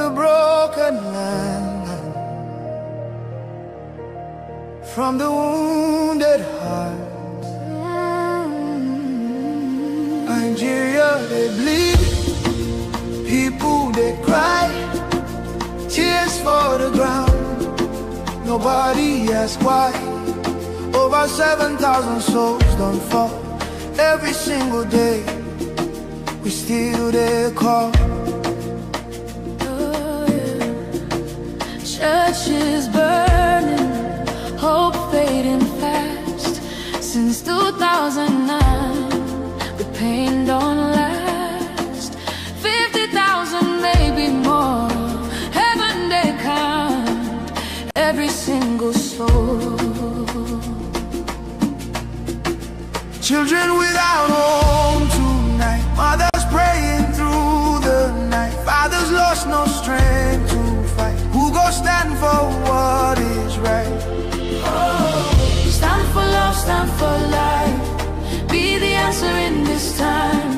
the broken land, from the wounded heart. Nigeria, they bleed, people they cry, tears for the ground. Nobody asks why. Over 7,000 souls don't fall every single day. We still there call. Oh, yeah. Churches burning, hope fading fast. Since 2009, the pain don't last. 50,000, maybe more. Heaven they count every single soul. Children without home tonight, mothers praying through the night, fathers lost no strength to fight. Who go stand for what is right? Oh, stand for love, stand for life. Be the answer in this time.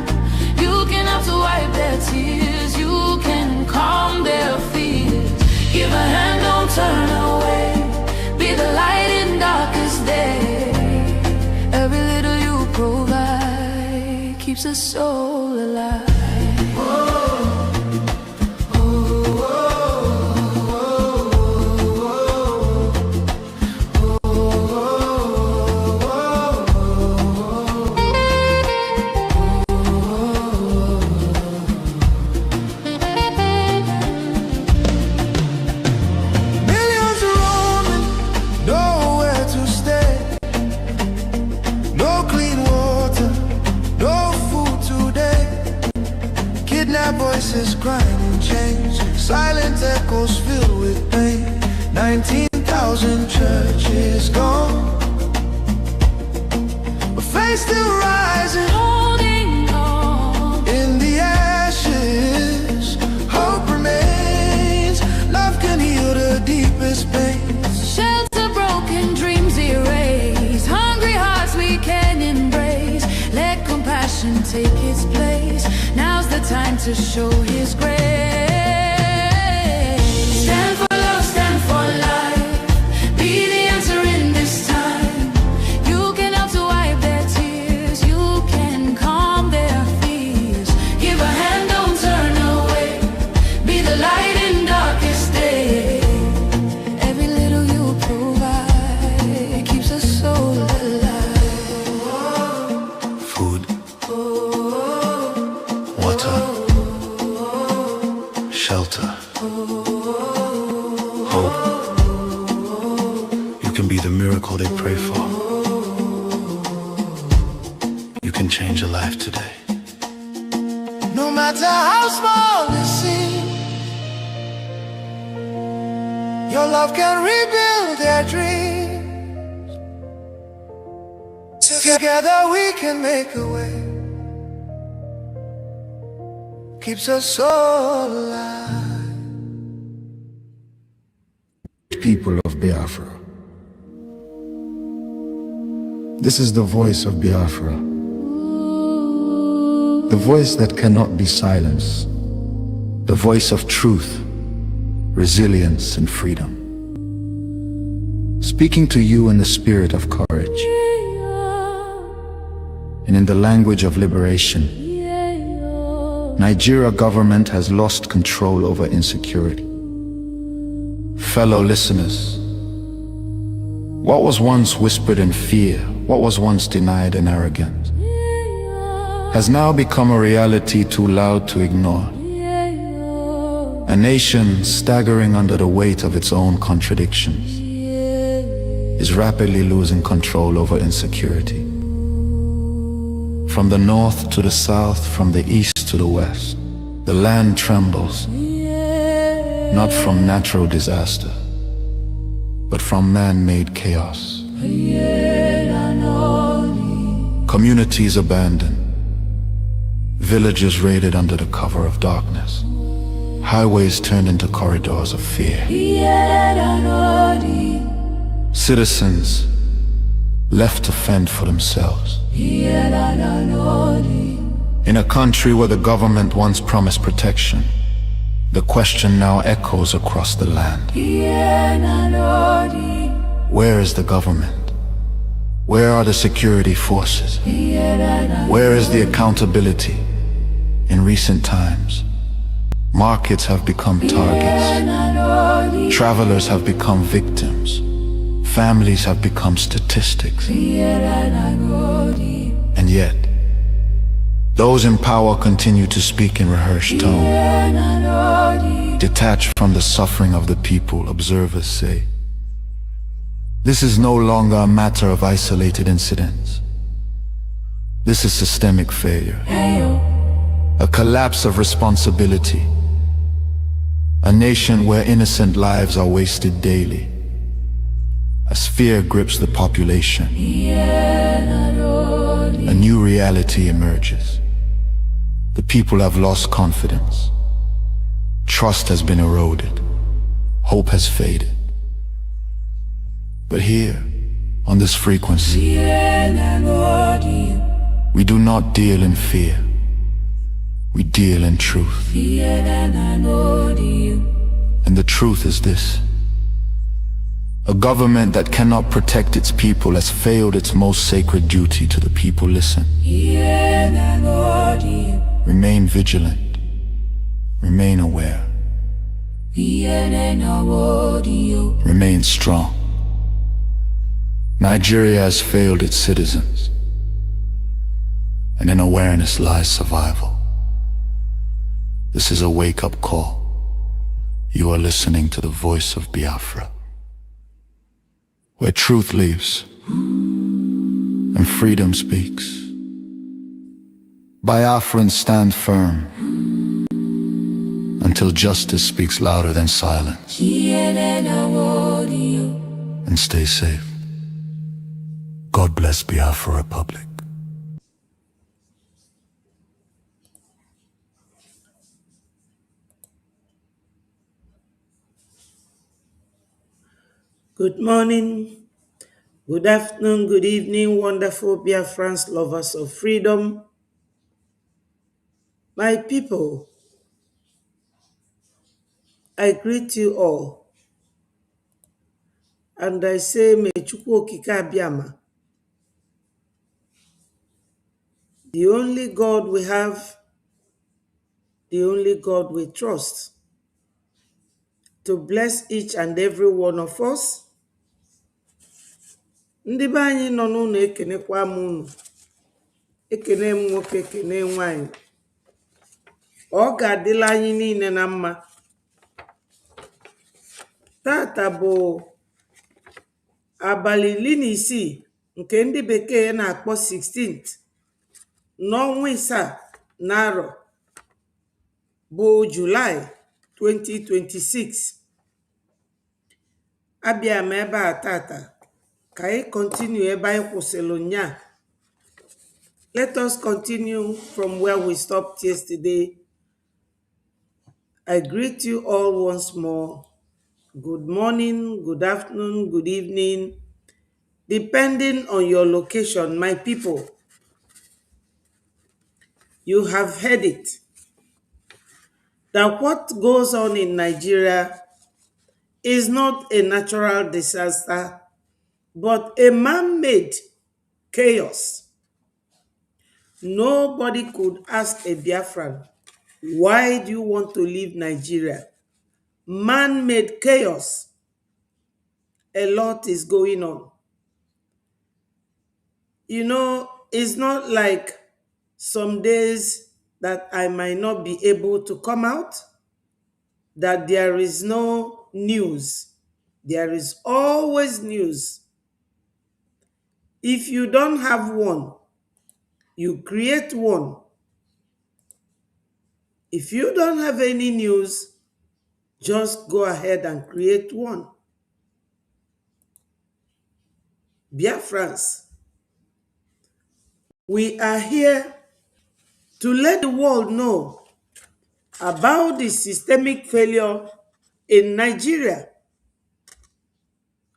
You can have to wipe their tears, you can calm their fears. Give a hand, don't turn away. Be the light in darkest day. Every little you provide keeps a soul alive. Voices grinding chains, silent echoes filled with pain. 19,000 churches gone, but faith still rising, holding on. In the ashes, hope remains. Love can heal the deepest pains. Shelter broken, dreams erase. Hungry hearts we can embrace. Let compassion take its place. Now's the time to show His grace. Stand for love, stand for life. Be the answer in this time. You can help to wipe their tears. You can calm their fears. Give a hand, don't turn away. Be the light in darkest day. Every little you provide keeps a soul alive. Food, water, shelter, hope. You can be the miracle they pray for. You can change a life today. No matter how small it seems, your love can rebuild their dreams. Together we can make a way. Keeps us all alive. People of Biafra, this is the voice of Biafra, the voice that cannot be silenced, the voice of truth, resilience, and freedom. Speaking to you in the spirit of courage and in the language of liberation. Nigeria government has lost control over insecurity. Fellow listeners, what was once whispered in fear, what was once denied in arrogance, has now become a reality too loud to ignore. A nation staggering under the weight of its own contradictions is rapidly losing control over insecurity. From the north to the south, from the east to the west, the land trembles, not from natural disaster, but from man-made chaos. Communities abandoned, villages raided under the cover of darkness, highways turned into corridors of fear. Citizens left to fend for themselves. In a country where the government once promised protection, The question now echoes across the land. Where is the government? Where are the security forces? Where is the accountability? In recent times, markets have become targets. Travelers have become victims. Families have become statistics. And yet, those in power continue to speak in rehearsed tone. Detached from the suffering of the people, observers say, this is no longer a matter of isolated incidents. This is systemic failure. A collapse of responsibility. A nation where innocent lives are wasted daily. As fear grips the population, a new reality emerges. The people have lost confidence. Trust has been eroded. Hope has faded. But here, on this frequency, we do not deal in fear. We deal in truth. And the truth is this. A government that cannot protect its people has failed its most sacred duty to the people. Listen. Remain vigilant. Remain aware. Remain strong. Nigeria has failed its citizens, and in awareness lies survival. This is a wake-up call. You are listening to the voice of Biafra, where truth lives and freedom speaks. Biafrans stand firm until justice speaks louder than silence. And stay safe. God bless Biafra Republic. Good morning, good afternoon, good evening, wonderful Biafra'S lovers of freedom. My people, I greet you all, and I say, may Chukwu Okike Abiama, the only God we have, the only God we trust, to bless each and every one of us. Ndị be anyị nọ n'ụlọ ekenekwa m unu, ekene m nwoke, ekene nwanyị. Ọ ga-adịla anyị niile na mma. Tata bụ abalị 16 nke ndị bekee na-akpọ 16th n'ọnwa isaa n'arọ bụ July 2026. Abịa m ebe a tata ka anyị continue ebe anyị kwụsịrị nya. Let us continue from where we stopped yesterday. I greet you all once more. Good morning, good afternoon, good evening, depending on your location, my people. You have heard it, that what goes on in Nigeria is not a natural disaster, but a man-made chaos. Nobody could ask a Biafran, why do you want to leave Nigeria? Man-made chaos. A lot is going on. You know, it's not like some days that I might not be able to come out, that there is no news. There is always news. If you don't have one, you create one. If you don't have any news, just go ahead and create one. Biafrans, we are here to let the world know about the systemic failure in Nigeria,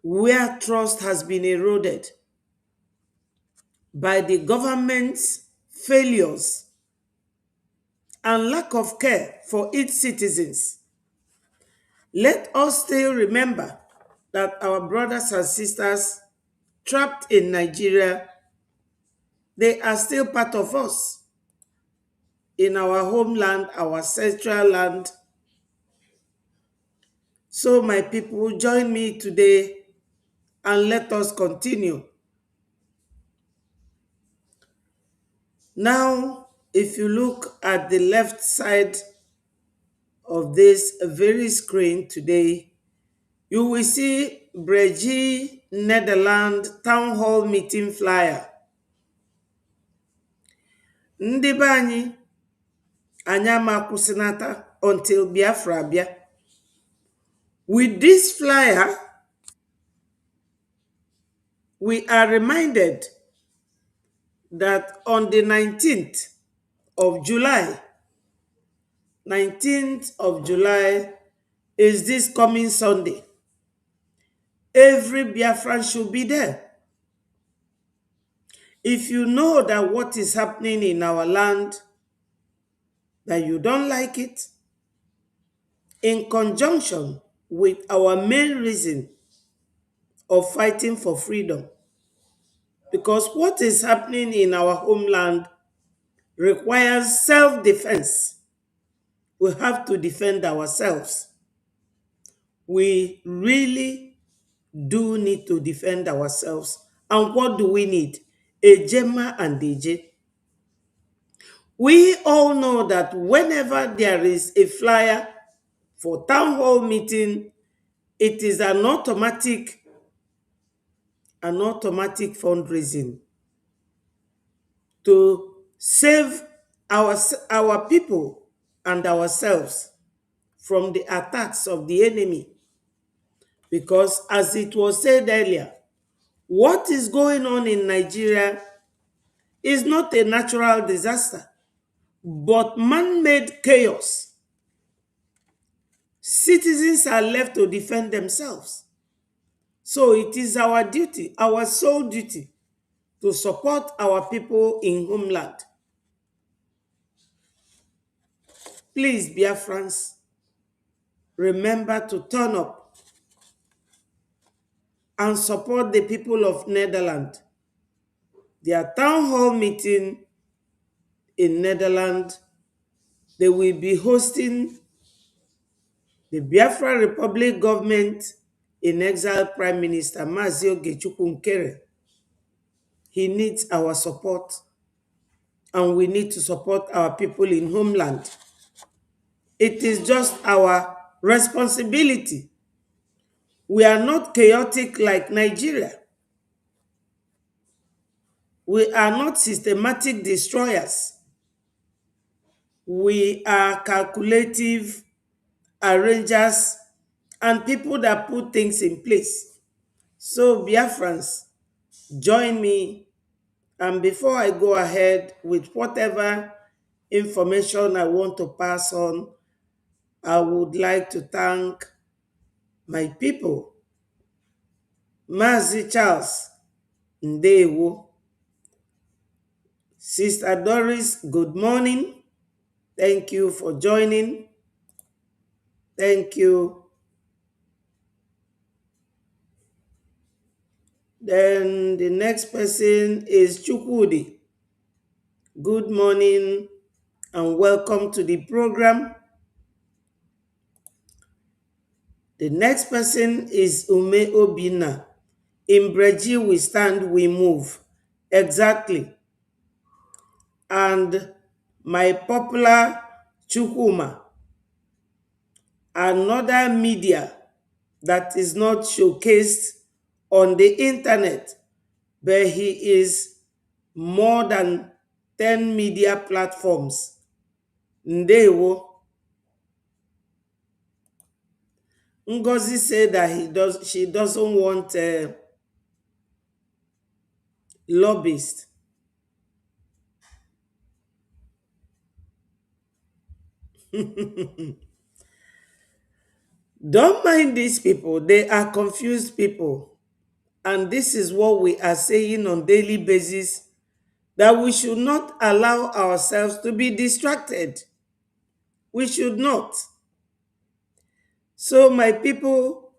where trust has been eroded by the government's failures and lack of care for its citizens. Let us still remember that our brothers and sisters trapped in Nigeria, they are still part of us in our homeland, our ancestral land. So my people, join me today and let us continue. Now, if you look at the left side of this very screen today, you will see Breji Netherlands Town Hall meeting flyer. Ndị be anyị amakwụsịnata until Biafra bịa. With this flyer, we are reminded that on the 19th of July, 19th of July is this coming Sunday. Every Biafran should be there. If you know that what is happening in our land, that you don't like it, in conjunction with our main reason of fighting for freedom, because what is happening in our homeland requires self-defense. We have to defend ourselves. We really do need to defend ourselves. And what do we need? A Gemma and DJ. We all know that whenever there is a flyer for town hall meeting, it is an automatic fundraising to save our people and ourselves from the attacks of the enemy. Because as it was said earlier, what is going on in Nigeria is not a natural disaster, but man-made chaos. Citizens are left to defend themselves. So it is our duty, our sole duty, to support our people in homeland. Please, Biafrans, remember to turn up and support the people of Netherlands. Their town hall meeting in Netherlands, they will be hosting the Biafra Republic government in exile Prime Minister Mazi Ogechukwu Nkere. He needs our support, and we need to support our people in homeland. It is just our responsibility. We are not chaotic like Nigeria. We are not systematic destroyers. We are calculative arrangers and people that put things in place. So Biafrans, join me. And before I go ahead with whatever information I want to pass on, I would like to thank my people. Mazi Charles Ndewo. Sister Doris, good morning. Thank you for joining. Thank you. Then the next person is Chukwudi. Good morning and welcome to the program. The next person is Ume Obina. In Breji we stand, we move. Exactly. And my popular Chukwuma, another media that is not showcased on the internet, but he is more than 10 media platforms. Ndewo. Ngozi said that she doesn't want a lobbyist. Don't mind these people. They are confused people. And this is what we are saying on daily basis, that we should not allow ourselves to be distracted. We should not. So, my people,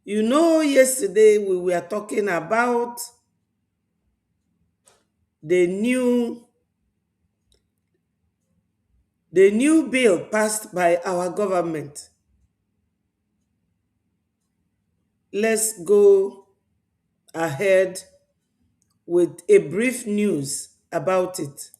yesterday we were talking about the new bill passed by our government. Let's go ahead with a brief news about it.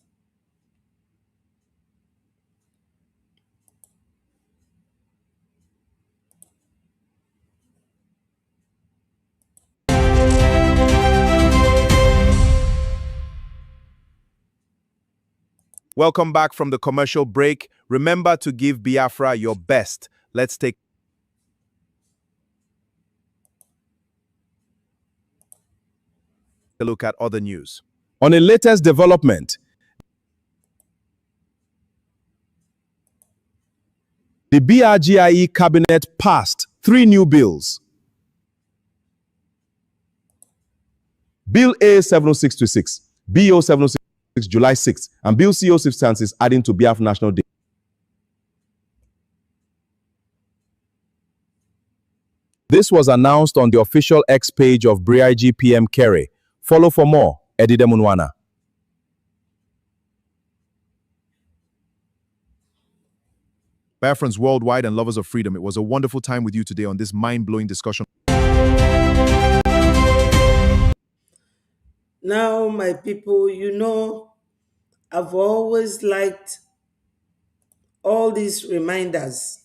Welcome back from the commercial break. Remember to give Biafra your best. Let's take a look at other news. On a latest development, the BRGIE cabinet passed 3 new bills. Bill A7626, BO 706 July 6th, and Bill CO substances adding to Biafra National Day. This was announced on the official X page of BRIG PM Kere. Follow for more. Edide Munwana. Baifrans worldwide and lovers of freedom, it was a wonderful time with you today on this mind-blowing discussion. Now, my people, I've always liked all these reminders.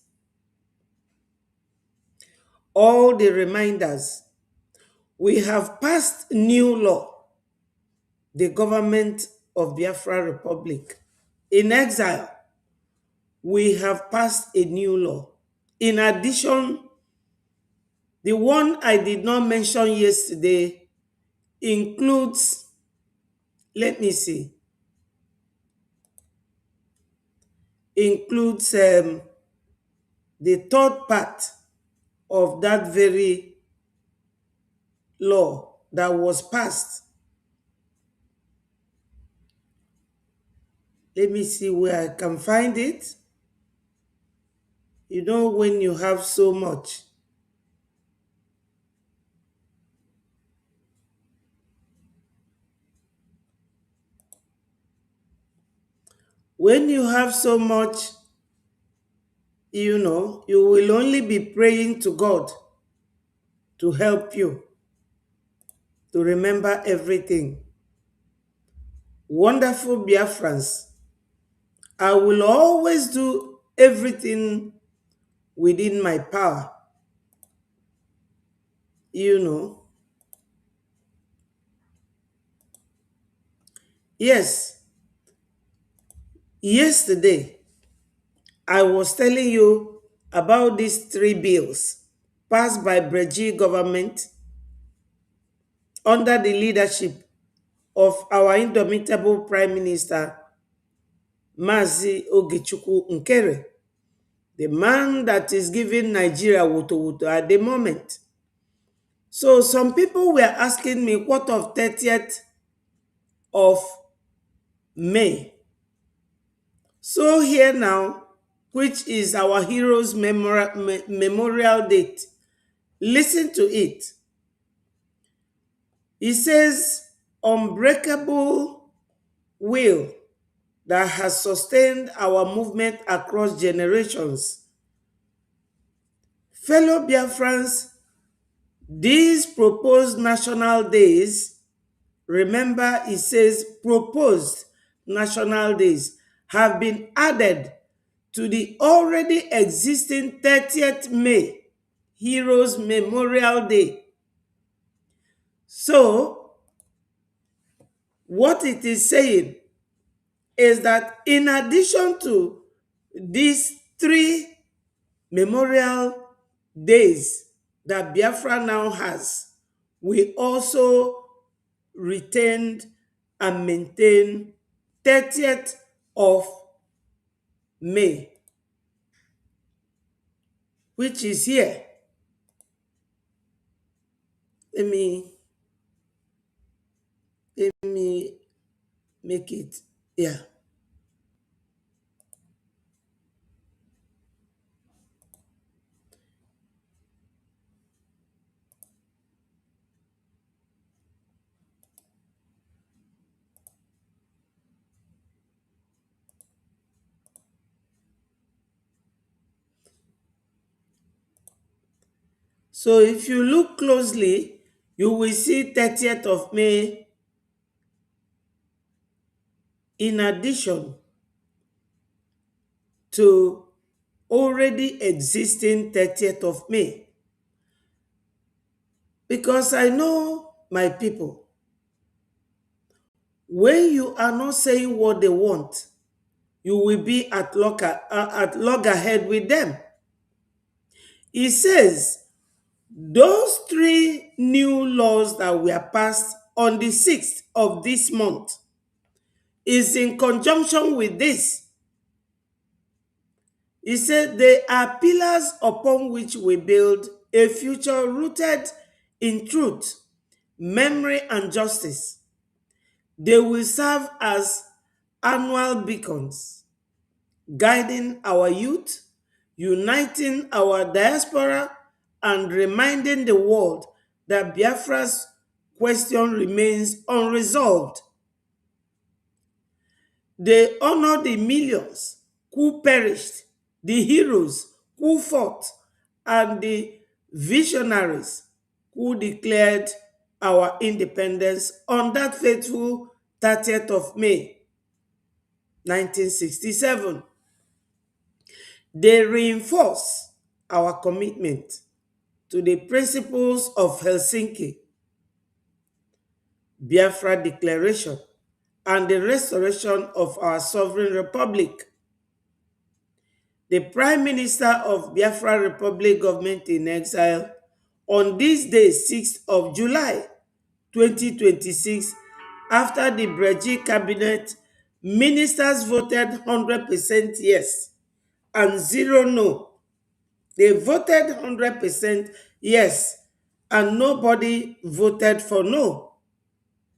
All the reminders. We have passed new law, the government of Biafra Republic. In exile, we have passed a new law. In addition, the one I did not mention yesterday includes, the third part of that very law that was passed. Let me see where I can find it. When you have so much. When you have so much, you will only be praying to God to help you to remember everything. Wonderful Biafrans, I will always do everything within my power. Yes, yesterday I was telling you about these 3 bills passed by Breji government under the leadership of our indomitable Prime Minister, Mazi Ogechukwu Nkere, the man that is giving Nigeria woto at the moment. So some people were asking me, what of 30th of May? So here now, which is our heroes' memorial date, listen to it. It says, unbreakable will that has sustained our movement across generations. Fellow Biafrans, these proposed national days, remember it says proposed national days, have been added to the already existing 30th May Heroes Memorial Day. So, what it is saying is that in addition to these 3 memorial days that Biafra now has, we also retained and maintained 30th of May, which is here. Let me make it, yeah. So if you look closely, you will see 30th of May in addition to already existing 30th of May. Because I know my people, when you are not saying what they want, you will be at loggerhead with them. It says those 3 new laws that were passed on the 6th of this month is in conjunction with this. He said they are pillars upon which we build a future rooted in truth, memory, and justice. They will serve as annual beacons, guiding our youth, uniting our diaspora, and reminding the world that Biafra's question remains unresolved. They honor the millions who perished, the heroes who fought, and the visionaries who declared our independence on that fateful 30th of May, 1967. They reinforce our commitment to the principles of Helsinki, Biafra Declaration, and the restoration of our sovereign republic. The Prime Minister of Biafra Republic Government in Exile on this day, 6th of July 2026, after the Breji Cabinet, ministers voted 100% yes and 0 no. They voted 100% yes and nobody voted for no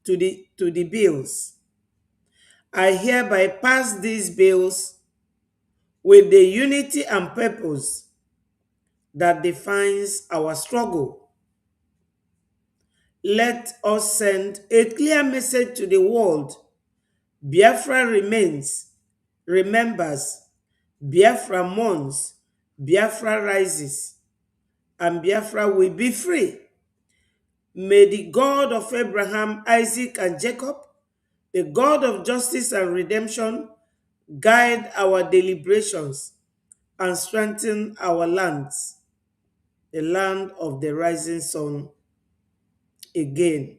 to the bills. I hereby pass these bills with the unity and purpose that defines our struggle. Let us send a clear message to the world. Biafra remains, remembers, Biafra mourns, Biafra rises, and Biafra will be free. May the God of Abraham, Isaac, and Jacob, the God of justice and redemption, guide our deliberations and strengthen our lands, the land of the rising sun again.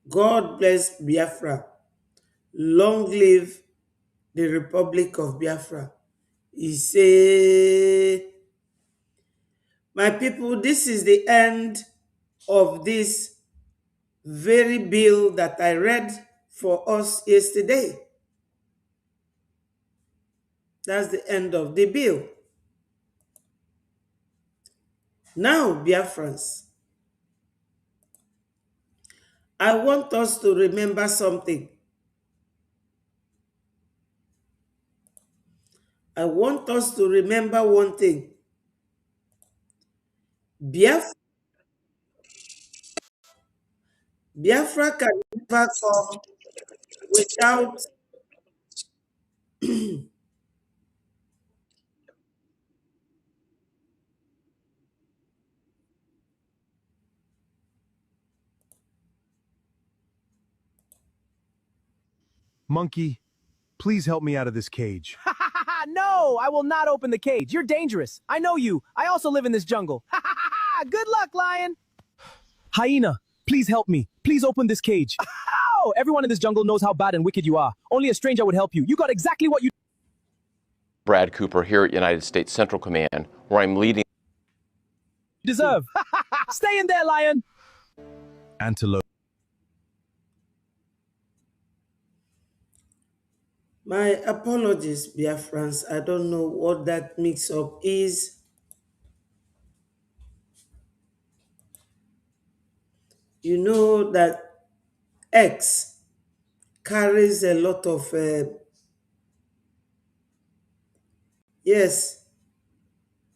God bless Biafra. Long live the Republic of Biafra. He said, my people, this is the end of this very bill that I read for us yesterday. That's the end of the bill. Now, Biafrans, I want us to remember something. I want us to remember one thing. Biafra can never come without Monkey, please help me out of this cage. No, I will not open the cage. You're dangerous. I know you. I also live in this jungle. Good luck, lion. Hyena, please help me. Please open this cage. Oh, everyone in this jungle knows how bad and wicked you are. Only a stranger would help you. You got exactly what you Brad Cooper here at United States Central Command, where I'm leading. deserve. Stay in there, lion. Antelope. My apologies, Biafrans. I don't know what that mix-up is. You know that X carries a lot of, yes,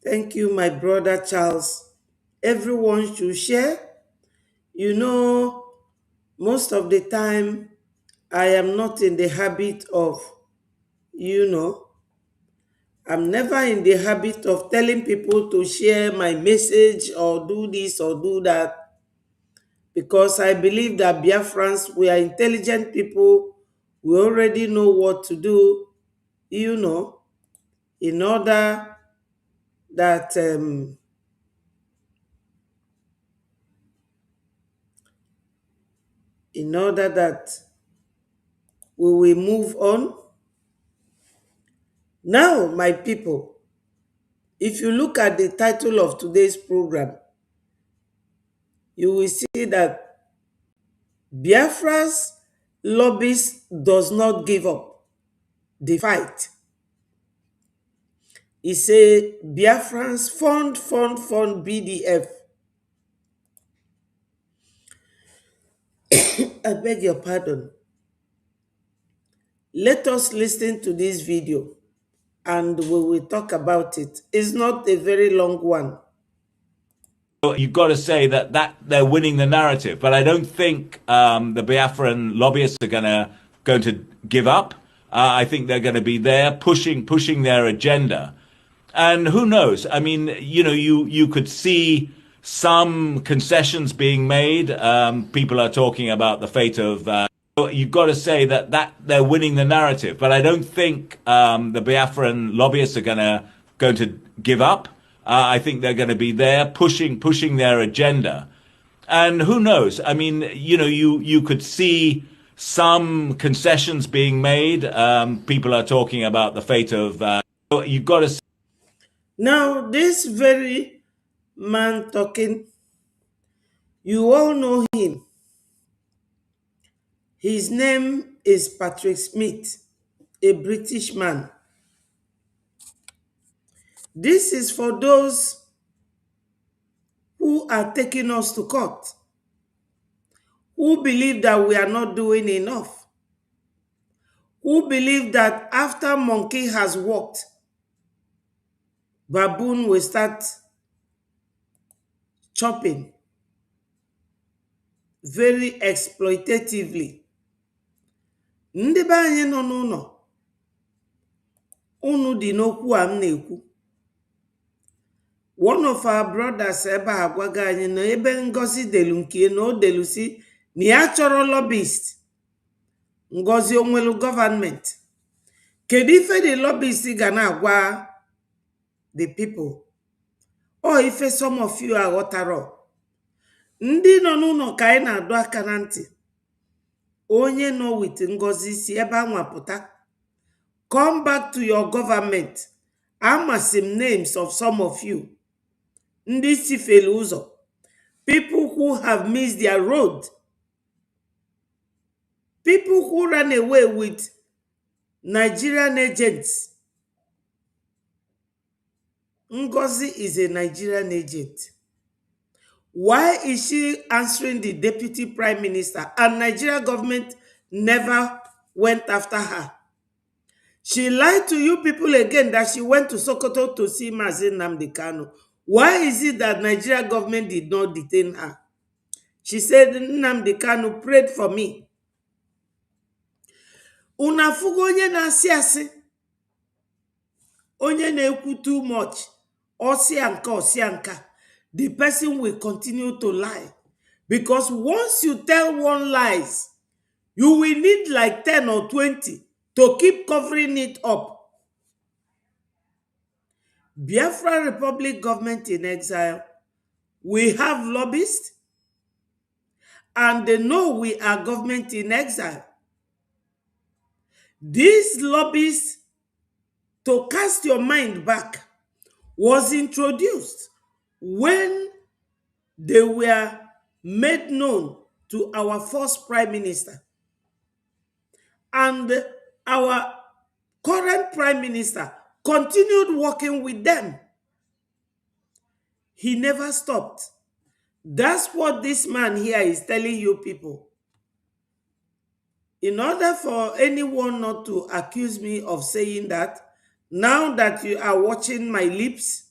thank you, my brother Charles. Everyone should share. You know, most of the time, I am not in the habit of, I'm never in the habit of telling people to share my message or do this or do that, because I believe that Biafrans, we are intelligent people. We already know what to do, you know, in order that we will move on. Now, my people, if you look at the title of today's program, you will see that Biafra's Lobbyist does not give up the fight. He say Biafrans fund BDF. I beg your pardon. Let us listen to this video and we will talk about it. It's not a very long one. You've got to say that they're winning the narrative, but I don't think the Biafran lobbyists are going to give up. I think they're going to be there pushing their agenda, and who knows? I mean, you could see some concessions being made. People are talking about the fate of. You've got to say that they're winning the narrative, but I don't think the Biafran lobbyists are going to give up. I think they're going to be there pushing their agenda, and who knows? I mean, you could see some concessions being made. People are talking about the fate of. You've got to. Now, this very man talking, you all know him. His name is Patrick Smith, a British man. This is for those who are taking us to court, who believe that we are not doing enough, who believe that after monkey has walked, baboon will start chopping very exploitatively. Ndị be anyị nọ n'ụlọ, unu dị n'okwu a m na-ekwu. One of our brothers ebe a agwaga anyị na ebe Ngozi delu nke na o delu si na ya chọrọ lobbyist. Ngozi onwelu government. Kedu ife the lobbyist ga na-agwa the people? Or ife some of you aghọtara. Ndị nọ n'ụlọ ka anyị na-adọ aka na ntị. Onye nọ with Ngozi si ebe anwa pụta. Come back to your government. Amasim names of some of you. Ndị sifeli ụzọ. People who have missed their road. People who ran away with Nigerian agents. Ngozi is a Nigerian agent. Why is she answering the deputy prime minister and Nigeria government never went after her? She lied to you people again that she went to Sokoto to see Mazi Nnamdi Kanu. Why is it that Nigeria government did not detain her? She said, Nnamdi Kanu prayed for me. Unafugo onye na-asị asị, onye na-ekwu too much, osianka, the person will continue to lie. Because once you tell one lies, you will need like 10 or 20 to keep covering it up. Biafra Republic government in exile, we have lobbyists, and they know we are government in exile. These lobbyists, to cast your mind back, was introduced when they were made known to our first prime minister. And our current prime minister continued working with them. He never stopped. That's what this man here is telling you people. In order for anyone not to accuse me of saying that, now that you are watching my lips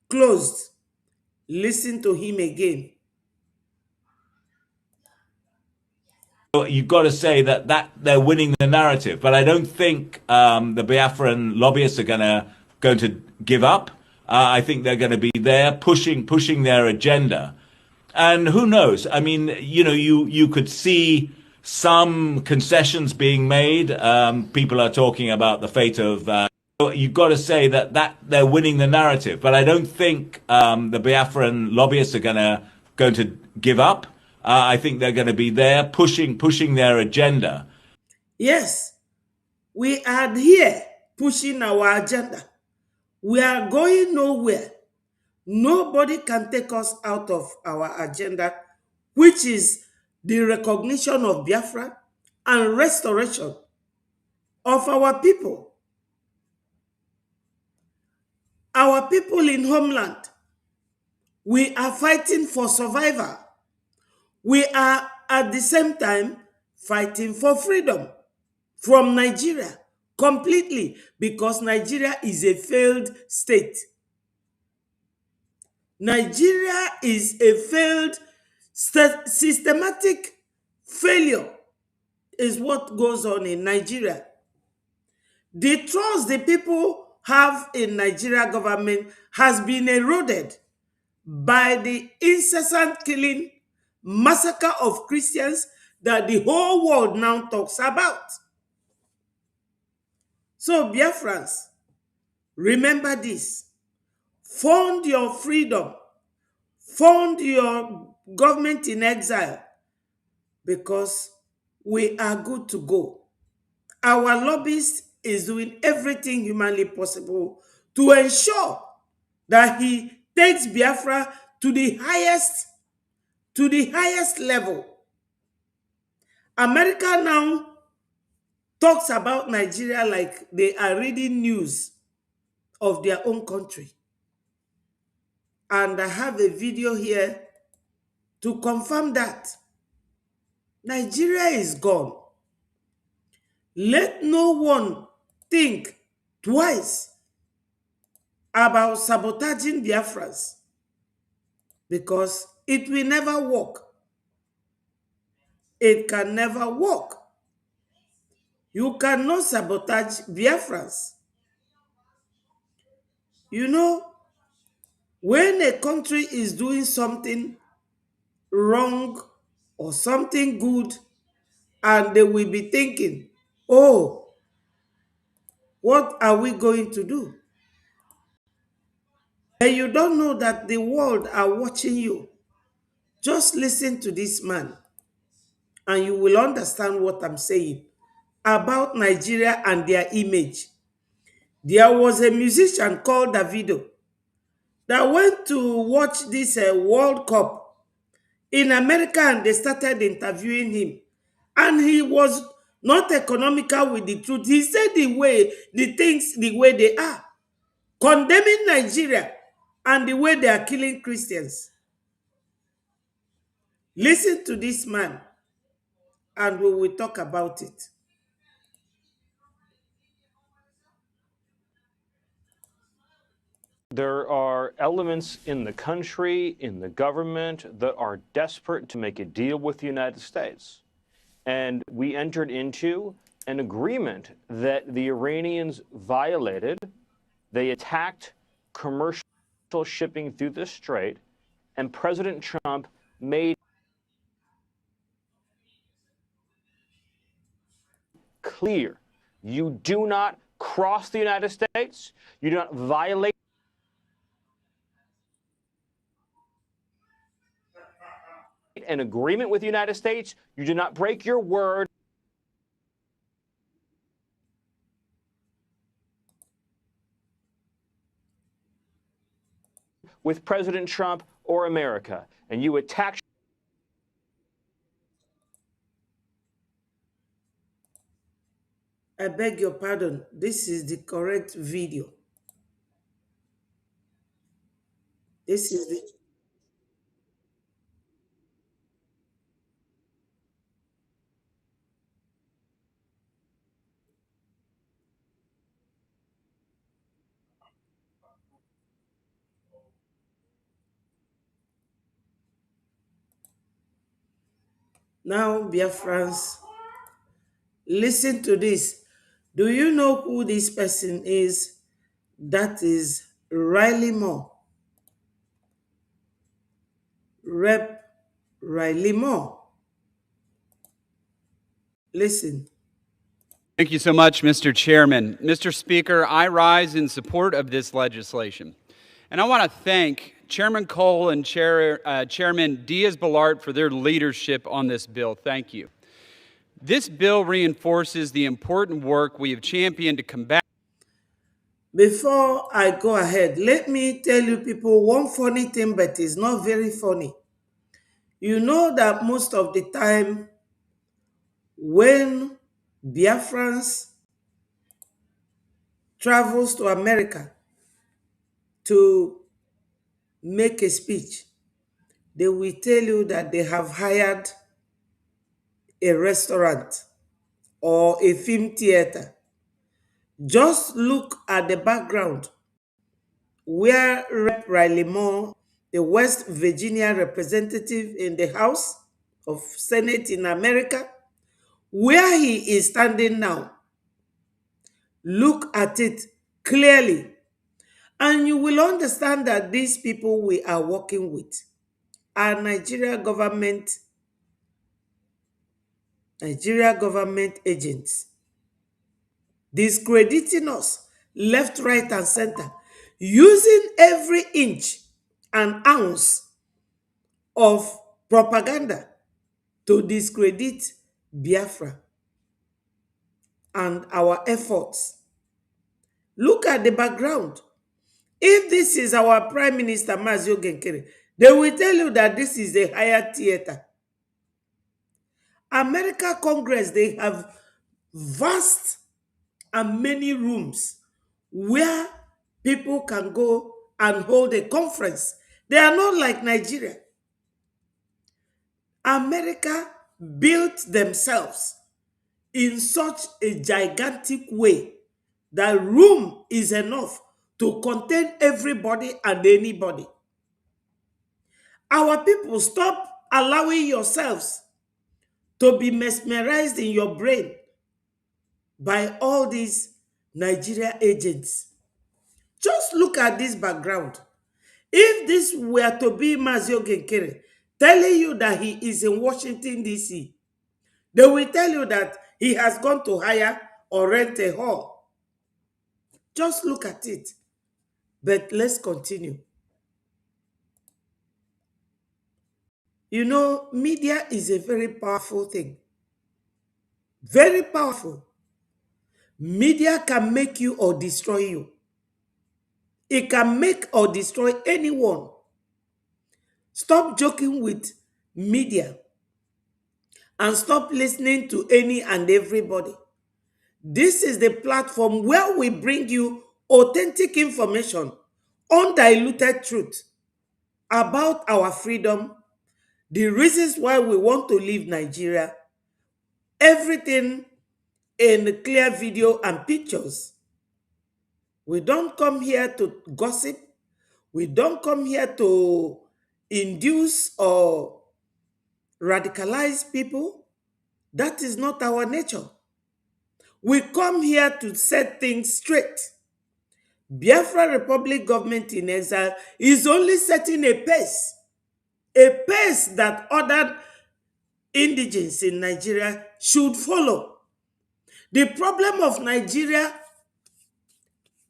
closed, listen to him again. You've got to say that they're winning the narrative, but I don't think the Biafran lobbyists are going to give up. I think they're going to be there pushing their agenda. And who knows? I mean, you could see some concessions being made. People are talking about the fate of. You've got to say that they're winning the narrative, but I don't think the Biafran lobbyists are going to give up. I think they're going to be there pushing their agenda. Yes, we are here pushing our agenda. We are going nowhere. Nobody can take us out of our agenda, which is the recognition of Biafra and restoration of our people. Our people in homeland, we are fighting for survival. We are at the same time fighting for freedom from Nigeria completely, because Nigeria is a failed state. Nigeria is a failed, systematic failure is what goes on in Nigeria. The trust the people have in Nigeria government has been eroded by the incessant killing, massacre of Christians that the whole world now talks about. So, Biafrans, remember this. Fund your freedom. Fund your government in exile, because we are good to go. Our lobbyist is doing everything humanly possible to ensure that he takes Biafra to the highest level. America now talks about Nigeria like they are reading news of their own country. And I have a video here to confirm that Nigeria is gone. Let no one think twice about sabotaging Biafrans, because it will never work. It can never work. You cannot sabotage Biafrans. You know, when a country is doing something wrong or something good, and they will be thinking, oh, what are we going to do? And you don't know that the world are watching you. Just listen to this man and you will understand what I'm saying about Nigeria and their image. There was a musician called Davido that went to watch this World Cup in America, and they started interviewing him. And he was not economical with the truth. He said the things the way they are, condemning Nigeria and the way they are killing Christians. Listen to this man and we will talk about it. There are elements in the country, in the government, that are desperate to make a deal with the United States. And we entered into an agreement that the Iranians violated. They attacked commercial shipping through the strait, and President Trump made clear, you do not cross the United States, you do not violate an agreement with the United States, you do not break your word. With President Trump or America, and you attack. I beg your pardon. This is the correct video. This is the... Now, Biafrans, listen to this. Do you know who this person is? That is Riley Moore. Rep Riley Moore. Listen. Thank you so much, Mr. Chairman. Mr. Speaker, I rise in support of this legislation. And I want to thank Chairman Cole and Chairman Diaz-Balart for their leadership on this bill. Thank you. This bill reinforces the important work we have championed to combat. Before I go ahead, let me tell you people one funny thing, but it's not very funny. You know that most of the time when Biafrans travels to America to make a speech, they will tell you that they have hired a restaurant or a film theater. Just look at the background where Rep. Riley Moore, the West Virginia representative in the House of Senate in America, where he is standing now. Look at it clearly, and you will understand that these people we are working with are Nigeria government agents, discrediting us left, right, and center, using every inch and ounce of propaganda to discredit Biafra and our efforts. Look at the background. If this is our Prime Minister, Mazio Genkere, they will tell you that this is a higher theater. America Congress, they have vast and many rooms where people can go and hold a conference. They are not like Nigeria. America built themselves in such a gigantic way that room is enough to contain everybody and anybody. Our people, stop allowing yourselves to be mesmerized in your brain by all these Nigeria agents. Just look at this background. If this were to be Mazio Genkere telling you that he is in Washington, D.C., they will tell you that he has gone to hire or rent a hall. Just look at it. But let's continue. You know, media is a very powerful thing. Very powerful. Media can make you or destroy you. It can make or destroy anyone. Stop joking with media and stop listening to any and everybody. This is the platform where we bring you authentic information, undiluted truth about our freedom, the reasons why we want to leave Nigeria, everything in clear video and pictures. We don't come here to gossip. We don't come here to induce or radicalize people. That is not our nature. We come here to set things straight. Biafra Republic government in exile is only setting a pace that other indigenes in Nigeria should follow. The problem of Nigeria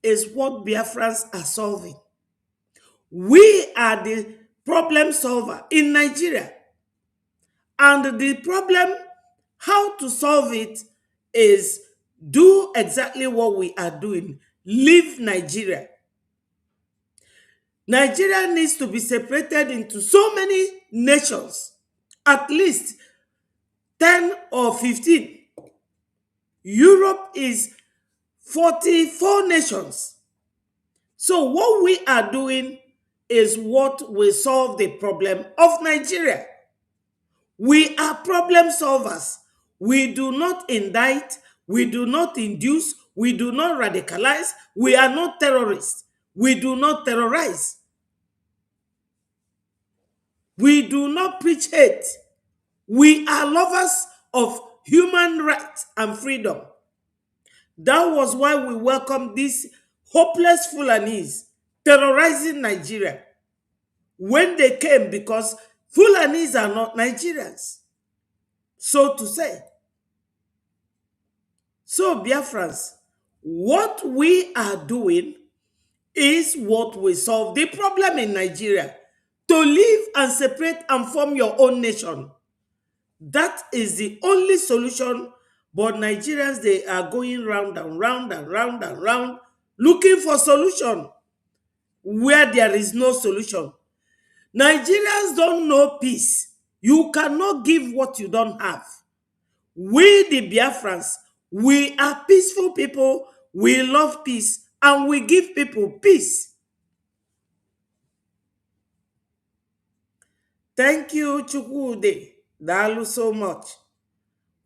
is what Biafrans are solving. We are the problem solver in Nigeria. And the problem, how to solve it, is do exactly what we are doing. Leave Nigeria. Nigeria needs to be separated into so many nations, at least 10 or 15. Europe is 44 nations. So what we are doing is what will solve the problem of Nigeria. We are problem solvers. We do not indict, we do not induce, we do not radicalize, we are not terrorists. We do not terrorize. We do not preach hate. We are lovers of human rights and freedom. That was why we welcomed these hopeless Fulanis terrorizing Nigeria when they came, because Fulanis are not Nigerians, so to say. So, Biafrans, what we are doing is what will solve the problem in Nigeria. To live and separate and form your own nation. That is the only solution. But Nigerians, they are going round and round and round and round looking for solution where there is no solution. Nigerians don't know peace. You cannot give what you don't have. We, the Biafrans, we are peaceful people. We love peace and we give people peace. Thank you, Chukwude. Dalu so much.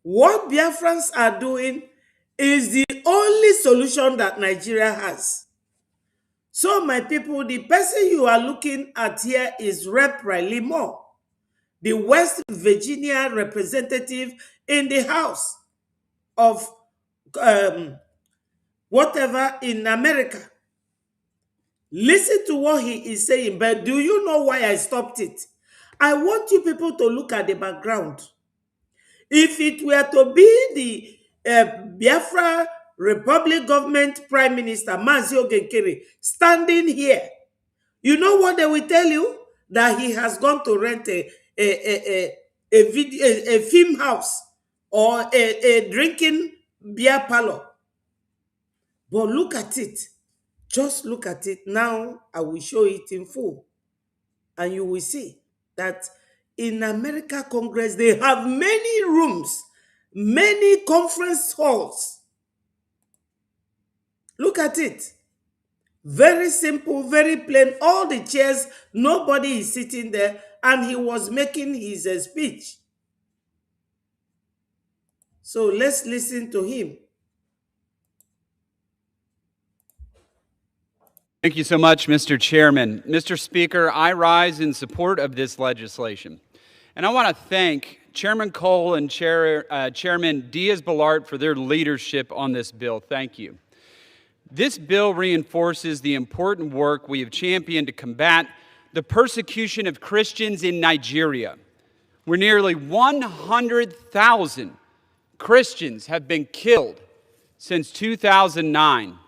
What Biafrans are doing is the only solution that Nigeria has. So, my people, the person you are looking at here is Rep. Riley Moore, the West Virginia representative in the House of whatever in America. Listen to what he is saying, but do you know why I stopped it? I want you people to look at the background. If it were to be the Biafra Republic government Prime Minister Mazi Ogenkere standing here, you know what they will tell you? That he has gone to rent a film house or a drinking beer parlor. But look at it. Just look at it. Now I will show it in full. And you will see that in America Congress, they have many rooms, many conference halls. Look at it. Very simple, very plain. All the chairs, nobody is sitting there. And he was making his speech. So let's listen to him. Thank you so much, Mr. Chairman. Mr. Speaker, I rise in support of this legislation. And I want to thank Chairman Cole and Chairman Diaz-Balart for their leadership on this bill. Thank you. This bill reinforces the important work we have championed to combat the persecution of Christians in Nigeria, where nearly 100,000 Christians have been killed since 2009.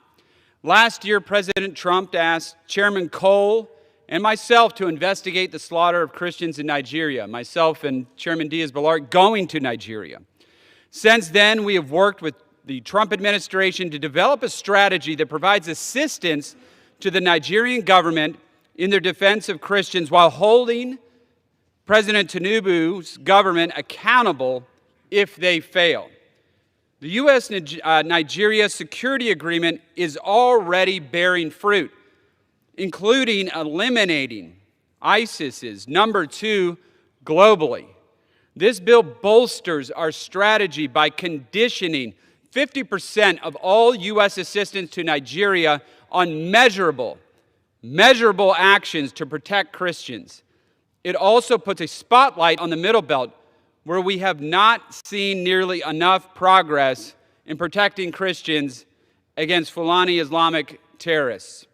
Last year, President Trump asked Chairman Cole and myself to investigate the slaughter of Christians in Nigeria, myself and Chairman Diaz-Balart going to Nigeria. Since then, we have worked with the Trump administration to develop a strategy that provides assistance to the Nigerian government in their defense of Christians while holding President Tinubu's government accountable if they fail. The U.S.-Nigeria security agreement is already bearing fruit, including eliminating ISIS's #2 globally. This bill bolsters our strategy by conditioning 50% of all U.S. assistance to Nigeria on measurable actions to protect Christians. It also puts a spotlight on the Middle Belt, where we have not seen nearly enough progress in protecting Christians against Fulani Islamic terrorists.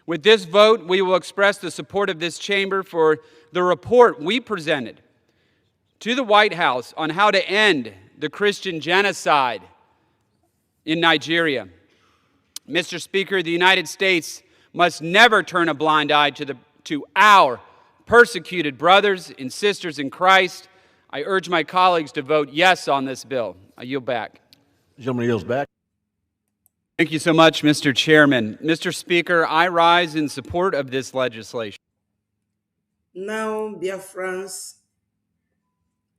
With this vote, we will express the support of this chamber for the report we presented to the White House on how to end the Christian genocide in Nigeria. Mr. Speaker, the United States must never turn a blind eye to our persecuted brothers and sisters in Christ. I urge my colleagues to vote yes on this bill. I yield back. The gentleman yields back. Thank you so much, Mr. Chairman. Mr. Speaker, I rise in support of this legislation. Now, Biafrans,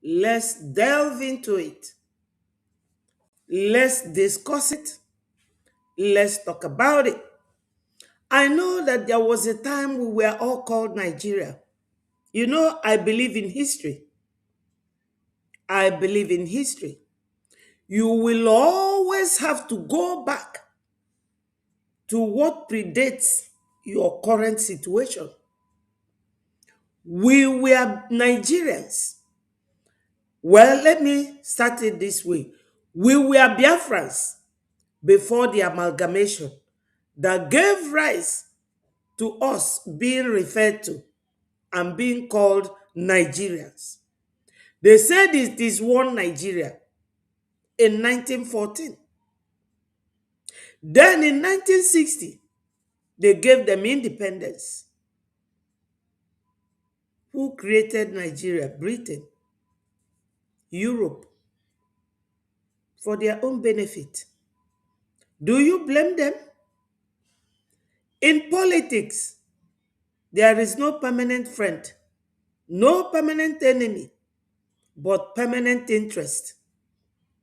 let's delve into it. Let's discuss it. Let's talk about it. I know that there was a time we were all called Nigeria. You know, I believe in history. I believe in history. You will always have to go back to what predates your current situation. We were Nigerians Well, let me start it this way. We were Biafrans before the amalgamation that gave rise to us being referred to and being called Nigerians. They said it is one Nigeria in 1914. Then in 1960, they gave them independence. Who created Nigeria? Britain, Europe, for their own benefit. Do you blame them? In politics, there is no permanent friend, no permanent enemy, but permanent interest.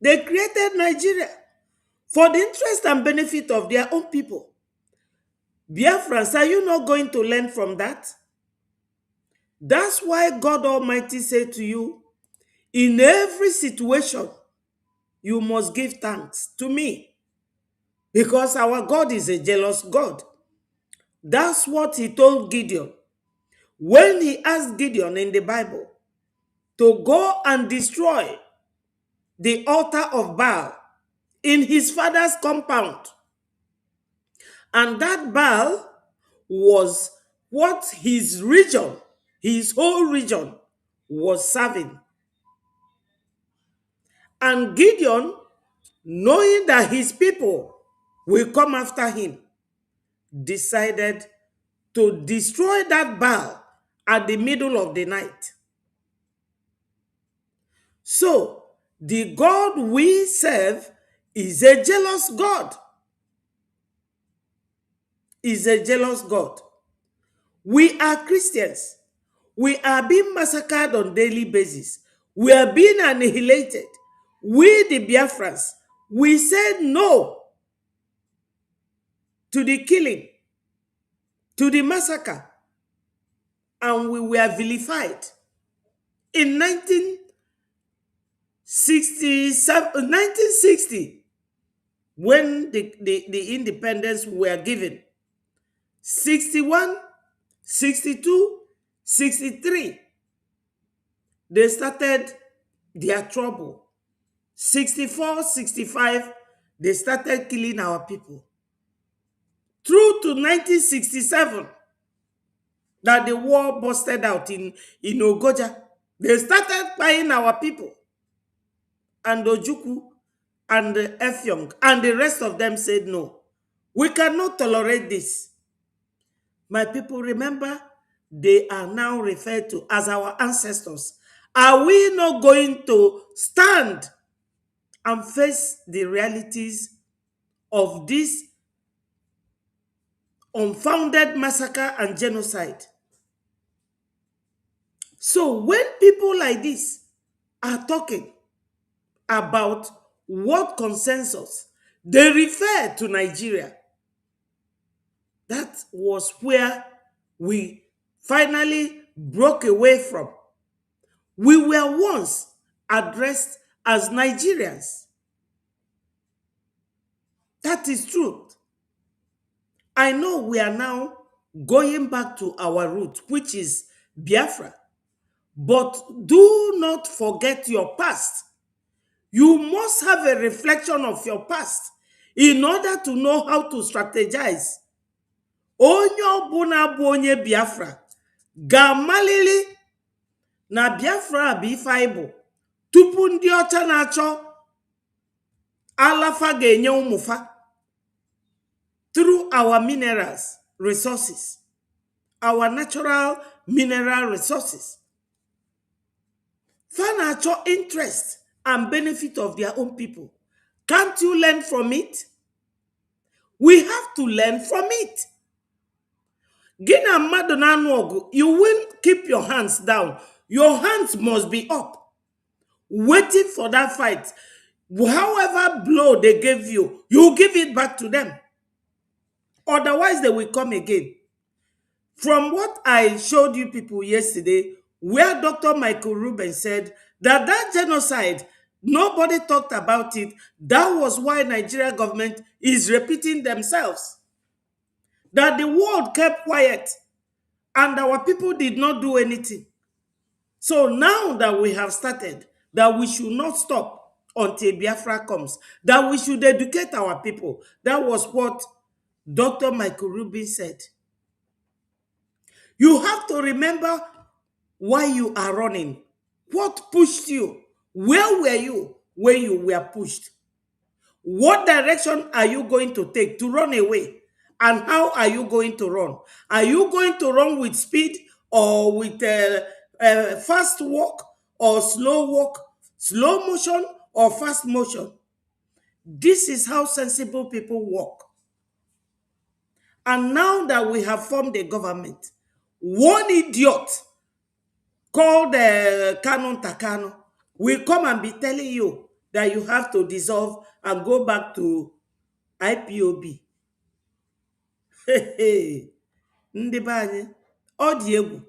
They created Nigeria for the interest and benefit of their own people. Biafrans, are you not going to learn from that? That's why God Almighty said to you, in every situation, you must give thanks to me, because our God is a jealous God. That's what he told Gideon when he asked Gideon in the Bible to go and destroy the altar of Baal in his father's compound. And that Baal was what his region, his whole region, was serving. And Gideon, knowing that his people will come after him, decided to destroy that Baal at the middle of the night. So, the God we serve is a jealous God. Is a jealous God. We are Christians. We are being massacred on a daily basis. We are being annihilated. We, the Biafrans, we said no to the killing, to the massacre, and we were vilified. In 1960, when the independence were given, 61, 62, 63, they started their trouble. 64, 65, they started killing our people. Through to 1967, that the war busted out in Ogoja. They started buying our people. And Ojukwu and Efyong and the rest of them said no. We cannot tolerate this. My people, remember, they are now referred to as our ancestors. Are we not going to stand and face the realities of this unfounded massacre and genocide? So when people like this are talking about what consensus, they refer to Nigeria. That was where we finally broke away from. We were once addressed as Nigerians. That is truth. I know we are now going back to our root, which is Biafra. But do not forget your past. You must have a reflection of your past in order to know how to strategize. Onye ọbụla bụ onye Biafra ga-amalili na Biafra bụ ife anyị bụ tupu ndị ọcha na-achọ alafa ga-enye ụmụfa through our minerals resources, our natural mineral resources. Fa na-achọ interest and benefit of their own people. Can't you learn from it? We have to learn from it. Gina Madonanogu, you will keep your hands down. Your hands must be up, waiting for that fight. However blow they gave you, you give it back to them. Otherwise, they will come again. From what I showed you people yesterday, where Dr. Michael Rubin said that genocide, nobody talked about it. That was why Nigeria government is repeating themselves. That the world kept quiet and our people did not do anything. So now that we have started, that we should not stop until Biafra comes, that we should educate our people. That was what Dr. Michael Rubin said. You have to remember why you are running. What pushed you? Where were you when you were pushed? What direction are you going to take to run away? And how are you going to run? Are you going to run with speed or with fast walk or slow walk, slow motion or fast motion? This is how sensible people walk. And now that we have formed a government, one idiot called Canon Takano will come and be telling you that you have to dissolve and go back to IPOB. Ndị be anyị, ọ dị egwu.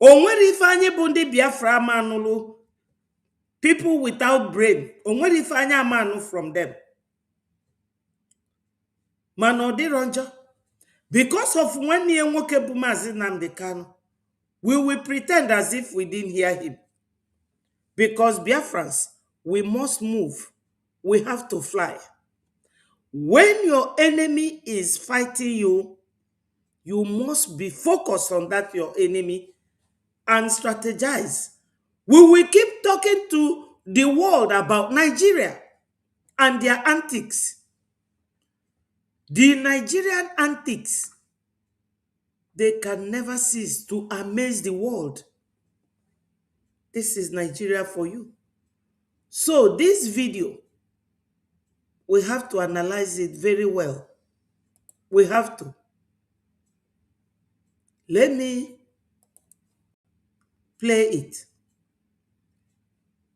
O nwere ife anyị bụ ndị Biafra amanụlụ, people without brain. O nwere ife anyị amanụ from them. Mana ọ dịrọ njọ. Because of when ye nwoke bụ Maazị Nnamdi Kanu, we will pretend as if we didn't hear him. Because Biafrans, we must move. We have to fly. When your enemy is fighting you, you must be focused on that your enemy and strategize. We will keep talking to the world about Nigeria and their antics. The Nigerian antics, they can never cease to amaze the world. This is Nigeria for you. So this video, we have to analyze it very well. We have to. Let me play it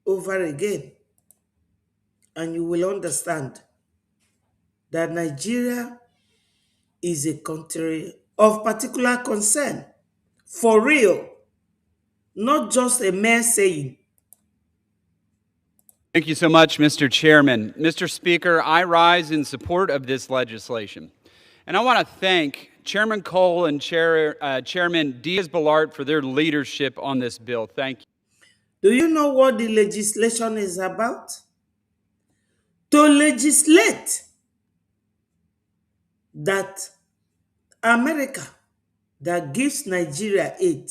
over again, and you will understand that Nigeria is a country of particular concern, for real, not just a mere saying. Thank you so much, Mr. Chairman. Mr. Speaker, I rise in support of this legislation. And I want to thank Chairman Cole and Chairman Diaz-Balart for their leadership on this bill. Thank you. Do you know what the legislation is about? To legislate that America, that gives Nigeria aid,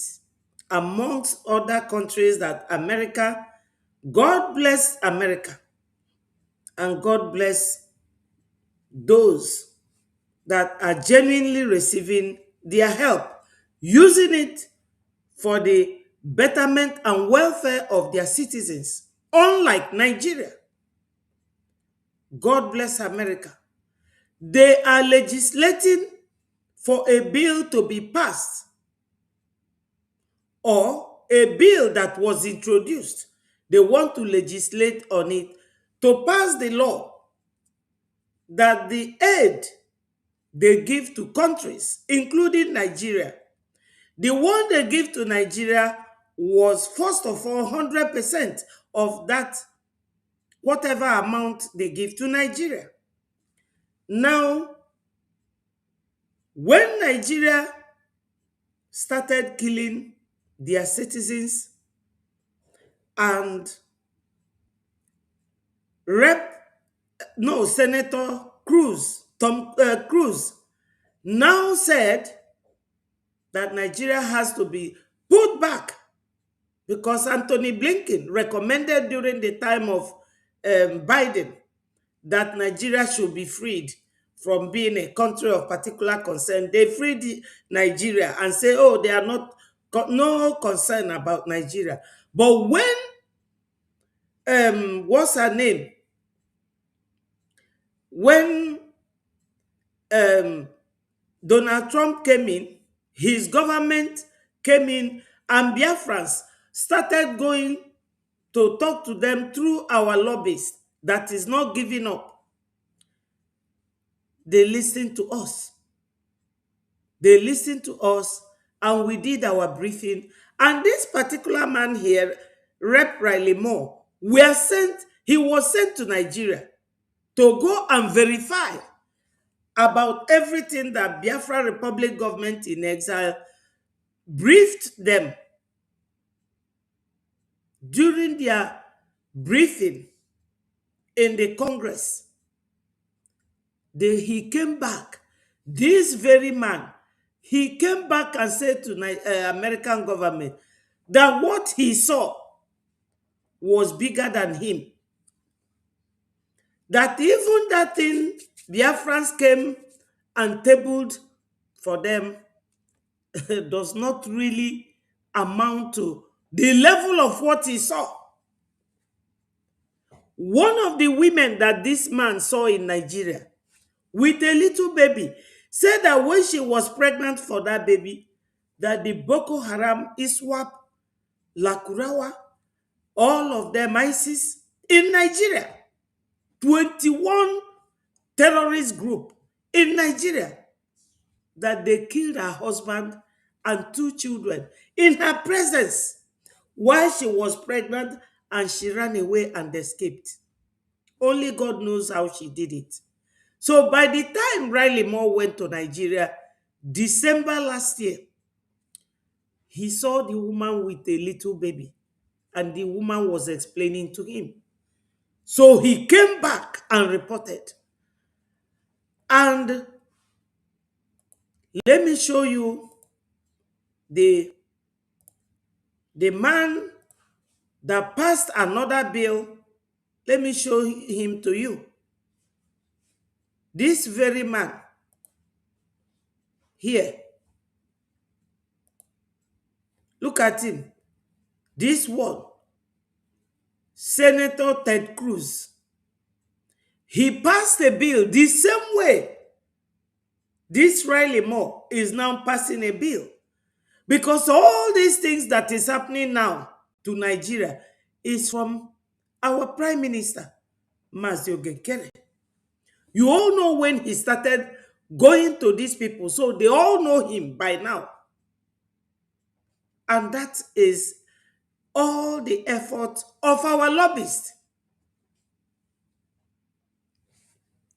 amongst other countries that America, God bless America, and God bless those that are genuinely receiving their help, using it for the betterment and welfare of their citizens, unlike Nigeria. God bless America. They are legislating for a bill to be passed, or a bill that was introduced. They want to legislate on it to pass the law that the aid they give to countries, including Nigeria, the one they give to Nigeria was, first of all, 100% of that, whatever amount they give to Nigeria. Now, when Nigeria started killing their citizens, and Senator Cruz, Tom Cruz, now said that Nigeria has to be put back, because Anthony Blinken recommended during the time of Biden that Nigeria should be freed from being a country of particular concern. They freed Nigeria and say, oh, they are no concern about Nigeria. But when, what's her name? When Donald Trump came in, his government came in, and Biafrans started going to talk to them through our lobbyists that is not giving up. They listened to us. They listened to us, and we did our briefing. And this particular man here, Rep. Riley Moore, he was sent to Nigeria to go and verify about everything that Biafra Republic government in exile briefed them. during their briefing in the Congress, he came back. This very man, he came back and said to American government that what he saw was bigger than him. That even that thing Biafrans came and tabled for them does not really amount to the level of what he saw. One of the women that this man saw in Nigeria with a little baby said that when she was pregnant for that baby, that the Boko Haram, ISWAP, Lakurawa, all of them ISIS in Nigeria, 21 terrorist group in Nigeria, that they killed her husband and 2 children in her presence while she was pregnant, and she ran away and escaped. Only God knows how she did it. So by the time Riley Moore went to Nigeria, December last year, he saw the woman with a little baby, and the woman was explaining to him. So he came back and reported. And let me show you the man that passed another bill. Let me show him to you. This very man here. Look at him. This one, Senator Ted Cruz. He passed a bill the same way this Riley Moore is now passing a bill. Because all these things that is happening now to Nigeria is from our Prime Minister, Mazio Gekere. You all know when he started going to these people, so they all know him by now. And that is all the effort of our lobbyists.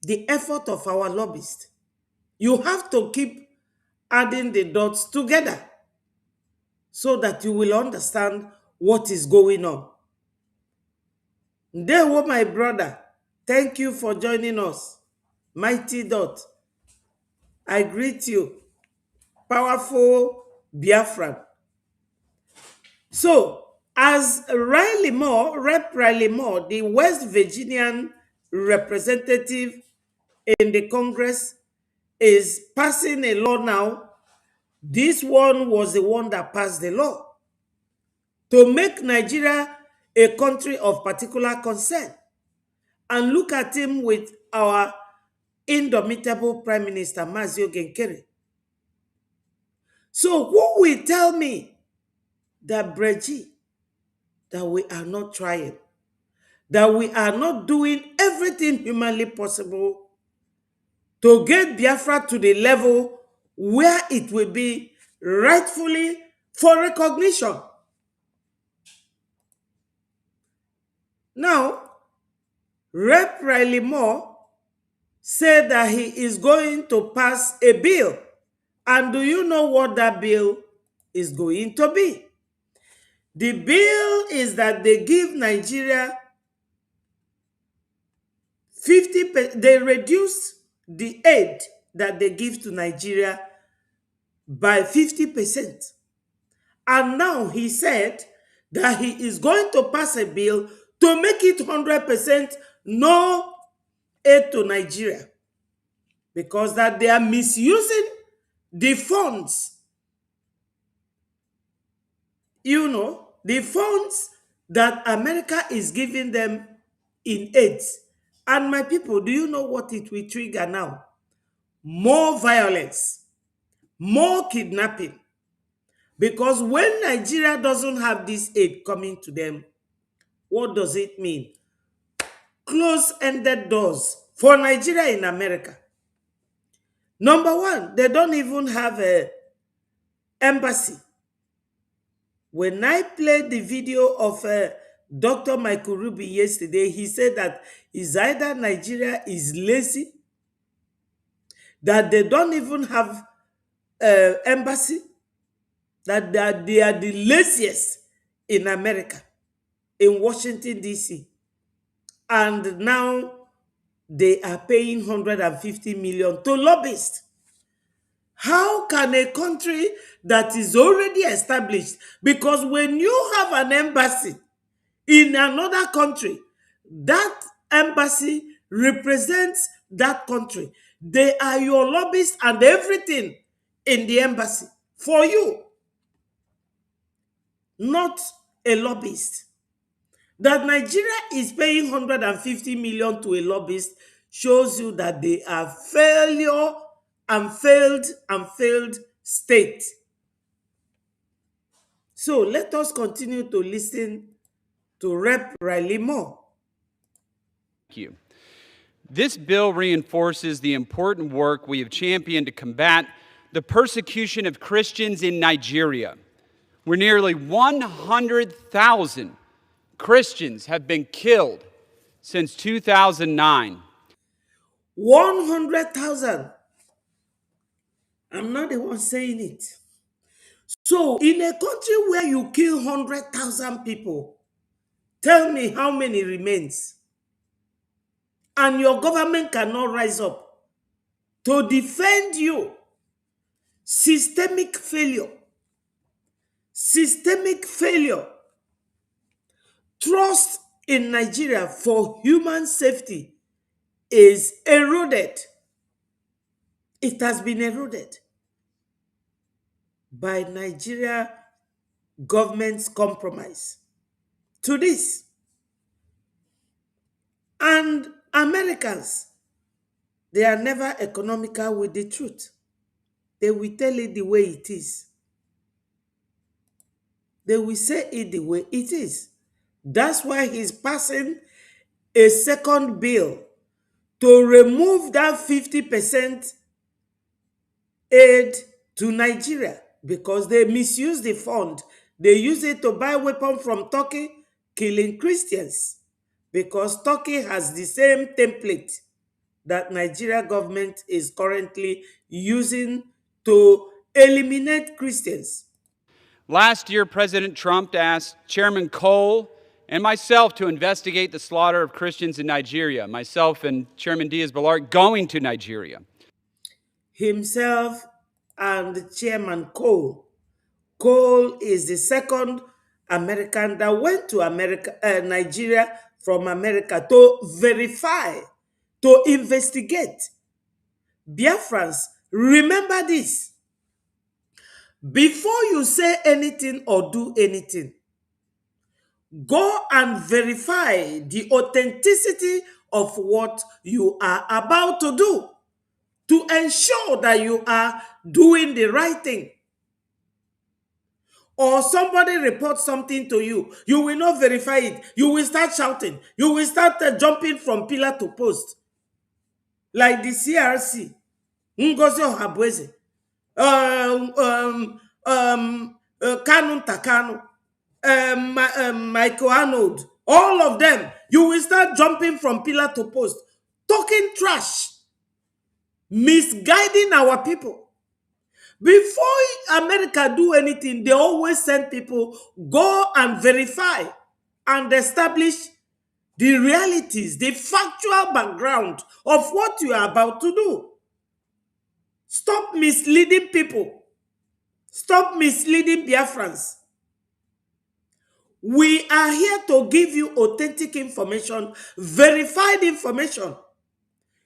The effort of our lobbyists. You have to keep adding the dots together so that you will understand what is going on. Ndewo, my brother, thank you for joining us. Mighty Dot, I greet you. Powerful Biafran. So, as Riley Moore, Rep. Riley Moore, the West Virginian representative in the Congress, is passing a law now. This one was the one that passed the law to make Nigeria a country of particular concern. And look at him with our indomitable Prime Minister, Mazio Genkere. So who will tell me that, Breji, that we are not trying, that we are not doing everything humanly possible to get Biafra to the level where it will be rightfully for recognition? Now, Rep. Riley Moore said that he is going to pass a bill. And do you know what that bill is going to be? The bill is that they give Nigeria 50%, they reduce the aid that they give to Nigeria by 50%. And now he said that he is going to pass a bill to make it 100% no aid to Nigeria, because that they are misusing the funds. You know, the funds that America is giving them in aid. And my people, do you know what it will trigger now? More violence, more kidnapping. Because when Nigeria doesn't have this aid coming to them, what does it mean? Close-ended doors for Nigeria in America. Number one, they don't even have an embassy. When I played the video of Dr. Michael Ruby yesterday, he said that it's either Nigeria is lazy, that they don't even have embassy, that they are the laziest in America. in Washington, D.C. And now they are paying 150 million to lobbyists. How can a country that is already established, because when you have an embassy in another country, that embassy represents that country. They are your lobbyists and everything in the embassy for you, not a lobbyist. That Nigeria is paying 150 million to a lobbyist shows you that they are failure and failed state. So let us continue to listen to Rep. Riley Moore. Thank you. This bill reinforces the important work we have championed to combat the persecution of Christians in Nigeria, where nearly 100,000 Christians have been killed since 2009. 100,000. I'm not the one saying it. So, in a country where you kill 100,000 people, tell me how many remains? And your government cannot rise up to defend you. Systemic failure. Systemic failure. Trust in Nigeria for human safety is eroded. It has been eroded by Nigeria government's compromise to this. And Americans, they are never economical with the truth. They will tell it the way it is. They will say it the way it is. That's why he's passing a second bill to remove that 50% aid to Nigeria, because they misuse the fund. They use it to buy weapons from Turkey, killing Christians, because Turkey has the same template that Nigeria government is currently using to eliminate Christians. Last year, President Trump asked Chairman Cole and myself to investigate the slaughter of Christians in Nigeria. Myself and Chairman Diaz-Balart going to Nigeria. Himself and Chairman Cole. Cole is the second American that went to Nigeria from America to verify, to investigate. Biafrans, remember this. Before you say anything or do anything, go and verify the authenticity of what you are about to do to ensure that you are doing the right thing. Or somebody reports something to you, you will not verify it. You will start shouting. You will start jumping from pillar to post. Like the CRC, Ngozi Ohabweze, Kanu Takano, Michael Arnold, all of them, you will start jumping from pillar to post, talking trash, misguiding our people. Before America do anything, they always send people, go and verify and establish the realities, the factual background of what you are about to do. Stop misleading people. Stop misleading Biafrans. We are here to give you authentic information, verified information.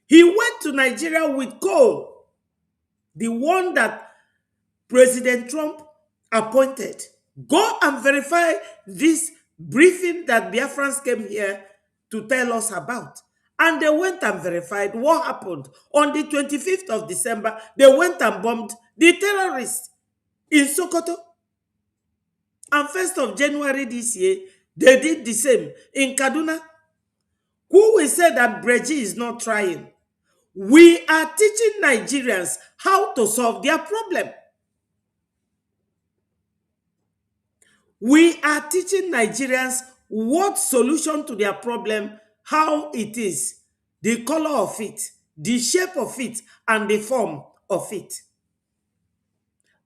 He went to Nigeria with Cole, the one that President Trump appointed. Go and verify this briefing that Biafrans came here to tell us about. And they went and verified what happened. On the 25th of December, they went and bombed the terrorists in Sokoto. And 1st of January this year, they did the same in Kaduna. Who will say that Breji is not trying? We are teaching Nigerians how to solve their problem. We are teaching Nigerians what solution to their problem, how it is, the color of it, the shape of it, and the form of it.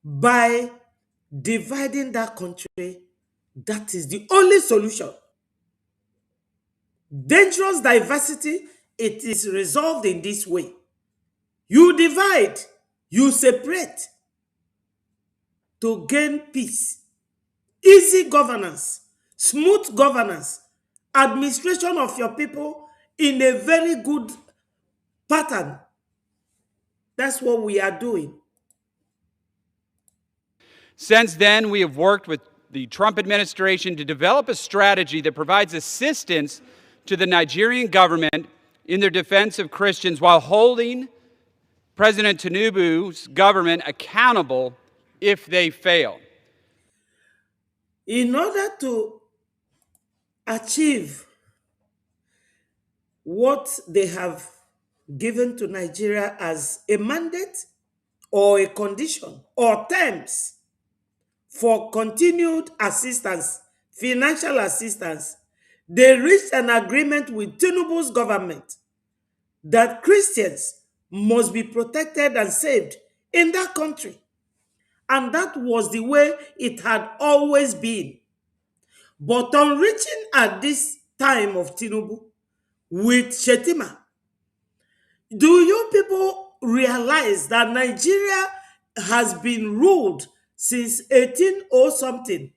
By dividing that country, that is the only solution. Dangerous diversity, it is resolved in this way. You divide, you separate to gain peace, easy governance, smooth governance, administration of your people in a very good pattern. That's what we are doing. Since then, we have worked with the Trump administration to develop a strategy that provides assistance to the Nigerian government in their defense of Christians while holding President Tinubu's government accountable if they fail. In order to achieve what they have given to Nigeria as a mandate or a condition or terms for continued assistance, financial assistance, they reached an agreement with Tinubu's government that Christians must be protected and saved in that country. And that was the way it had always been. But on reaching at this time of Tinubu with Shetima, do you people realize that Nigeria has been ruled since 1800 something,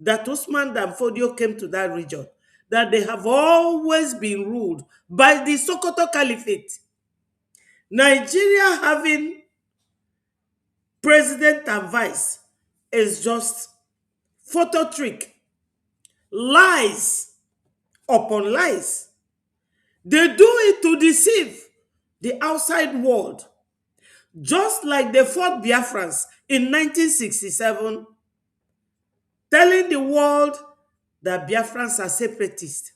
that Usman Danfodio came to that region, that they have always been ruled by the Sokoto Caliphate? Nigeria having president and vice is just photo trick, lies upon lies. They do it to deceive the outside world. Just like they fought Biafrans in 1967, telling the world that Biafrans are separatists,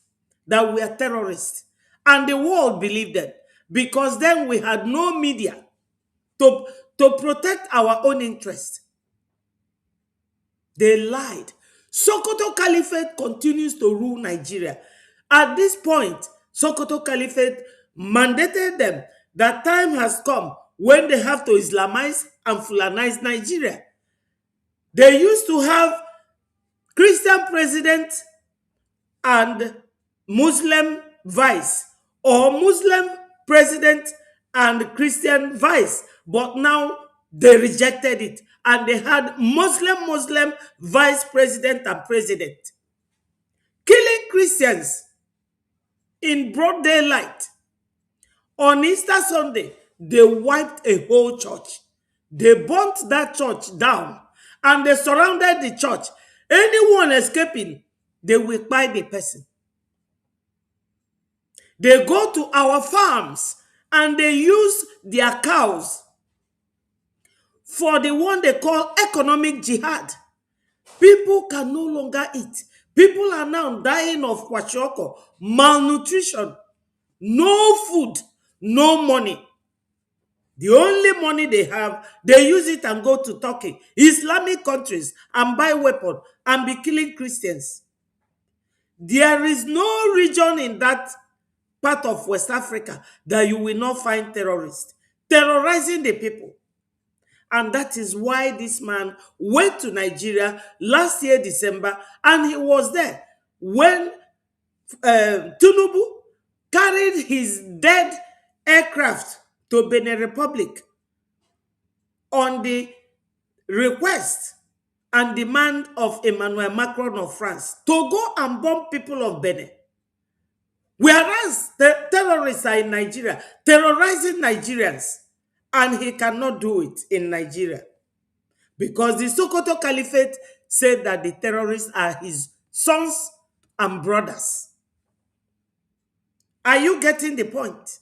that we are terrorists. And the world believed them because then we had no media to protect our own interest. They lied. Sokoto Caliphate continues to rule Nigeria. At this point, Sokoto Caliphate mandated them that time has come when they have to Islamize and Fulanize Nigeria. They used to have Christian president and Muslim vice, or Muslim president and Christian vice, but now they rejected it and they had Muslim vice president and president, killing Christians in broad daylight. On Easter Sunday, they wiped a whole church. They burnt that church down and they surrounded the church. Anyone escaping, they will buy the person. They go to our farms and they use their cows for the one they call economic jihad. People can no longer eat. People are now dying of kwashiorkor, malnutrition, no food, no money. The only money they have, they use it and go to Turkey, Islamic countries, and buy weapons and be killing Christians. There is no region in that part of West Africa that you will not find terrorists terrorizing the people. And that is why this man went to Nigeria last year, December, and he was there when Tinubu carried his dead aircraft to Benin Republic on the request and demand of Emmanuel Macron of France to go and bomb people of Benin. Whereas the terrorists are in Nigeria, terrorizing Nigerians, and he cannot do it in Nigeria. Because the Sokoto Caliphate said that the terrorists are his sons and brothers. Are you getting the point?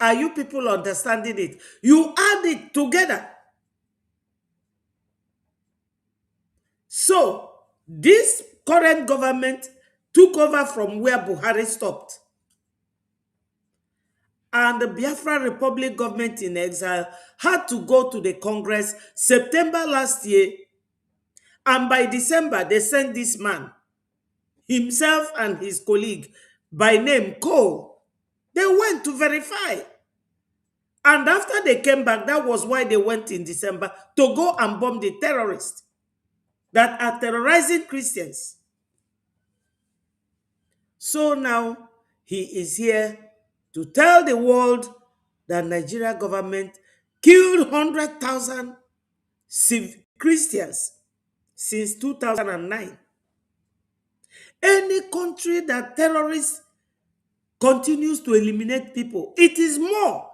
Are you people understanding it? You add it together. So, this current government took over from where Buhari stopped. And the Biafra Republic government in exile had to go to the Congress September last year. And by December, they sent this man, himself and his colleague, by name Cole. They went to verify. And after they came back, that was why they went in December to go and bomb the terrorists that are terrorizing Christians. So now he is here to tell the world that Nigeria government killed 100,000 Christians since 2009. Any country that terrorists continues to eliminate people, it is more.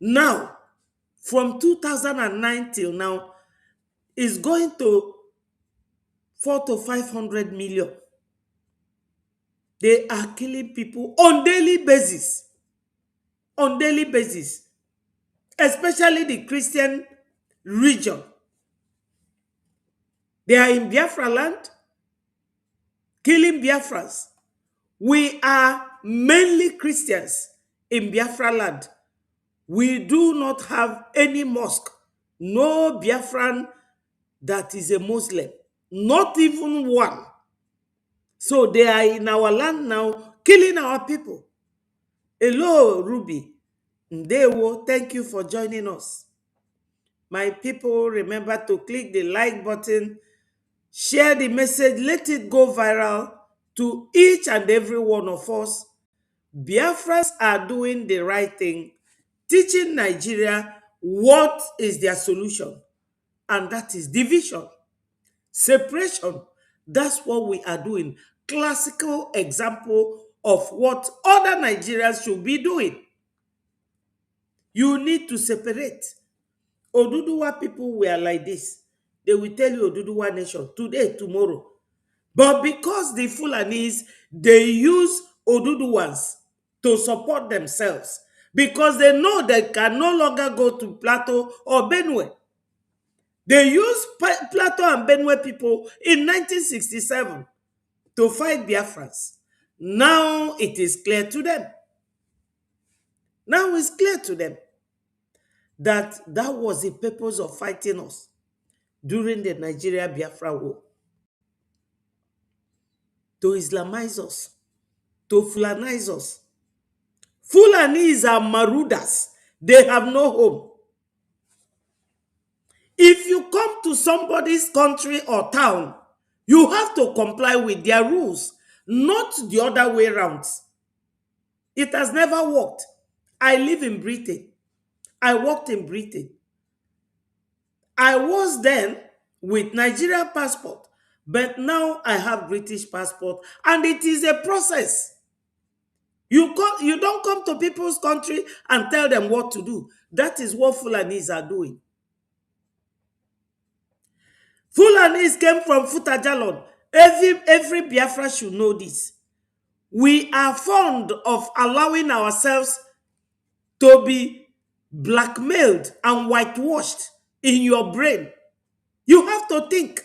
Now, from 2009 till now, is going to 400 to 500 million. They are killing people on daily basis. On daily basis. Especially the Christian region. They are in Biafra land, killing Biafrans. We are mainly Christians in Biafra land. We do not have any mosque. No Biafran that is a Muslim. Not even one. So they are in our land now, killing our people. Hello, Ruby. Ndewo, thank you for joining us. My people, remember to click the like button, share the message, let it go viral to each and every one of us. Biafrans are doing the right thing, teaching Nigeria what is their solution, and that is division, separation. That's what we are doing. Classical example of what other Nigerians should be doing. You need to separate. Oduduwa people were like this. They will tell you Oduduwa nation today, tomorrow. But because the Fulanis, they use Oduduwas to support themselves, because they know they can no longer go to Plateau or Benue. They used Plateau and Benue people in 1967 to fight Biafrans. Now it is clear to them. Now it's clear to them that that was the purpose of fighting us during the Nigeria-Biafra war. To Islamize us, to Fulanize us. Fulanis are Marudas. They have no home. If you come to somebody's country or town, you have to comply with their rules, not the other way around. It has never worked. I live in Britain. I worked in Britain. I was then with Nigerian passport, but now I have British passport, and it is a process. You don't come to people's country and tell them what to do. That is what Fulanis are doing. Fulanis came from Futajalon. Every Biafra should know this. We are fond of allowing ourselves to be blackmailed and whitewashed in your brain. You have to think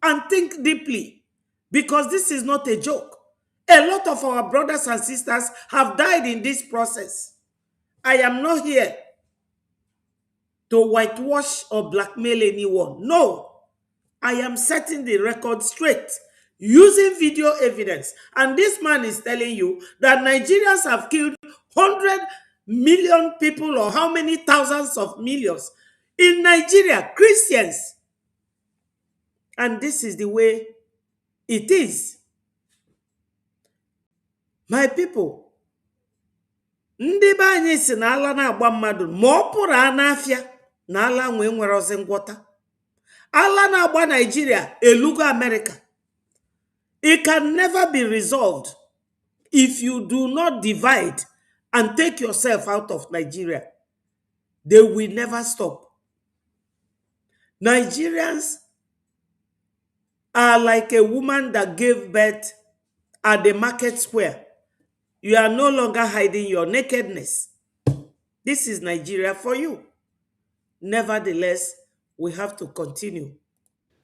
and think deeply, because this is not a joke. A lot of our brothers and sisters have died in this process. I am not here to whitewash or blackmail anyone. No, I am setting the record straight using video evidence. And this man is telling you that Nigerians have killed 100 million people, or how many thousands of millions in Nigeria, Christians. And this is the way it is. My people, ndị be anyị si na ala na-agba mmadụ ma ọ pụrụ anafia na ala nwere ozi ngwọta. Ala na-agba Nigeria elugo America. It can never be resolved if you do not divide and take yourself out of Nigeria. They will never stop. Nigerians are like a woman that gave birth at the market square. You are no longer hiding your nakedness. This is Nigeria for you. Nevertheless, we have to continue.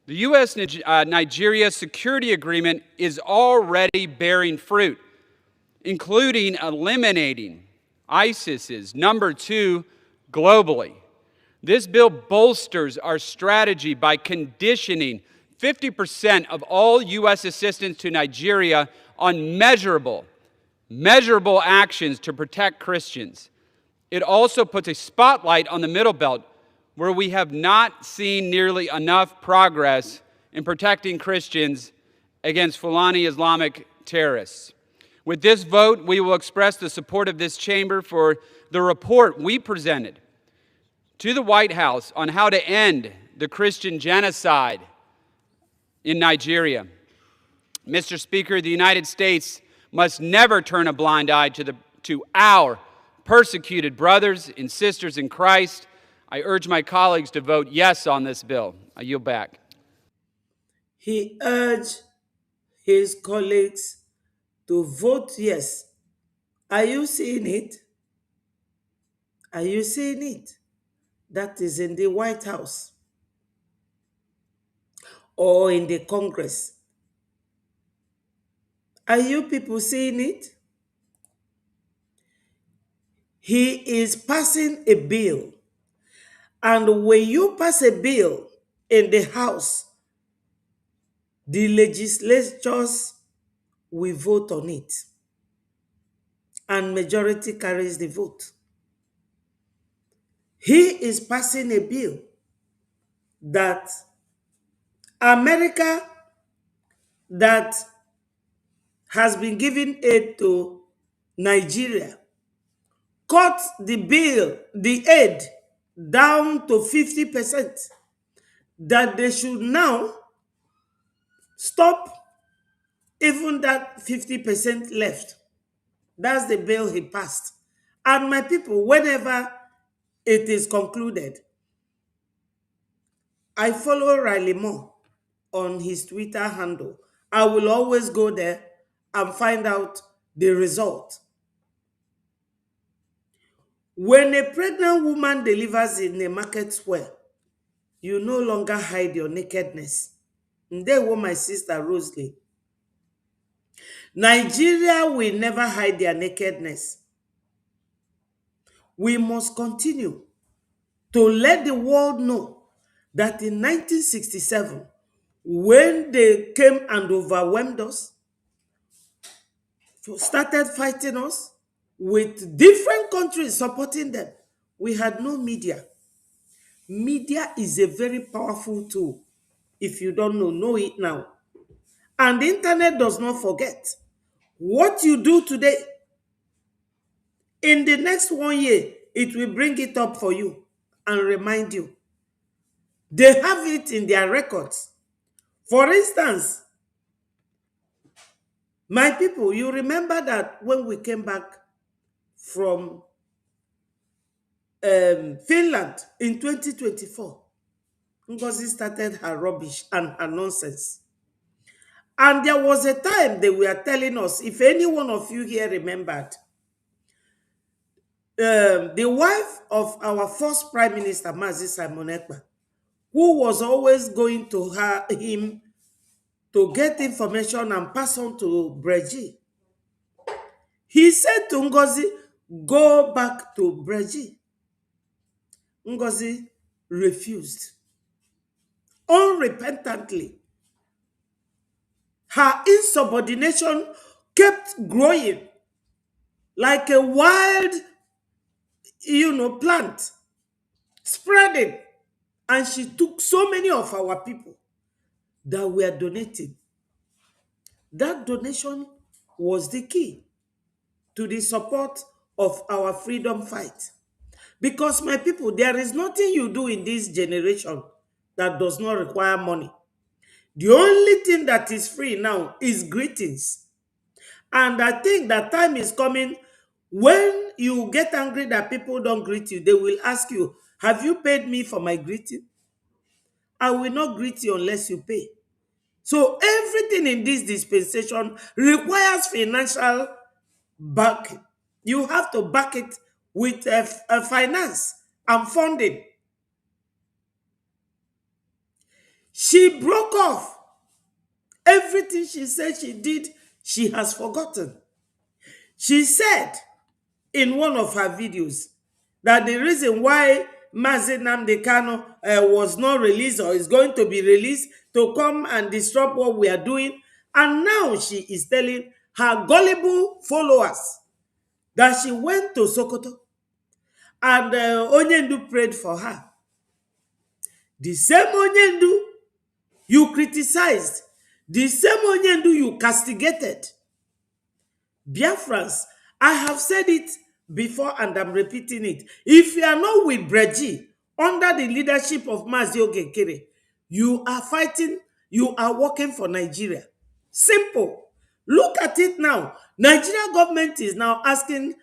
The U.S.-Nigeria security agreement is already bearing fruit, including eliminating ISIS's number 2 globally. This bill bolsters our strategy by conditioning 50% of all U.S. assistance to Nigeria on measurable actions to protect Christians. It also puts a spotlight on the Middle Belt, where we have not seen nearly enough progress in protecting Christians against Fulani Islamic terrorists. With this vote, we will express the support of this chamber for the report we presented to the White House on how to end the Christian genocide in Nigeria. Mr. Speaker, the United States must never turn a blind eye to our persecuted brothers and sisters in Christ. I urge my colleagues to vote yes on this bill. I yield back. He urged his colleagues to vote yes. Are you seeing it? Are you seeing it? That is in the White House or in the Congress. Are you people seeing it? He is passing a bill. And when you pass a bill in the House, the legislatures will vote on it. And majority carries the vote. He is passing a bill that America, that has been giving aid to Nigeria, cut the aid down to 50%, that they should now stop even that 50% left. That's the bill he passed. And my people, whenever it is concluded, I follow Riley Moore on his Twitter handle. I will always go there and find out the result. When a pregnant woman delivers in a market square, you no longer hide your nakedness. And there was my sister Rosalie. Nigeria will never hide their nakedness. We must continue to let the world know that in 1967, when they came and overwhelmed us, started fighting us, with different countries supporting them, we had no media. Media is a very powerful tool. If you don't know it now. And the internet does not forget. What you do today, in the next 1 year, it will bring it up for you and remind you. They have it in their records. For instance, my people, you remember that when we came back from Finland in 2024, Ngozi started her rubbish and her nonsense. And there was a time they were telling us, if any one of you here remembered, the wife of our first Prime Minister, Mazi Simon Ekpa, who was always going to him to get information and pass on to Breji. He said to Ngozi, go back to Breji. Ngozi refused. Unrepentantly. Her insubordination kept growing like a wild, plant, spreading. And she took so many of our people that were donating. That donation was the key to the support of our freedom fight. Because my people, there is nothing you do in this generation that does not require money. The only thing that is free now is greetings. And I think that time is coming when you get angry that people don't greet you, they will ask you, have you paid me for my greeting? I will not greet you unless you pay. So everything in this dispensation requires financial backing. You have to back it with a finance and funding. She broke off. Everything she said she did, she has forgotten. She said in one of her videos that the reason why Mazi Nnamdi Kanu was not released or is going to be released to come and disrupt what we are doing. And now she is telling her gullible followers that she went to Sokoto and Onyendu prayed for her. The same Onyendu you criticized, the same Onyendu you castigated, Biafrans, I have said it before and I'm repeating it. If you are not with Breji under the leadership of Mazio Gekere, you are fighting, you are working for Nigeria. Simple. Look at it now. Nigeria government is now asking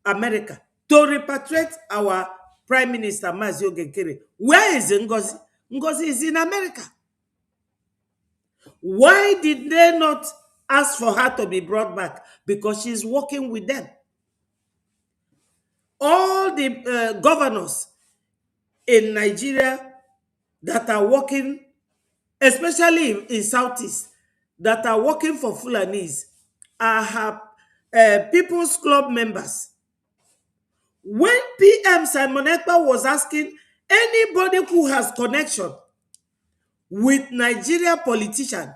America to repatriate our Prime Minister Mazio Gekere. Where is Ngozi? Ngozi is in America. Why did they not ask for her to be brought back? Because she's working with them. All the governors in Nigeria that are working, especially in Southeast, that are working for Fulanese, are her People's Club members. When PM Simon Ekpa was asking anybody who has connection with Nigeria politician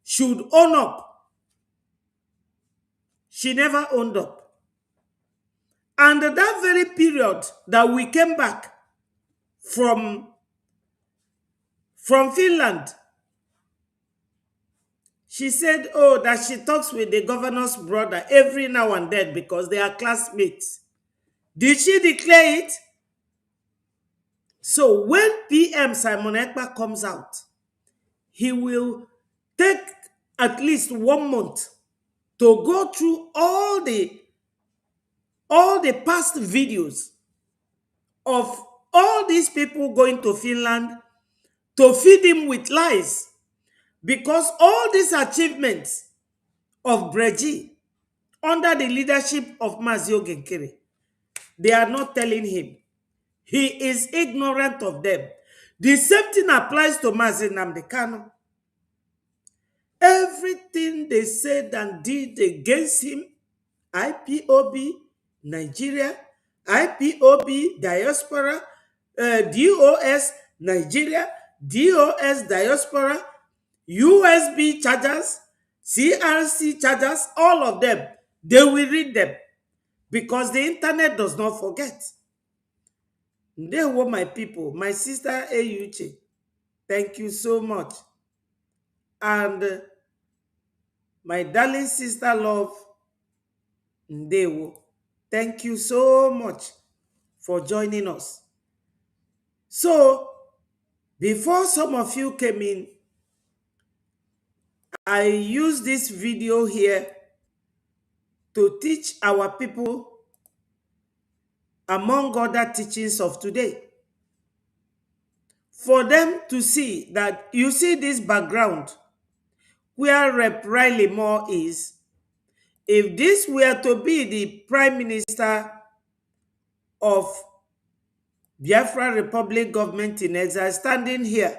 should own up, she never owned up. And that very period that we came back from Finland, she said, oh, that she talks with the governor's brother every now and then because they are classmates. Did she declare it? So when PM Simon Ekpa comes out, he will take at least 1 month to go through all the past videos of all these people going to Finland to feed him with lies. Because all these achievements of Breji under the leadership of Mazio Genkere, they are not telling him. He is ignorant of them. The same thing applies to Mazi Nnamdi Kanu. Everything they said and did against him, IPOB, Nigeria, IPOB, diaspora, DOS, Nigeria, DOS, diaspora, USB chargers, CRC chargers, all of them, they will read them because the internet does not forget. They were my people, my sister Eyuche. Thank you so much. And my darling sister love, Ndewo. Thank you so much for joining us. So, before some of you came in, I used this video here to teach our people, among other teachings of today, for them to see that, you see this background where Rep. Riley Moore is. If this were to be the Prime Minister of Biafra Republic government in exile standing here,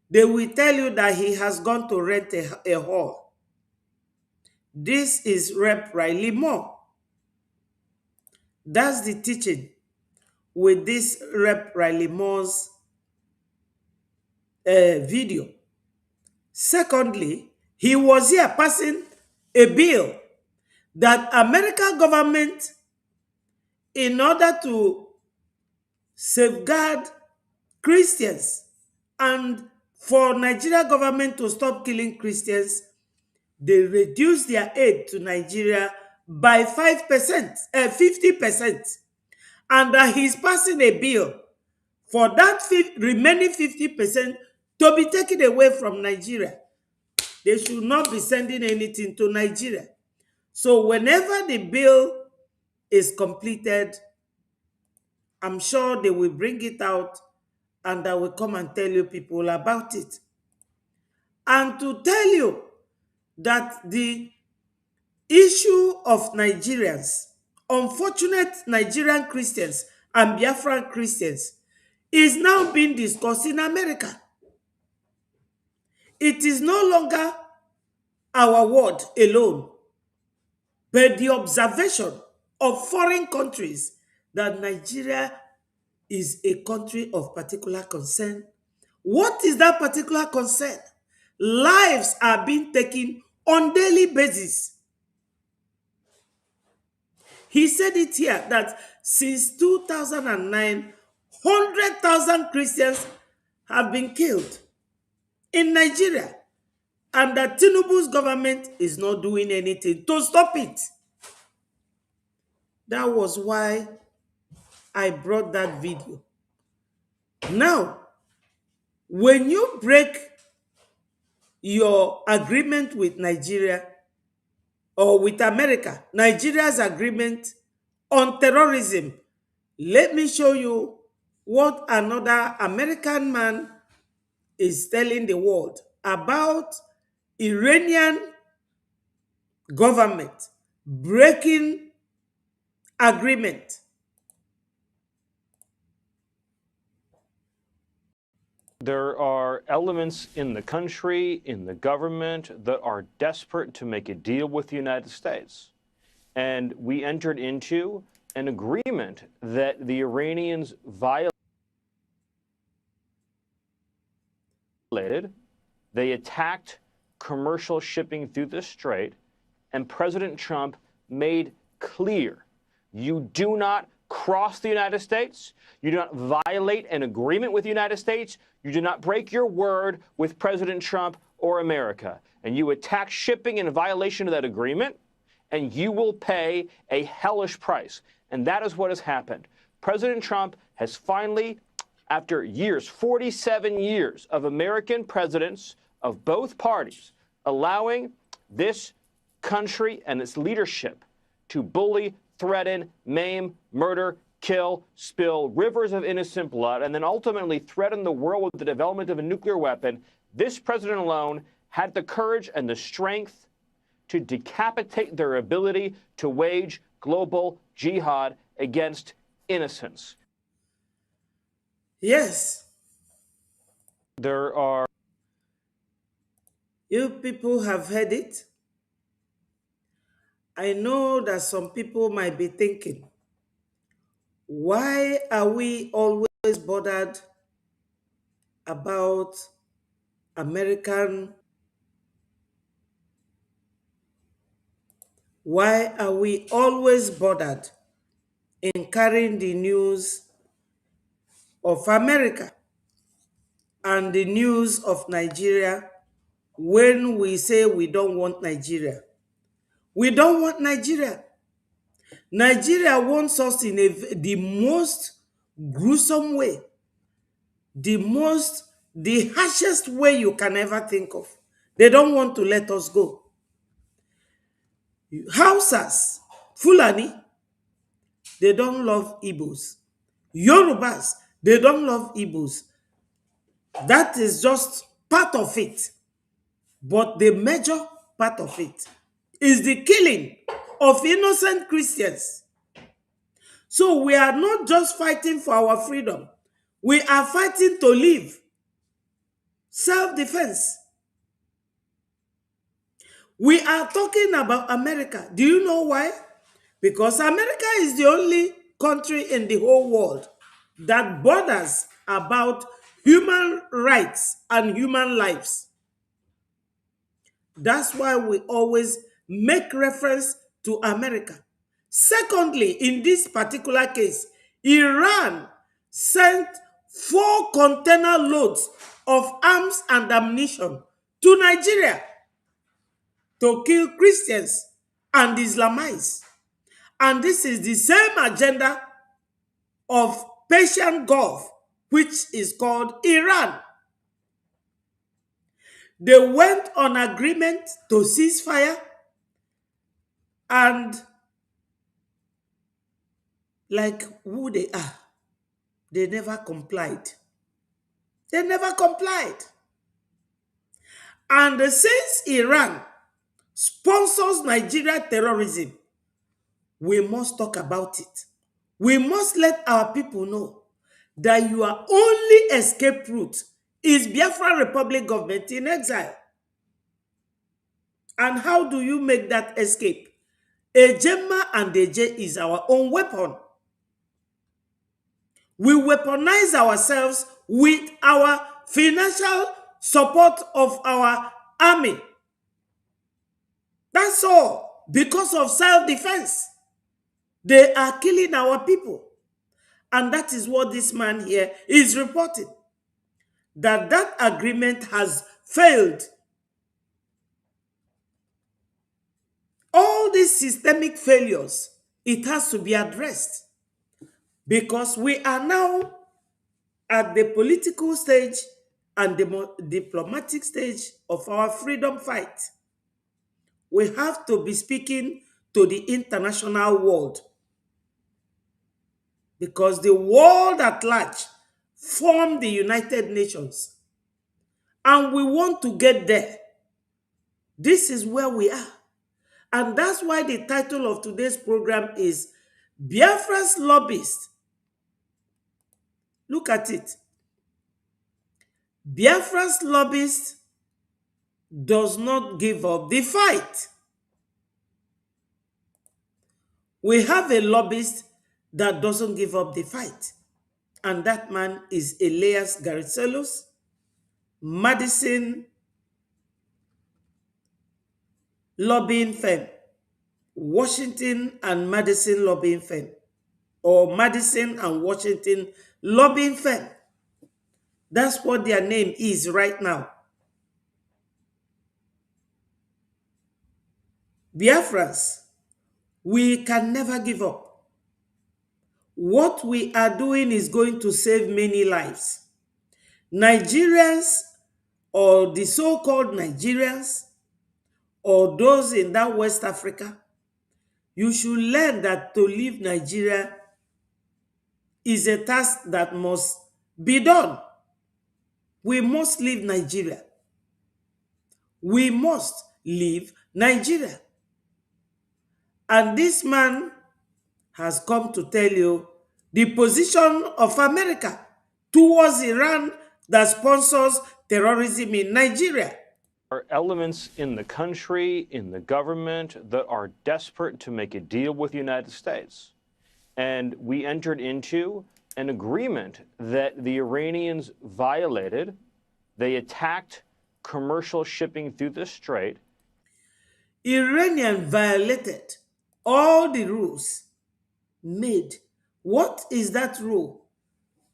they will tell you that he has gone to rent a hall. This is Rep. Riley Moore. That's the teaching with this Rep. Riley Moore's video. Secondly, he was here passing a bill that American government, in order to safeguard Christians and for Nigeria government to stop killing Christians, they reduced their aid to Nigeria by 5%, 50%. And that he's passing a bill for that remaining 50% to be taken away from Nigeria. They should not be sending anything to Nigeria. So whenever the bill is completed, I'm sure they will bring it out and I will come and tell you people about it. And to tell you that the issue of Nigerians, unfortunate Nigerian Christians and Biafran Christians, is now being discussed in America. It is no longer our word alone, but the observation of foreign countries that Nigeria is a country of particular concern. What is that particular concern? Lives are being taken on daily basis. He said it here that since 2009, 100,000 Christians have been killed in Nigeria, and that Tinubu's government is not doing anything to stop it. That was why I brought that video. Now, when you break your agreement with Nigeria or with America, Nigeria's agreement on terrorism, let me show you what another American man is telling the world about Iranian government breaking agreement. There are elements in the country, in the government, that are desperate to make a deal with the United States. And we entered into an agreement that the Iranians violated. They attacked commercial shipping through the strait, and President Trump made clear, you do not cross the United States, you do not violate an agreement with the United States, you do not break your word with President Trump or America, and you attack shipping in violation of that agreement, and you will pay a hellish price. And that is what has happened. President Trump has finally, after years, 47 years of American presidents of both parties, allowing this country and its leadership to bully, threaten, maim, murder, kill, spill rivers of innocent blood, and then ultimately threaten the world with the development of a nuclear weapon, this president alone had the courage and the strength to decapitate their ability to wage global jihad against innocents. Yes. There are... You people have heard it. I know that some people might be thinking, why are we always bothered about American? Why are we always bothered in carrying the news of America and the news of Nigeria when we say we don't want Nigeria? We don't want Nigeria. Nigeria wants us in the most gruesome way, the harshest way you can ever think of. They don't want to let us go. Hausas, Fulani, they don't love Igbos. Yorubas, they don't love Igbos. That is just part of it. But the major part of it is the killing of innocent Christians. So we are not just fighting for our freedom. We are fighting to live. Self-defense. We are talking about America. Do you know why? Because America is the only country in the whole world that bothers about human rights and human lives. That's why we always make reference to America. Secondly, in this particular case, Iran sent 4 container loads of arms and ammunition to Nigeria to kill Christians and Islamites. And this is the same agenda of Persian Gulf, which is called Iran. They went on agreement to cease fire, and like who they are, they never complied. They never complied. And since Iran sponsors Nigeria terrorism, we must talk about it. We must let our people know that your only escape route is Biafra Republic government in exile. And how do you make that escape? Ejema and Eje is our own weapon. We weaponize ourselves with our financial support of our army. That's all. Because of self-defense. They are killing our people. And that is what this man here is reporting. That agreement has failed. All these systemic failures it has to be addressed because we are now at the political stage and the diplomatic stage of our freedom fight. We have to be speaking to the international world because the world at large formed the United Nations and we want to get there. This is where we are. And that's why the title of today's program is Biafra'S Lobbyist. Look at it. Biafra'S Lobbyist does not give up the fight. We have a lobbyist that doesn't give up the fight. And that man is Elias Gariselos, Madison lobbying firm, Washington and Madison lobbying firm, or Madison and Washington lobbying firm. That's what their name is right now. Biafrans, we can never give up. What we are doing is going to save many lives. Nigerians, or the so-called Nigerians, or those in that West Africa, you should learn that to leave Nigeria is a task that must be done. We must leave Nigeria. We must leave Nigeria. And this man has come to tell you the position of America towards Iran that sponsors terrorism in Nigeria. Are elements in the country, in the government, that are desperate to make a deal with the United States. And we entered into an agreement that the Iranians violated. They attacked commercial shipping through the strait. Iranian violated all the rules made. What is that rule?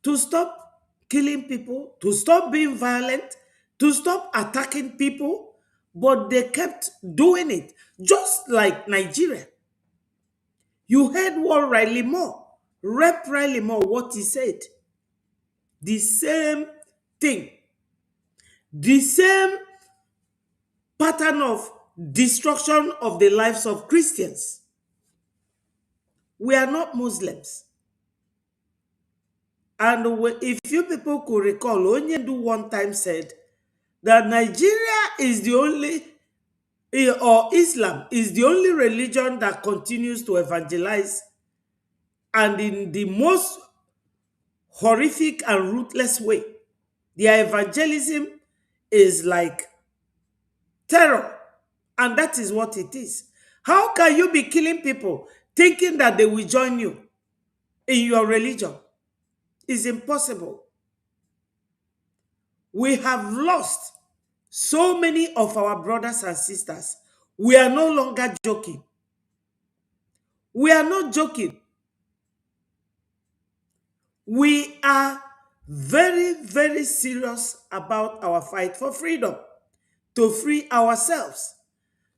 To stop killing people, to stop being violent, to stop attacking people, but they kept doing it, just like Nigeria. You heard what Rep. Riley Moore, what he said. The same thing. The same pattern of destruction of the lives of Christians. We are not Muslims. And if you people could recall, Onyendu one time said that Nigeria is the only, or Islam is the only religion that continues to evangelize, and in the most horrific and ruthless way. Their evangelism is like terror, and that is what it is. How can you be killing people thinking that they will join you in your religion? It's impossible. We have lost so many of our brothers and sisters. We are no longer joking. We are not joking. We are very, very serious about our fight for freedom, to free ourselves.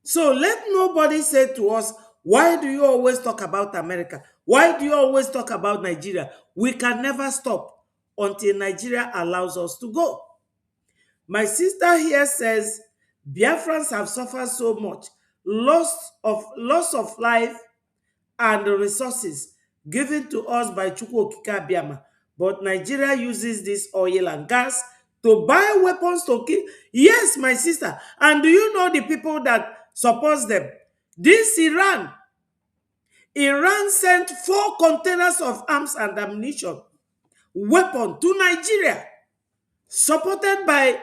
So let nobody say to us, why do you always talk about America? Why do you always talk about Nigeria? We can never stop until Nigeria allows us to go. My sister here says, Biafrans have suffered so much, loss of life and resources given to us by Chukwu Okike Abiama. But Nigeria uses this oil and gas to buy weapons to kill. Yes, my sister. And do you know the people that support them? This Iran sent 4 containers of arms and ammunition, weapon to Nigeria, supported by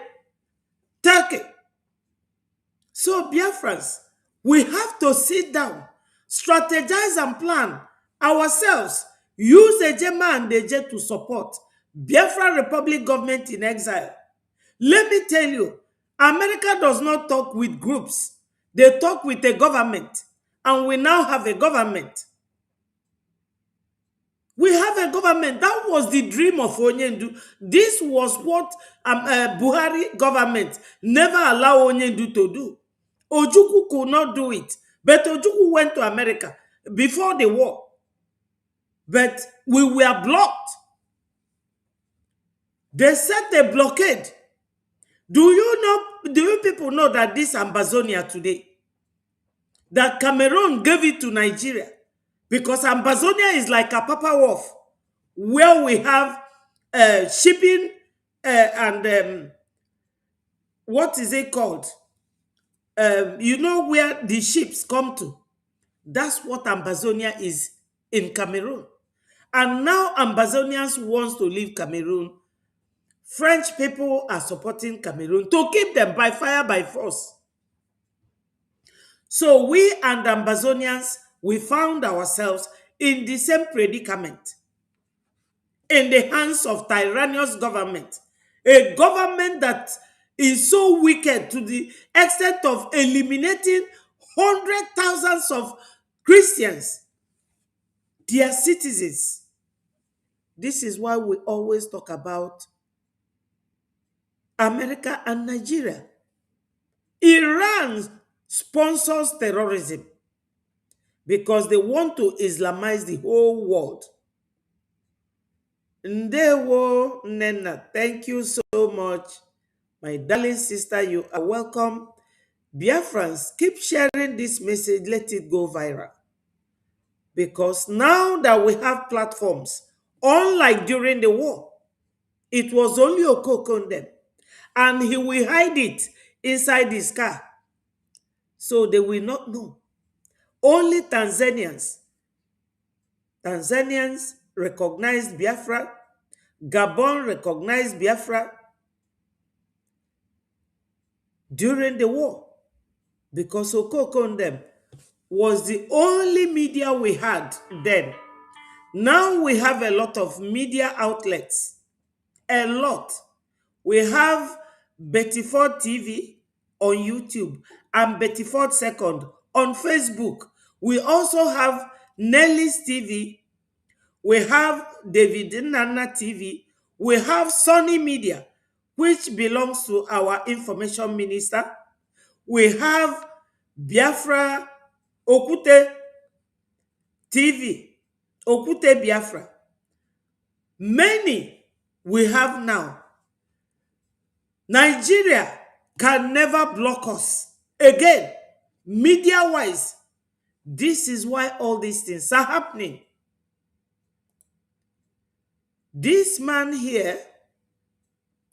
Turkey. So Biafrans, we have to sit down, strategize and plan ourselves, use Ejema and Eje to support Biafra Republic government in exile. Let me tell you, America does not talk with groups. They talk with a government. And we now have a government. We have a government. That was the dream of Onyendu. This was what Buhari government never allowed Onyendu to do. Ojukwu could not do it. But Ojukwu went to America. before the war, but we were blocked. They set a blockade. Do you people know that this Ambazonia today, that Cameroon gave it to Nigeria? Because Ambazonia is like a Papa Wharf, where we have shipping and what is it called? You know where the ships come to. That's what Ambazonia is in Cameroon. And now Ambazonians wants to leave Cameroon. French people are supporting Cameroon to keep them by fire, by force. So we and Ambazonians, we found ourselves in the same predicament, in the hands of tyrannous government, a government that is so wicked to the extent of eliminating hundred thousands of Christians, their citizens. This is why we always talk about America and Nigeria. Iran sponsors terrorism because they want to Islamize the whole world. Ndewo Nena, thank you so much. My darling sister, you are welcome. Biafrans, keep sharing this message, let it go viral. Because now that we have platforms, unlike during the war, it was only Okoko them. And he will hide it inside his car. So they will not know. Only Tanzanians recognized Biafra. Gabon recognized Biafra during the war. Because Okoko them was the only media we had then. Now we have a lot of media outlets. A lot. We have Betty Ford TV on YouTube and Betty Ford Second on Facebook. We also have Nelly's TV. We have David Nana TV. We have Sony Media, which belongs to our information minister. We have Biafra Okute TV, Okute Biafra. Many we have now. Nigeria can never block us again, media-wise. This is why all these things are happening. This man here,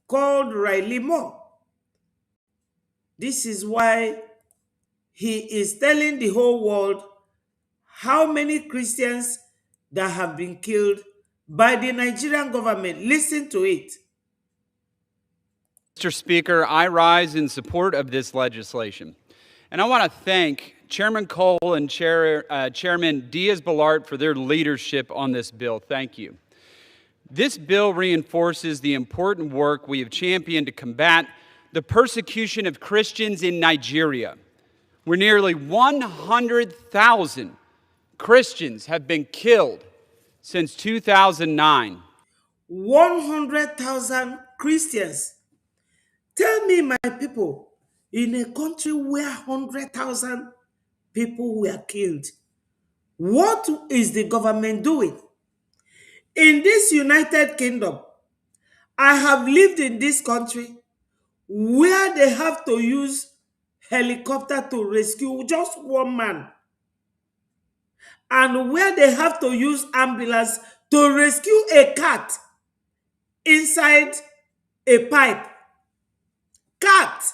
called Riley Moore, this is why he is telling the whole world how many Christians that have been killed by the Nigerian government. Listen to it. Mr. Speaker, I rise in support of this legislation. And I want to thank Chairman Cole and Chairman Diaz-Balart for their leadership on this bill. Thank you. This bill reinforces the important work we have championed to combat the persecution of Christians in Nigeria, where nearly 100,000 Christians have been killed since 2009. 100,000 Christians. Tell me, my people, in a country where 100,000 people were killed, what is the government doing? In this United Kingdom, I have lived in this country where they have to use helicopter to rescue just one man, and where they have to use ambulance to rescue a cat inside a pipe. Cat.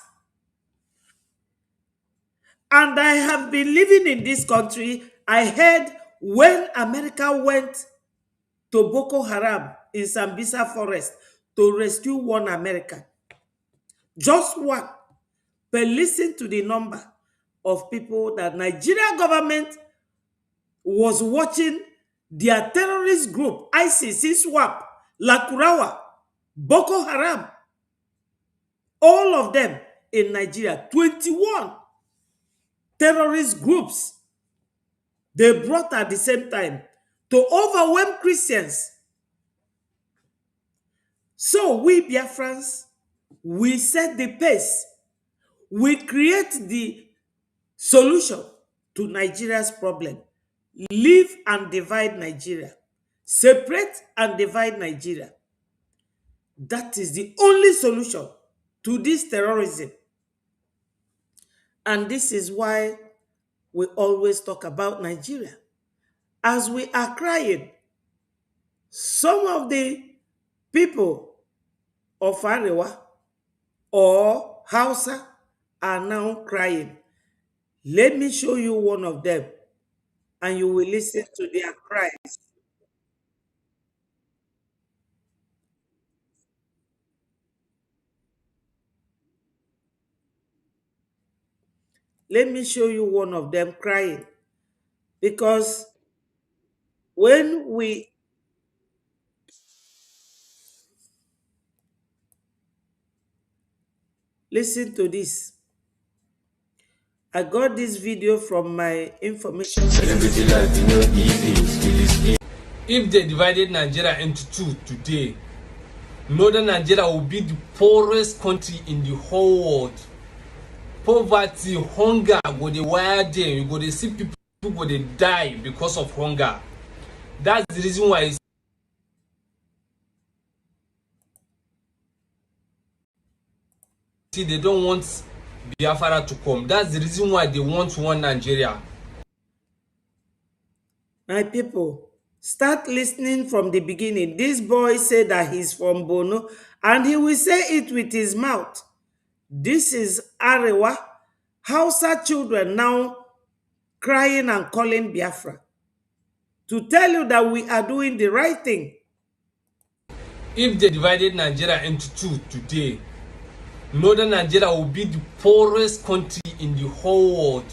And I have been living in this country. I heard when America went to Boko Haram in Sambisa Forest to rescue one American. Just one. But listen to the number of people that Nigerian government was watching their terrorist group, ISIS, ISWAP, Lakurawa, Boko Haram, all of them in Nigeria, 21 terrorist groups they brought at the same time to overwhelm Christians. So we Biafrans, we set the pace. We create the solution to Nigeria's problem. Live and divide Nigeria. Separate and divide Nigeria. That is the only solution to this terrorism. And this is why we always talk about Nigeria. As we are crying, some of the people of Arewa or Hausa are now crying. Let me show you one of them, and you will listen to their cries. Let me show you one of them crying. Because when we listen to this, I got this video from my information. If they divided Nigeria into two today, northern Nigeria will be the poorest country in the whole world. Poverty, hunger go dey wire them. You go dey see people go dey die because of hunger. That's the reason why they don't want Biafra to come. That's the reason why they want one Nigeria. My people, start listening from the beginning. This boy said that he's from Bono, and he will say it with his mouth. This is Arewa. Hausa children now crying and calling Biafra to tell you that we are doing the right thing. If they divided Nigeria into two today, northern Nigeria will be the poorest country in the whole world.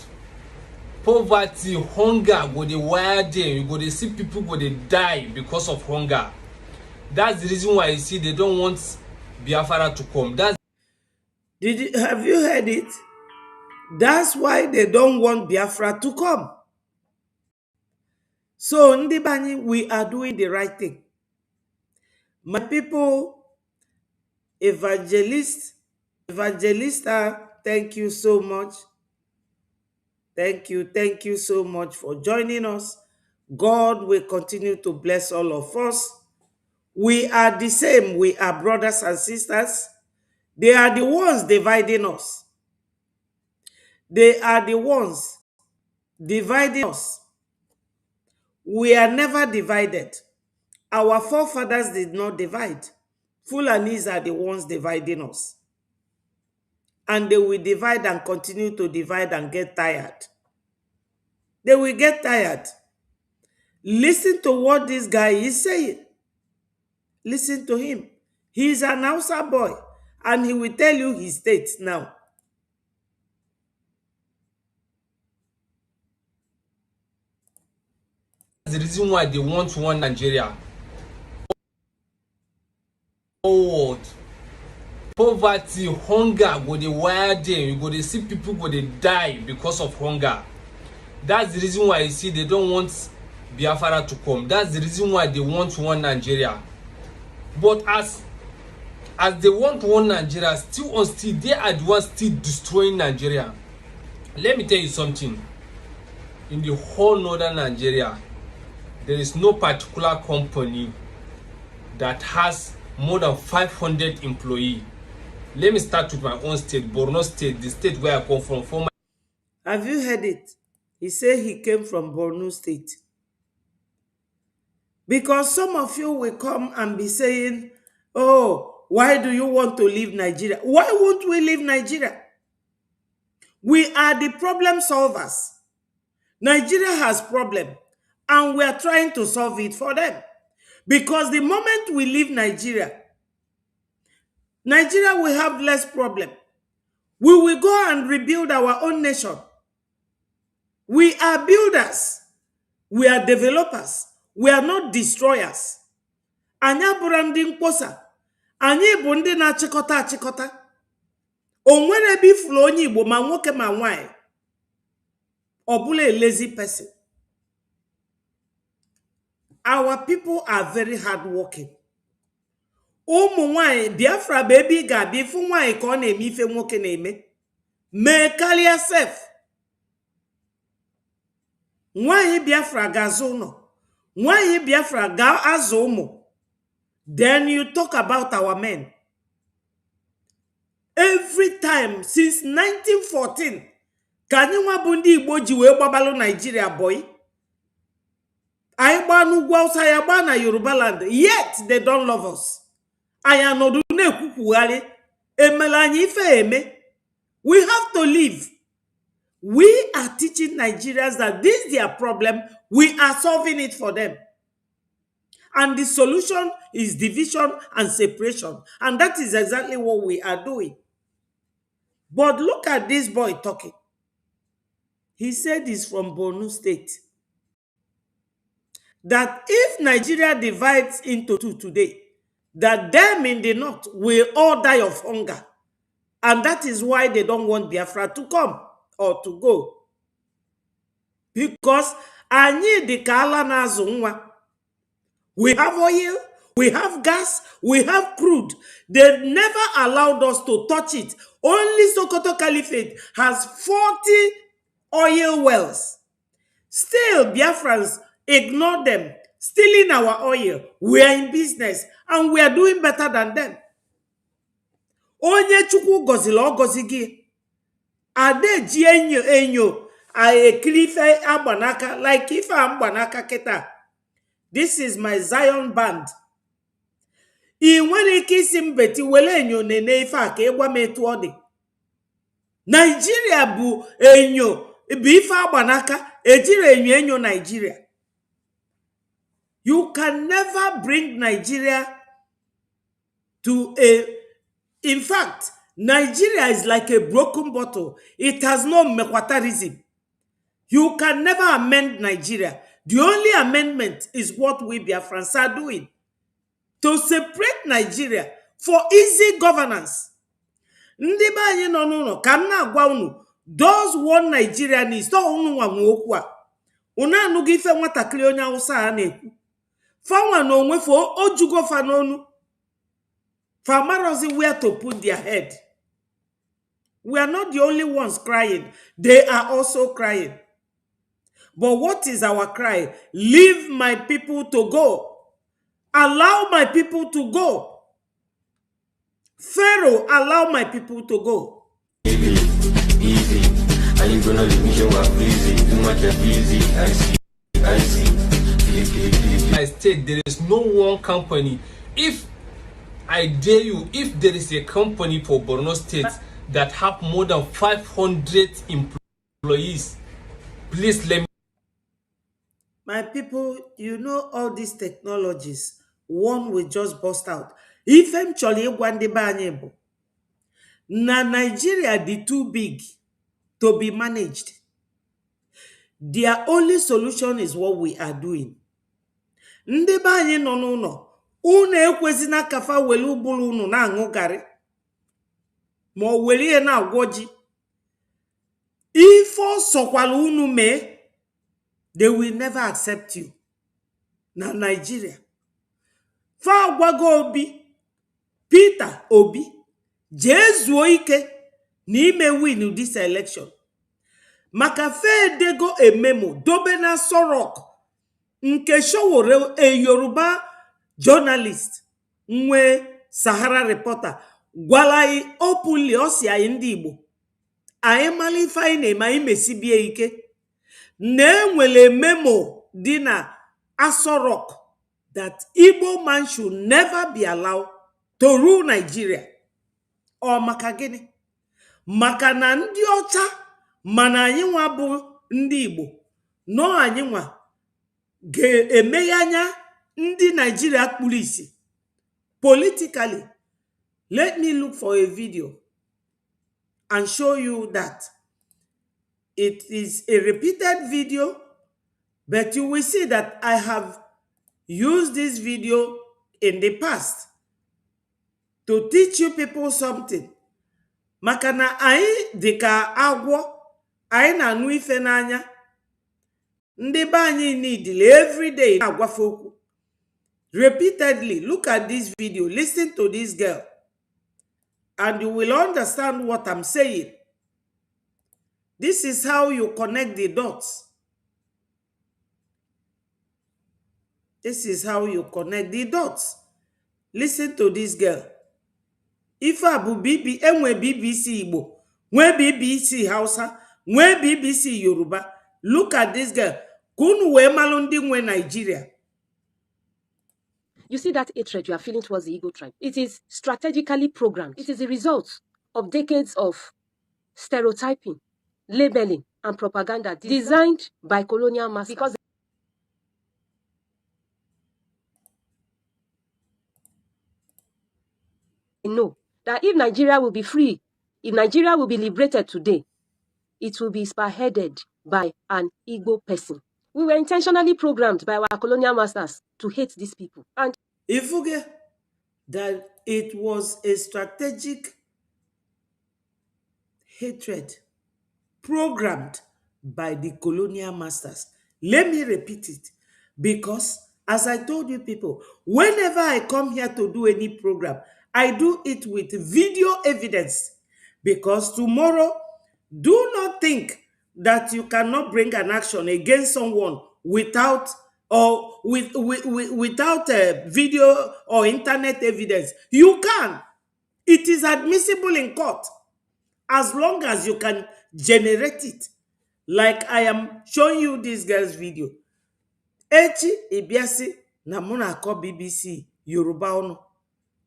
Poverty, hunger go dey wire them. You go dey see people go dey die because of hunger. That's the reason why you see they don't want Biafra to come. Have you heard it? That's why they don't want Biafra to come. So, Ndibani, we are doing the right thing. My people, Evangelista, thank you so much. Thank you so much for joining us. God will continue to bless all of us. We are the same. We are brothers and sisters. They are the ones dividing us. They are the ones dividing us. We are never divided. Our forefathers did not divide. Fulanis are the ones dividing us. And they will divide and continue to divide and get tired. They will get tired. Listen to what this guy is saying. Listen to him. He is an Hausa boy, and he will tell you his state now. the reason why they want one Nigeria. World. Poverty, hunger go dey wire them. You go dey see people go dey die because of hunger. That's the reason why you see they don't want Biafra to come. That's the reason why they want one Nigeria. But as they want one Nigeria, still they are the ones still destroying Nigeria. Let me tell you something. In the whole northern Nigeria, there is no particular company that has more than 500 employees. Let me start with my own state, Borno State, the state where I come from. Have you heard it? He said he came from Borno State. Because some of you will come and be saying, oh, why do you want to leave Nigeria? Why won't we leave Nigeria? We are the problem solvers. Nigeria has problem, and we are trying to solve it for them. Because the moment we leave Nigeria, Nigeria will have less problem. We will go and rebuild our own nation. We are builders. We are developers. We are not destroyers. Anya burandi mposa. Anya bundi na chikota. Onwere bi flo onye Igbo ma nwoke ma nwanyị. Obule a lazy person. Our people are very hardworking. Ụmụ nwanyị Biafra baby ga-abịa ifu nwanyị ka ọ na-eme ife nwoke na-eme. Mee karịa sef. Nwaanyị Biafra ga-azụ ụlọ. Nwaanyị Biafra ga-azụ ụmụ. Then you talk about our men. Every time since 1914, ka anyị nwa bụ ndị Igbo ji wee gbabalụ Nigeria boy. Anyị gbaa n'ugwu Hausa, ya gbaa na Yoruba land, yet they don't love us. Anyị anọdụ na-ekwukwugharị, emela anyị ife eme. We have to leave. We are teaching Nigerians that this is their problem. We are solving it for them. And the solution is division and separation. And that is exactly what we are doing. But look at this boy talking. He said he's from Borno State. That if Nigeria divides into two today, that them in the north will all die of hunger. And that is why they don't want Biafra to come or to go. Because anyị dị ka ala na-azụ nwa. We have oil, we have gas, we have crude. They never allowed us to touch it. Only Sokoto Caliphate has 40 oil wells. Still, Biafrans ignore them, stealing our oil. We are in business and we are doing better than them. Onye chukwu gozili ogozi gị. Ade ji enyo ekilife agbanaka like ife agbanaka keta. This is my Zion band. I nwere ike isi mbeti wele enyo nene ife a ka ịgwa m etu ọ dị. Nigeria bụ enyo bụ ife agbanaka ejiri enyo Nigeria. You can never bring Nigeria to a... In fact, Nigeria is like a broken bottle. It has no mekwatarism. You can never amend Nigeria. The only amendment is what we Biafrans are doing. To separate Nigeria for easy governance. Ndị be anyị nọ n'ụlọ ka m na-agwa unu, those one Nigeria needs to unu nwa okwu a. Unu anụghị ife nwatakịrị onye Hausa a na-ekwu. Fanwa na onwe fo ojugo fa n'onu. Farmers where to put their head. We are not the only ones crying. They are also crying. But what is our cry? Leave my people to go. Allow my people to go. Pharaoh, allow my people to go. Easy. Are you gonna leave me easy? Too much easy. I see. I state there is no one company. If I dare you, if there is a company for Borno State that have more than 500 employees, please let me. My people, you know all these technologies, one will just bust out. If I'm choli gwandeba na Nigeria the too big to be managed. Their only solution is what we are doing. Ndeba anyị nọ n'ụlọ, unu ekwezina kafa welu bulu unu na aṅụ garị. Ma o were ihe na agwọ ji. If o sokwala unu mee, they will never accept you. Na Nigeria. Fa agwago Obi, Peter Obi, Jezuo ike n'ime win this election. Maka fe dego a memo dobe na Sorok nke showore a Yoruba journalist nwe Sahara reporter gwala openly osi anyị ndị Igbo. Anyị mali fa na eme mesibie ike. Na enwele memo di na Asorok that Igbo man should never be allowed to rule Nigeria. Or maka gini? Maka na ndị ọcha mana anyị nwa bụ ndị Igbo. No anyị nwa ga-emeghe anya ndị Nigeria police. Politically, let me look for a video and show you that it is a repeated video, but you will see that I have used this video in the past to teach you people something. Makana anyị dịka agwọ, anyị na-anụ ife n'anya. Ndị be anyị need every day na-agwafe okwu. Repeatedly, look at this video, listen to this girl, and you will understand what I'm saying. This is how you connect the dots. This is how you connect the dots. Listen to this girl. Ife abu enwe BBC Igbo, nwe BBC Hausa, nwe BBC Yoruba. Look at this girl. Kunu we malundi nwe Nigeria. You see that hatred you are feeling towards the Igbo tribe? It is strategically programmed. It is the result of decades of stereotyping, labeling, and propaganda designed by colonial masters. Because they know that if Nigeria will be free, if Nigeria will be liberated today, it will be spearheaded by an Igbo person. We were intentionally programmed by our colonial masters to hate these people. And if you get that it was a strategic hatred programmed by the colonial masters. Let me repeat it, because as I told you people, whenever I come here to do any program, I do it with video evidence, because tomorrow, do not think that you cannot bring an action against someone without without video or internet evidence. You can. It is admissible in court as long as you can generate it. Like I am showing you this girl's video. Echi ibiasi na muna ko BBC Yoruba ono.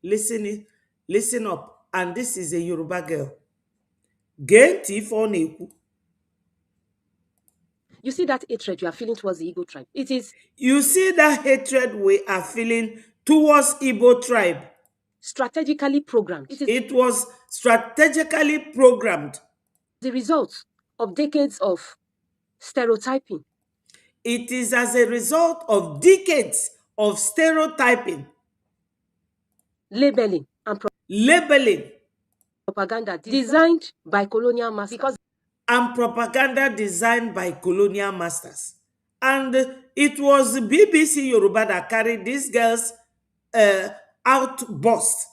Listen up. And this is a Yoruba girl. Genti for neku. you see that hatred you are feeling towards the Igbo tribe? It is. You see that hatred we are feeling towards Igbo tribe? Strategically programmed. It was strategically programmed. The result of decades of stereotyping. It is as a result of decades of stereotyping, labeling, and propaganda designed by colonial masters. And propaganda designed by colonial masters. And it was BBC Yoruba that carried these girls' outburst.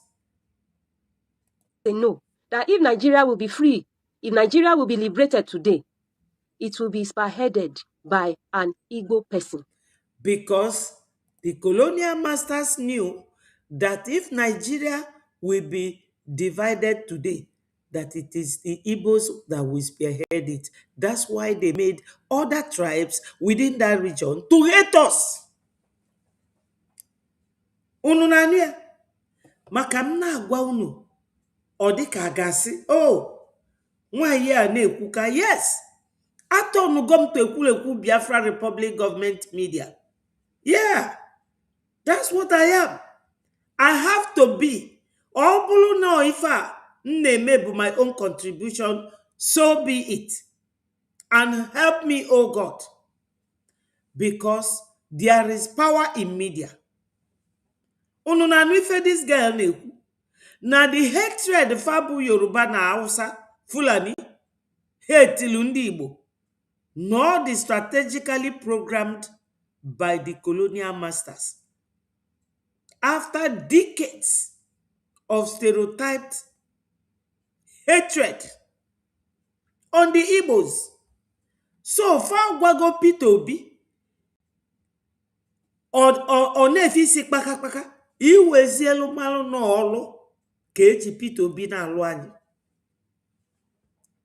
They know that if Nigeria will be free, if Nigeria will be liberated today, it will be spearheaded by an Igbo person. Because the colonial masters knew that if Nigeria will be divided today, that it is the Igbos that will spearhead it. That's why they made other tribes within that region to hate us. Unu nania, makamna agwa unu, odika agasi, nwaanyị a na-ekwuka, yes, atọnugo m to ekwurekwu Biafra Republic government media. Yeah, that's what I am. I have to be. All bulu no if I name my own contribution, so be it. And help me, oh God. Because there is power in media. Ununa nife this girl neku. Na the hatred fabu Yoruba na Hausa, Fulani, hate Lundi Igbo. Nor the strategically programmed by the colonial masters. After decades of stereotyped hatred on the Igbos. So far, Gwago Peter Obi or Nefisi Kpaka, iwezielu malu no olu ka eji Peter Obi na alụ anyị.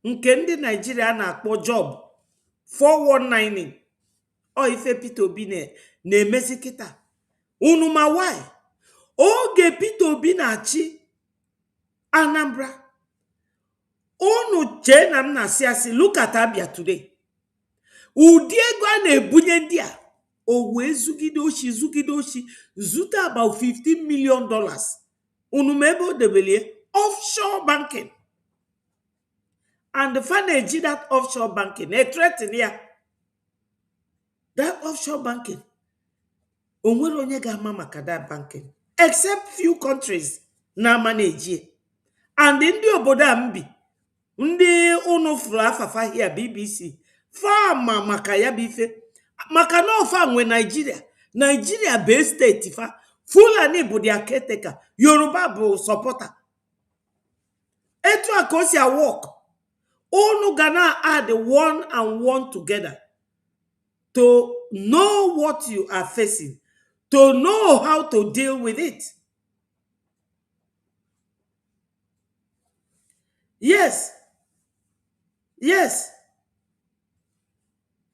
Nke ndị Nigeria na-akpọ job 419 o ife Peter Obi na-emezi kịta. Unu ma why? Oge Peter Obi na-achị Anambra. Unu che na m na-asị asị, look at Abia today. Ụdị ego a na-ebunye ndị a, o wee zugide oshi, zụta about $15 million. Unu ma ebe o debelie? Offshore banking. And the na-eji that offshore banking, threaten ya. That offshore banking, onwere onye ga-ama maka that banking, except few countries na manage. And ndị obodo a mbi, ndị unu furu afafa here BBC, fama maka ya bife, maka no fa nwe Nigeria based state fa, Fulani bụ their caretaker, Yoruba bụ supporter. Etu a ka o si work. Unu gonna add 1 and 1 together to know what you are facing, to know how to deal with it. Yes. Yes.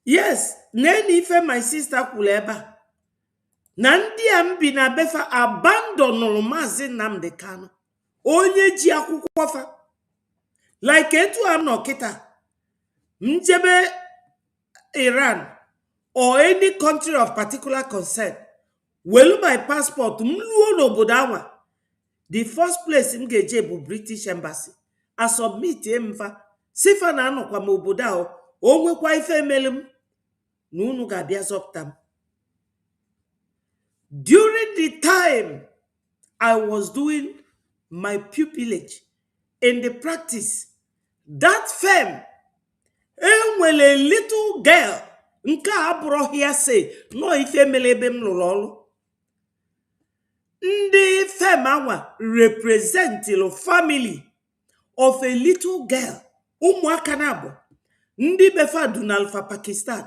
Yes. Neni ife my sister kuleba. Nandi ambi na befa abandon Mazi Nnamdi Kanu. Onye ji akwụkwọ fa. Like etu ano kita. Mjebe Iran or any country of particular concern. Welu my passport mluo n'obodo anwa. The first place mgeje bụ British Embassy. I submit mfa. Sifa na anọkwa m obodo ahụ. O nwekwa ife emelum. Na unu ga-abịa zọpụta m. During the time I was doing my pupillage in the practice, that firm, enwere a little girl, nke abụrụ hearsay, no ife melebe m lụrụ ọrụ. Ndị firm anwa represent the family of a little girl, ụmụaka na-abụ, ndị befa dunalfa Pakistan,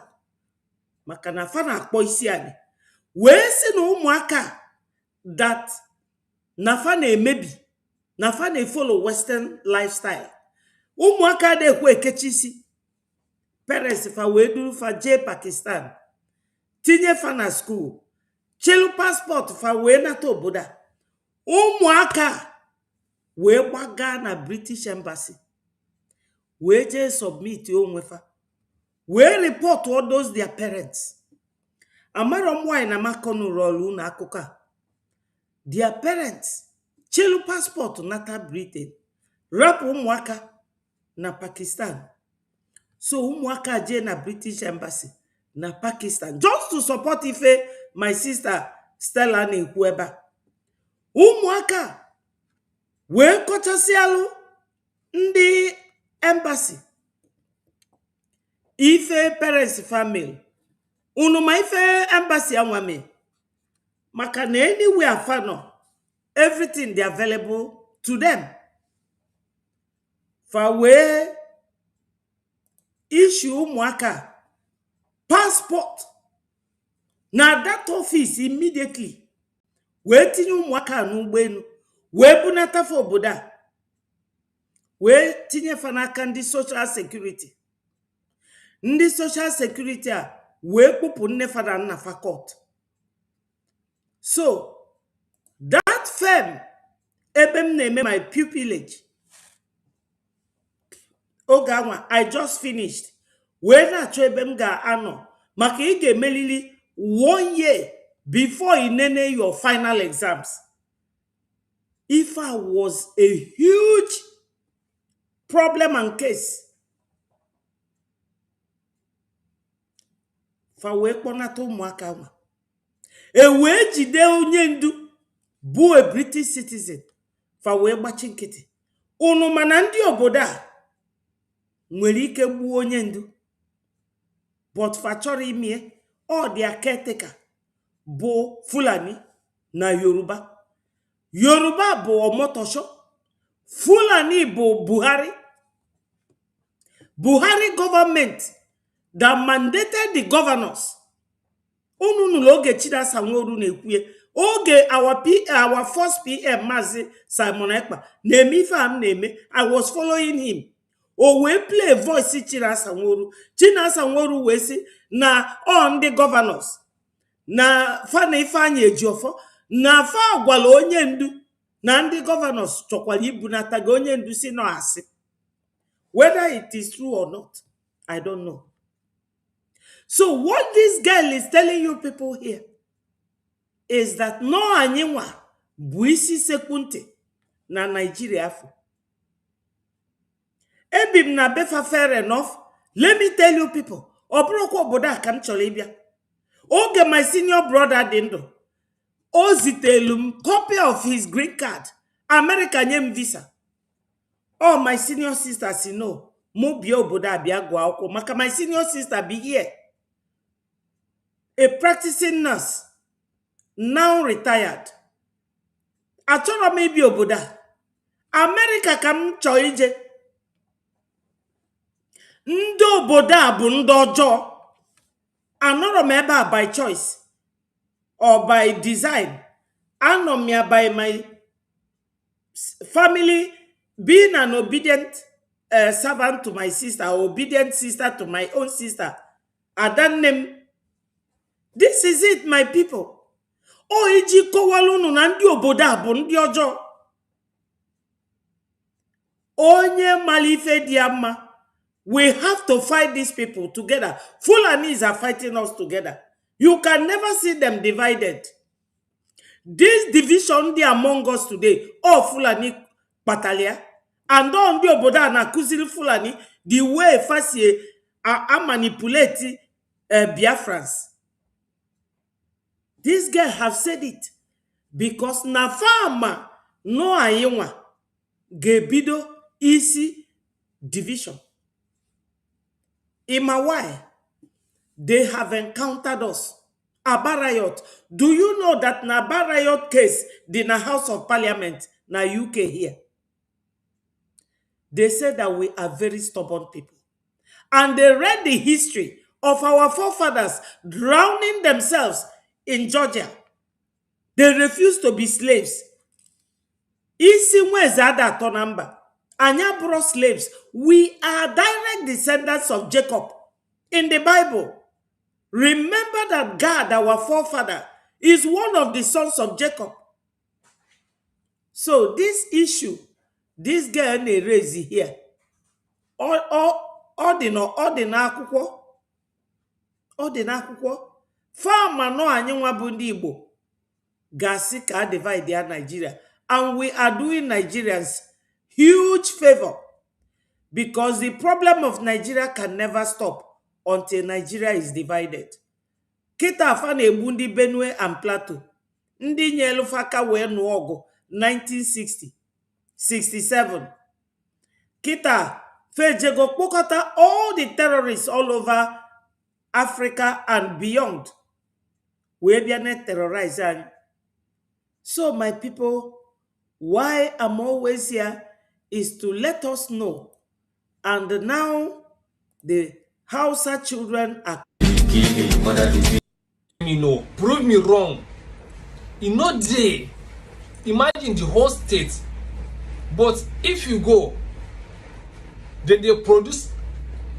maka na fa na-akpọ isi anyị. Wee si na ụmụaka that na fa na-emebi, na fa na-follow Western lifestyle. Ụmụaka na-ekwe ekechi isi. Parents fa wee duru fa jee Pakistan. Tinye fa na school. Chelu passport fa wee nata obodo. Ụmụaka wee gbaga na British Embassy. Wee jee submit onwe fa. Wee report all those their parents. Amarom why na makonu rolu na akụkọ. Their parents chelu passport nata Britain. Rap ụmụaka na Pakistan. So ụmụaka je na British Embassy na Pakistan just to support ife my sister Stella na-ekwu ebe a. Ụmụaka wee kọchasialụ ndị embassy ife parents family. Unu ma ife embassy anwame. Maka na anywhere fano, everything they available to them. For where issue ụmụaka passport na that office immediately. Wee tinye ụmụaka n'ụgbọelu, wee bunata fa obodo a, wee tinye fa n'aka ndị social security. Ndị social security a wee kpụpụ nne fa na nna fa court. So that firm ebe m na-eme my pupillage oge anwa I just finished. Wee na-achọ ebe m ga-anọ maka ị ga-emelili 1 year before you nene your final exams. If I was a huge problem and case. Fa wee kpọnata ụmụaka nwa. E wee jide onye ndu bụ a British citizen. Fa wee gbachi nkịtị. Unu mana ndị obodo a nwere ike gbuo onye ndu. But fa chọrọ imie all their caretaker bụ Fulani na Yoruba. Yoruba bụ Omotosho. Fulani bụ Buhari. Buhari government that mandated the governors. Unu oge Chidasa Nworu na-ekwuye. Oge our first PM Mazi Simon Ekpa na-eme ife am na-eme. I was following him. O wee play voice Chidasa Nworu. Chidasa Nworu wee si na on the governors. Na fa na ife anyị Ejiofọ. Na fa gwala onye ndu. Na ndị governors chọkwala ibunata ga onye ndu si no asị. Whether it is true or not, I don't know. So what this girl is telling you people here is that no anywa bụ isi sekwunte na Nigeria afọ. Ebim na befa fair enough. Let me tell you people, obroko obodo a ka m chọrọ ịbịa. Oge my senior brother dị ndụ, o zitelu m copy of his green card, America nye m visa. Oh, my senior sister si no, mụ bịa obodo a bịa gụọ akwụkwọ maka my senior sister be here. A practicing nurse, now retired. Achọrọ m ibi obodo a. America ka m chọọ ije. Ndị obodo a bụ ndị ọjọọ. Anọrọ m ebe a by choice. or by design. Anomia by my family being an obedient servant to my sister, obedient sister to my own sister. Adan name. This is it, my people. O iji kowalunu na ndi obodo a bụ ndị ọjọọ. Onye malife diama. We have to fight these people together. Fulanis are fighting us together. You can never see them divided. This division they among us today, all Fulani Batalia, and on the obodo na kuzili Fulani, the way Fasie are manipulate Biafrans. These guys have said it because na farmer no ayewa gebido isi division. Ima why they have encountered us. Aba riot. Do you know that na Aba riot case in the House of Parliament na UK here? They said that we are very stubborn people. And they read the history of our forefathers drowning themselves in Georgia. They refused to be slaves. Isi mwezada tonamba. Anya bro slaves. We are direct descendants of Jacob in the Bible. Remember that God, our forefather, is one of the sons of Jacob. So this issue, this girl raise here. Ordinakwukwo. Farmer no anyenwa bụ ndị Igbo. Gasi ka divide their Nigeria. And we are doing Nigerians huge favor. Because the problem of Nigeria can never stop until Nigeria is divided. Kita afana ebundi Benue and Plateau. Ndi nyelu faka we nuogo 1960, 67. Kita fejego pokota all the terrorists all over Africa and beyond. We biane terrorize. So my people, why I'm always here is to let us know. And now the Hausa children are prove me wrong. Day. Imagine the whole state. But if you go, then they produce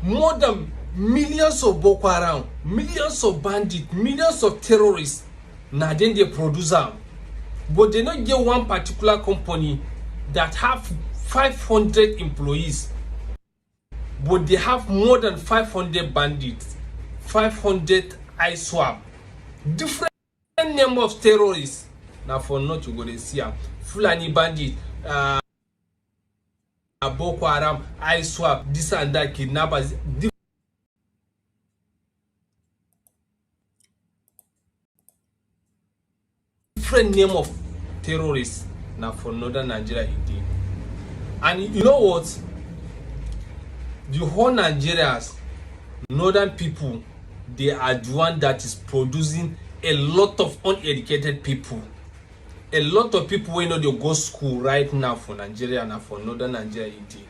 more than millions of Boko Haram, millions of bandits, millions of terrorists. Now then they produce them. But they don't get one particular company that have 500 employees. But they have more than 500 bandits, 500 ISWAP, different name of terrorists. Now for not to go to see Fulani bandit, Boko Haram, ISWAP, this and that, kidnappers, different name of terrorists. Now for northern Nigeria indeed. And you know what? The whole Nigerians, northern people, they are the one that is producing a lot of uneducated people. A lot of people who know they go school right now for Nigeria and for northern Nigeria indeed.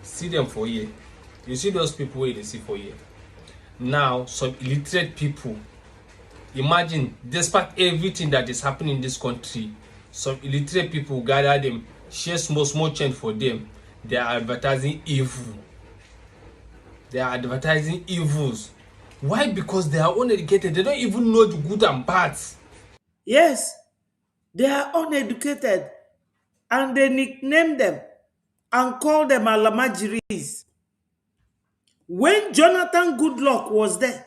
See them for here. You see those people where they see for here. Now, some illiterate people. Imagine, despite everything that is happening in this country, some illiterate people gather them, share small change for them. They are advertising evil. They are advertising evils. Why? Because they are uneducated. They don't even know the good and bad. Yes, they are uneducated. And they nickname them and call them Alamajiris. When Jonathan Goodluck was there,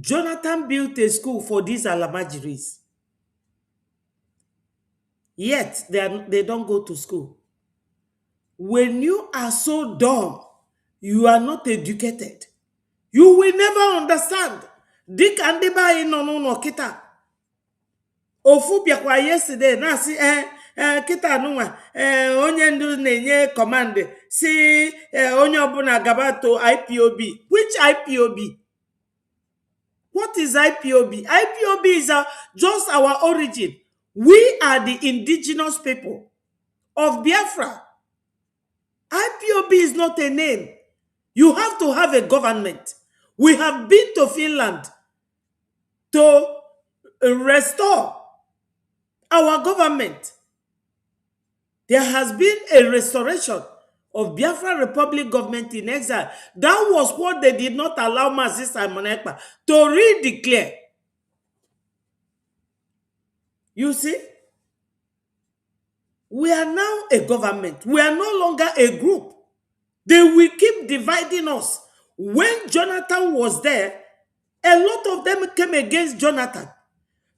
Jonathan built a school for these Alamajiris. Yet, they don't go to school. When you are so dumb, you are not educated, you will never understand. Dik andiba no kita. Ofu biakwa yesterday na si kita nwa onye ndu na-enye command si onye obuna gaba to IPOB. Which IPOB? What is IPOB? IPOB is just our origin. We are the indigenous people of Biafra. IPOB is not a name. You have to have a government. We have been to Finland to restore our government. There has been a restoration of Biafra Republic government in exile. That was what they did not allow Mazi Simon Ekpa to redeclare. You see, we are now a government. We are no longer a group. They will keep dividing us. When Jonathan was there, a lot of them came against Jonathan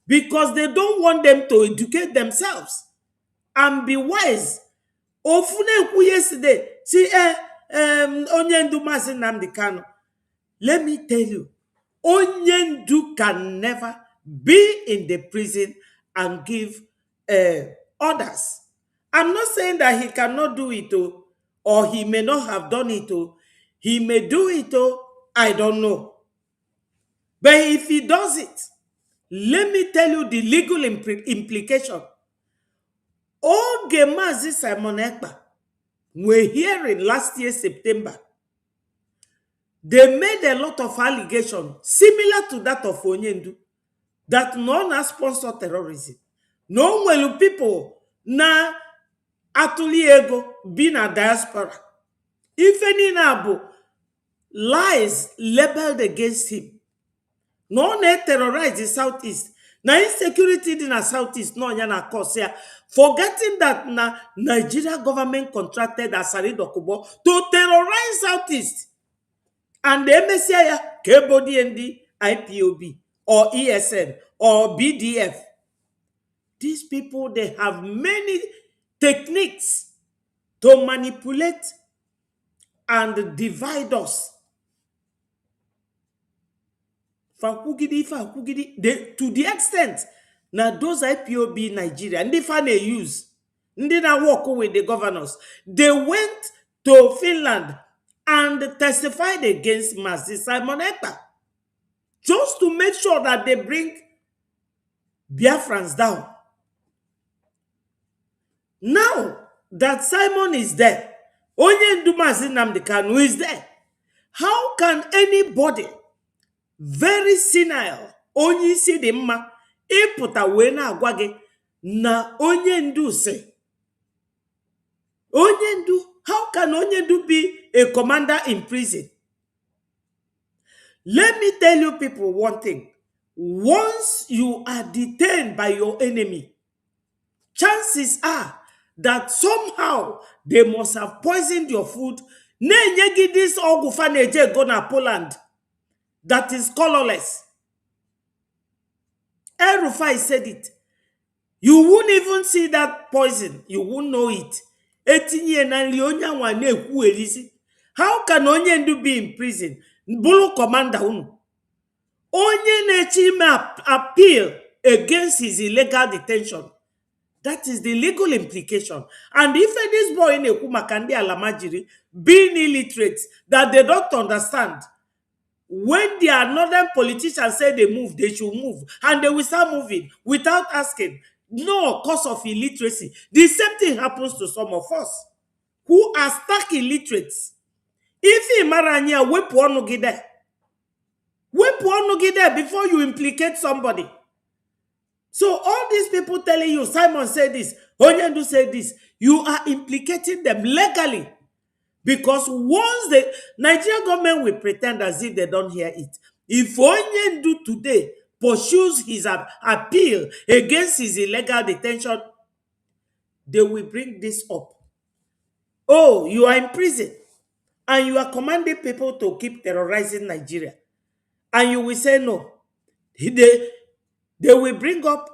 because they don't want them to educate themselves and be wise. Ofune yesterday, see, Onyendu Mazi Nnamdi Kanu. Let me tell you, Onyendu can never be in the prison and give orders. I'm not saying that he cannot do it, or he may not have done it. He may do it, I don't know. But if he does it, let me tell you the legal implication. Oge Mazi Simon Ekpa were hearing last year, September. They made a lot of allegations similar to that of Onyendu, that none sponsor terrorism. No well people na atuli ego be na diaspora. If any nabo lies labeled against him, no ne terrorize the Southeast. Na insecurity in the Southeast no yana cause here. Forgetting that na Nigeria government contracted Asari Dokubo to terrorize Southeast. And the MSCI, KBODND, IPOB, or ESN, or BDF. These people, they have many techniques to manipulate and divide us. To the extent, now those IPOB Nigeria, and if they use, they not work with the governors. They went to Finland and testified against Mazi Simon Ekpa, just to make sure that they bring Biafrans down. Now that Simon is there, Onyendu Mazi Nnamdi Kanu is there, how can anybody very senile, onye isi dị mma, ịpụta wee na-agwa gị na Onyendu say, Onyendu, how can Onyendu be a commander in prison? Let me tell you people one thing. Once you are detained by your enemy, chances are that somehow they must have poisoned your food. Ne-nyegi this ogufaneje go na Poland that is colorless. El-Rufai said it. You won't even see that poison. You won't know it. How can Onyendu be in prison? Bulu commander unu. Onye na-echi appeal against his illegal detention. That is the legal implication. And if this boy in Ekumakandi Alamajiri being illiterate, that they don't understand, when the northern politicians say they move, they should move. And they will start moving without asking. No cause of illiteracy. The same thing happens to some of us who are stark illiterates. If you maranya, we there before you implicate somebody. So all these people telling you, Simon said this, Onyendu said this, you are implicating them legally. Because once the Nigerian government will pretend as if they don't hear it. If Onyendu today pursues his appeal against his illegal detention, they will bring this up. Oh, you are in prison and you are commanding people to keep terrorizing Nigeria. And you will say no. They will bring up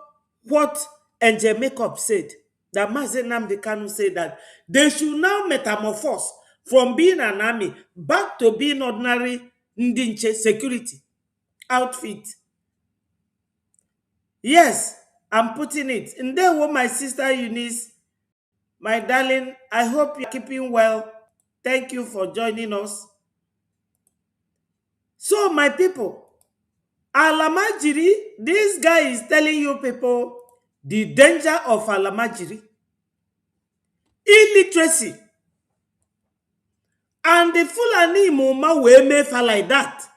what Angel Makeup said. That Mazi Nnamdi Kanu said that they should now metamorphose from being an army back to being ordinary Ndinche security outfit. Yes, I'm putting it. And there was my sister Eunice, my darling. I hope you're keeping well. Thank you for joining us. So, my people, Alamajiri, this guy is telling you people the danger of Alamajiri. Illiteracy. And the Fulani Muma will make like that,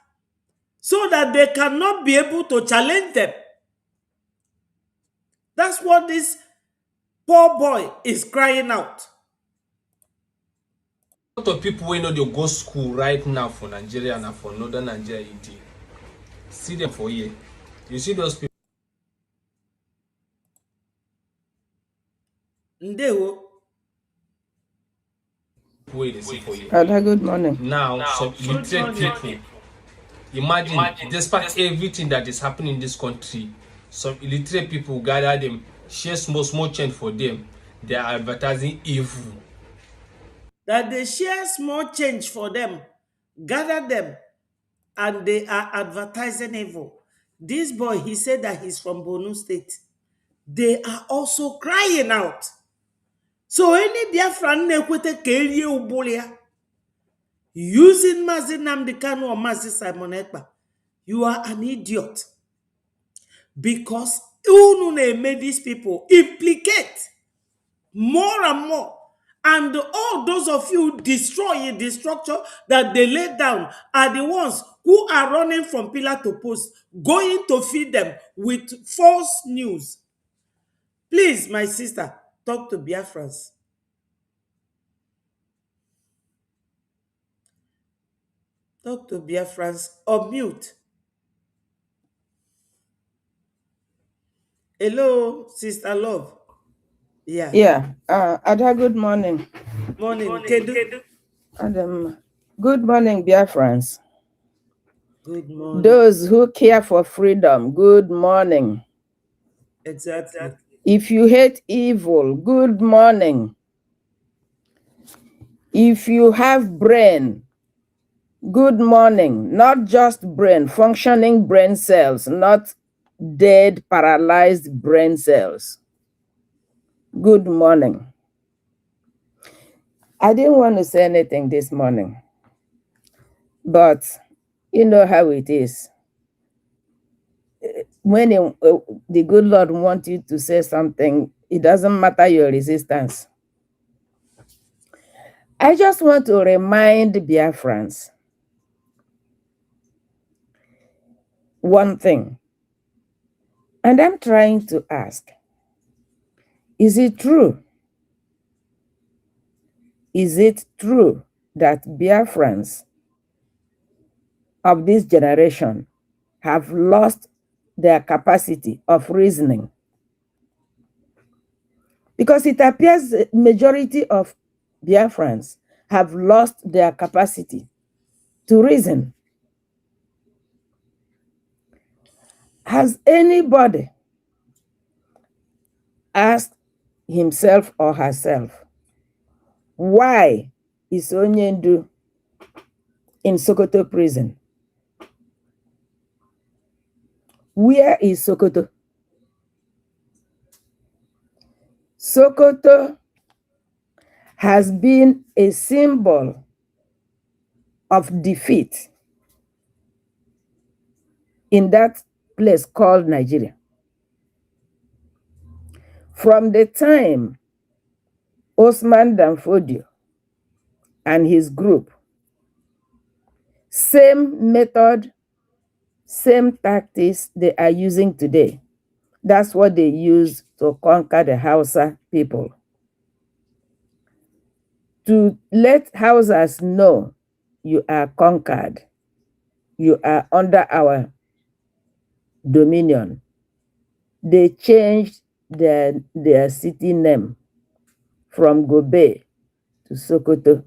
so that they cannot be able to challenge them. That's what this poor boy is crying out. A lot of people wey know they go school right now for Nigeria and for northern Nigeria, see them for here. You see those people. Ndewo. Wey they see for here. Good morning. Now, some illiterate people. Imagine, despite everything that is happening in this country, some illiterate people gather them, share small change for them. They are advertising evil. That they share small change for them, gather them, and they are advertising evil. This boy, he said that he's from Borno State. They are also crying out. So any Biafran nekwete kerie ubolia using Mazi Nnamdi Kanu or Mazi Simon Ekpa, you are an idiot. Because Unune made these people implicate more and more. And all those of you destroying the structure that they laid down are the ones who are running from pillar to post, going to feed them with false news. Please, my sister, talk to Biafrans. Talk to Biafrans or mute. Hello, Sister Love. Yeah. Yeah. Ada, good morning. Morning. Kedu. Adam, good morning, Biafrans. Good morning. Those who care for freedom, good morning. Exactly. If you hate evil, good morning. If you have brain, good morning. Not just brain, functioning brain cells, not dead, paralyzed brain cells. Good morning. I didn't want to say anything this morning, but you know how it is. When the good Lord wants you to say something, it doesn't matter your resistance. I just want to remind Biafrans one thing, and I'm trying to ask, is it true? Is it true that Biafrans of this generation have lost their capacity of reasoning? Because it appears the majority of Biafrans have lost their capacity to reason. Has anybody asked himself or herself, why is Onyendu in Sokoto prison? Where is Sokoto? Sokoto has been a symbol of defeat in that place called Nigeria. From the time Osman Danfodio and his group, same method, same tactics they are using today. That's what they use to conquer the Hausa people. To let Hausas know you are conquered, you are under our dominion, they changed their city name from Gobe to Sokoto,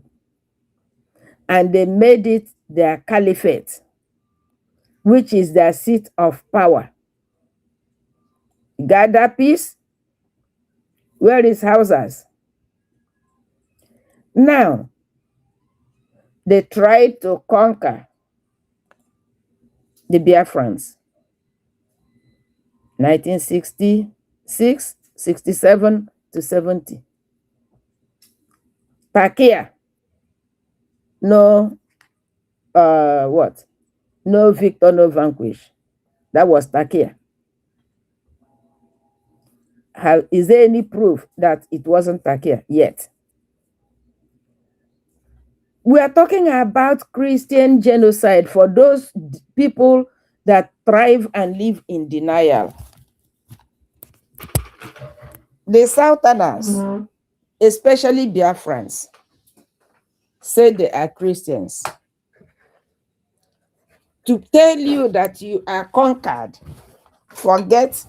and they made it their caliphate, which is their seat of power. Gather peace. Where is Hausas? Now, they tried to conquer the Biafrans. 1966, 67 to 70. Takia. No, No victor, no vanquish. That was Takia. Is there any proof that it wasn't Takia yet? We are talking about Christian genocide for those people that thrive and live in denial. The Southerners, especially Biafrans, say they are Christians. To tell you that you are conquered, forget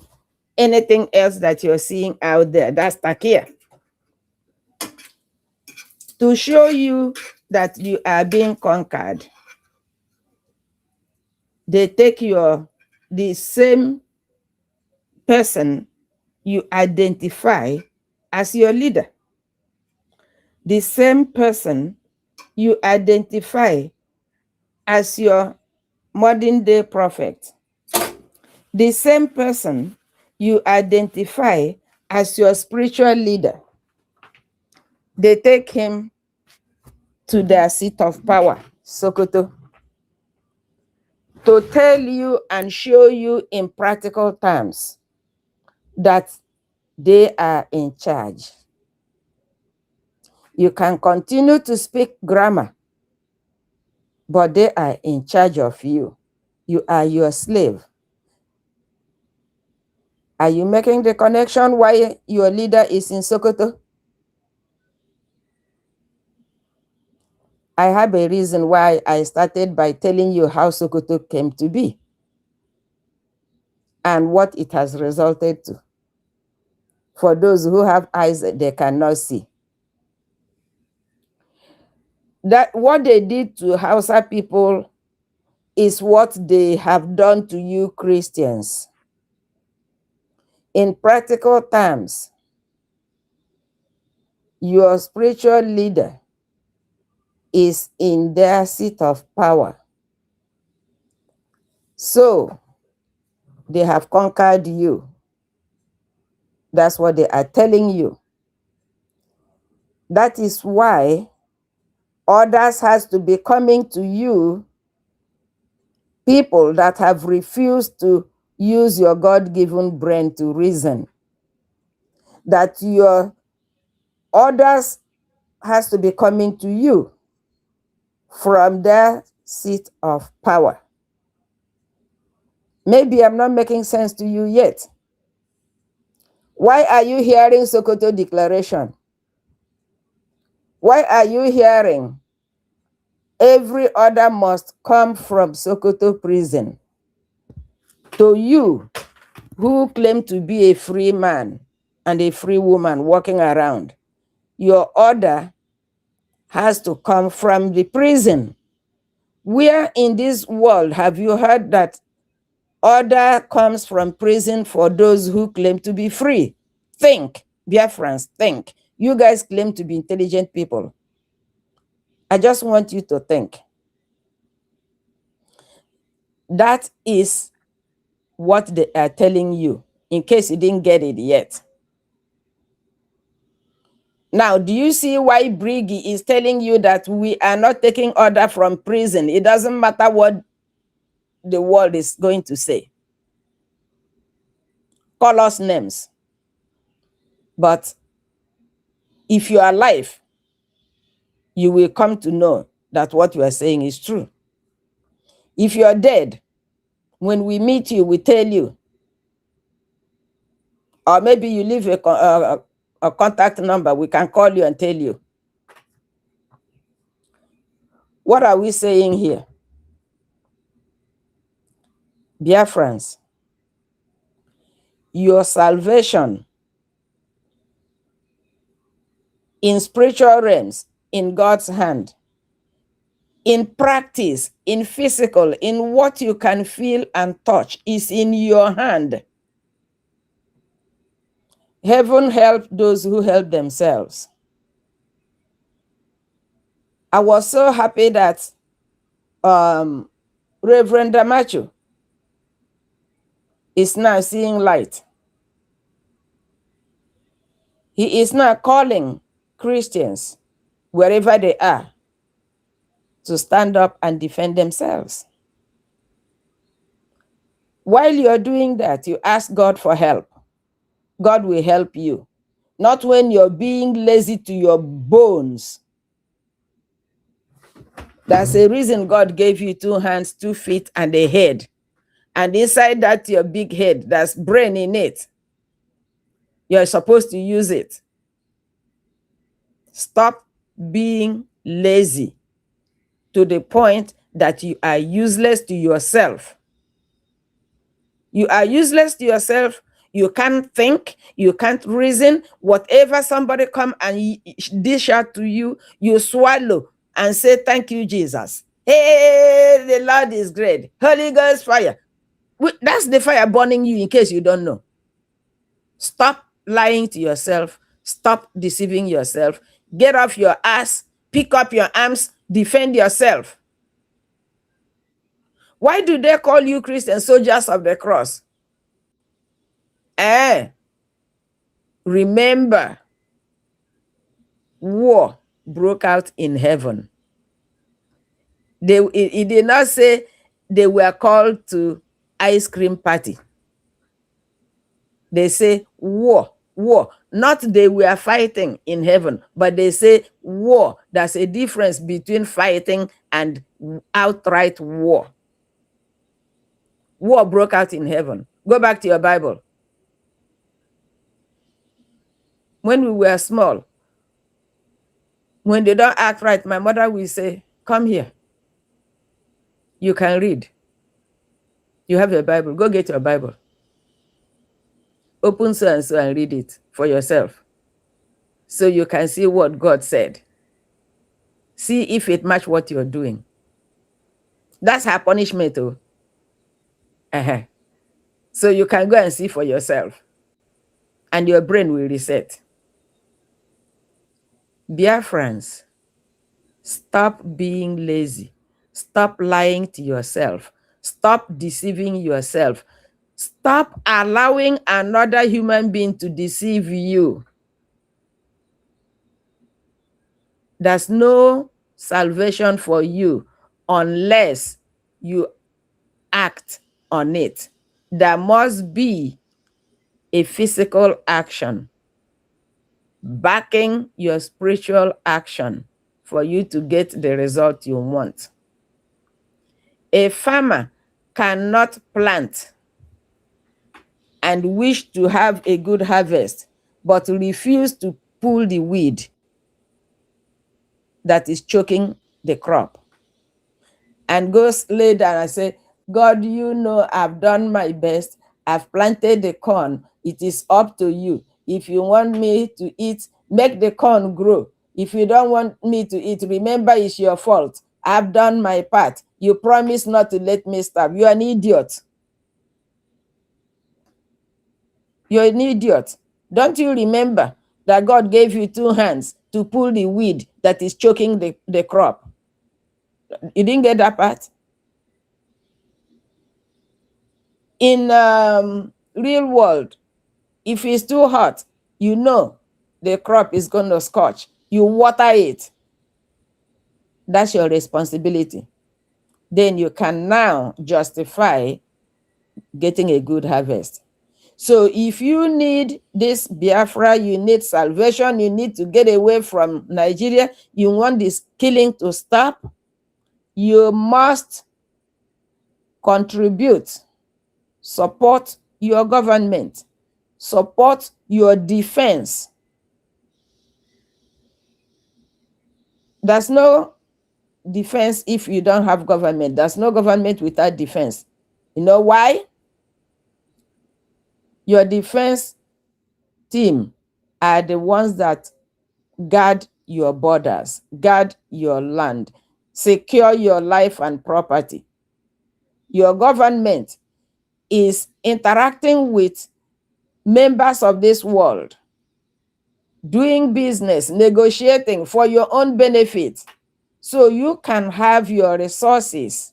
anything else that you're seeing out there. That's Takia. To show you that you are being conquered, they take the same person you identify as your leader, the same person you identify as your modern day prophet, the same person you identify as your spiritual leader. They take him to their seat of power, Sokoto, to tell you and show you in practical terms that they are in charge. You can continue to speak grammar, but they are in charge of you. You are your slave. Are you making the connection why your leader is in Sokoto? I have a reason why I started by telling you how Sokoto came to be and what it has resulted to. For those who have eyes that they cannot see. That what they did to Hausa people is what they have done to you Christians. In practical terms, your spiritual leader is in their seat of power. So, they have conquered you. That's what they are telling you. That is why others has to be coming to you, people that have refused to use your God-given brain to reason. That your others has to be coming to you from their seat of power. Maybe I'm not making sense to you yet. Why are you hearing Sokoto Declaration? Why are you hearing every order must come from Sokoto prison? To you, who claim to be a free man and a free woman walking around, your order has to come from the prison. Where in this world have you heard that order comes from prison for those who claim to be free? Think, Biafrans, think. You guys claim to be intelligent people. I just want you to think. That is what they are telling you, in case you didn't get it yet. Now, do you see why Briggy is telling you that we are not taking order from prison? It doesn't matter what the world is going to say. Call us names. But if you are alive, you will come to know that what you are saying is true. If you are dead, when we meet you, we tell you. Or maybe you leave a contact number, we can call you and tell you. What are we saying here? Biafrans, your salvation in spiritual realms, in God's hand, in practice, in physical, in what you can feel and touch, is in your hand. Heaven help those who help themselves. I was so happy that Reverend Damacho is now seeing light. He is now calling Christians, wherever they are, to stand up and defend themselves. While you're doing that, you ask God for help. God will help you. Not when you're being lazy to your bones. That's a reason God gave you 2 hands, 2 feet, and a head. And inside that, your big head, that's brain in it. You're supposed to use it. Stop being lazy to the point that you are useless to yourself. You are useless to yourself. You can't think. You can't reason. Whatever somebody come and dish out to you, you swallow and say, "Thank you, Jesus. Hey, the Lord is great. Holy Ghost fire." That's the fire burning you, in case you don't know. Stop lying to yourself. Stop deceiving yourself. Get off your ass. Pick up your arms. Defend yourself. Why do they call you Christian soldiers of the cross? Remember, war broke out in heaven. It did not say they were called to ice cream party. They say war. Not they were fighting in heaven, but they say war. There's a difference between fighting and outright war. War broke out in heaven. Go back to your Bible. When we were small, when they don't act right, my mother will say, "Come here. You can read. You have your Bible. Go get your Bible. Open so and so and read it for yourself, so you can see what God said. See if it matches what you're doing." That's her punishment, too. So you can go and see for yourself, and your brain will reset. Biafrans, stop being lazy. Stop lying to yourself. Stop deceiving yourself. Stop allowing another human being to deceive you. There's no salvation for you unless you act on it. There must be a physical action backing your spiritual action for you to get the result you want. A farmer cannot plant and wish to have a good harvest, but refuse to pull the weed that is choking the crop, and goes lay down and say, "God, you know I've done my best. I've planted the corn. It is up to you. If you want me to eat, make the corn grow. If you don't want me to eat, remember it's your fault. I've done my part. You promised not to let me starve." You're an idiot. You're an idiot. Don't you remember that God gave you 2 hands to pull the weed that is choking the crop? You didn't get that part? In real world, if it's too hot, you know the crop is going to scorch. You water it. That's your responsibility. Then you can now justify getting a good harvest. So if you need this Biafra, you need salvation, you need to get away from Nigeria, you want this killing to stop, you must contribute, support your government, support your defense. There's no defense if you don't have government. There's no government without defense. You know why? Your defense team are the ones that guard your borders, guard your land, secure your life and property. Your government is interacting with members of this world, doing business, negotiating for your own benefit, so you can have your resources.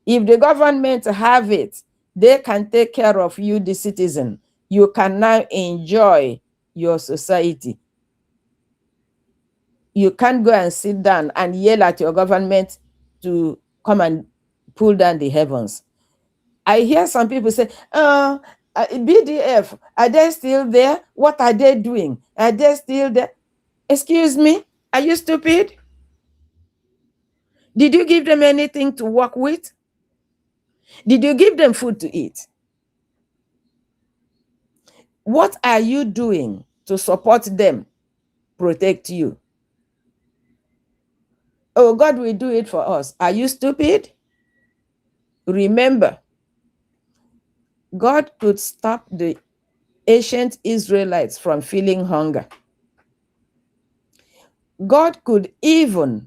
If the government have it, they can take care of you, the citizen. You can now enjoy your society. You can't go and sit down and yell at your government to come and pull down the heavens. I hear some people say, BDF, are they still there? What are they doing? Are they still there? Excuse me, are you stupid? Did you give them anything to work with? Did you give them food to eat? What are you doing to support them, protect you? Oh, God will do it for us. Are you stupid? Remember, God could stop the ancient Israelites from feeling hunger. God could even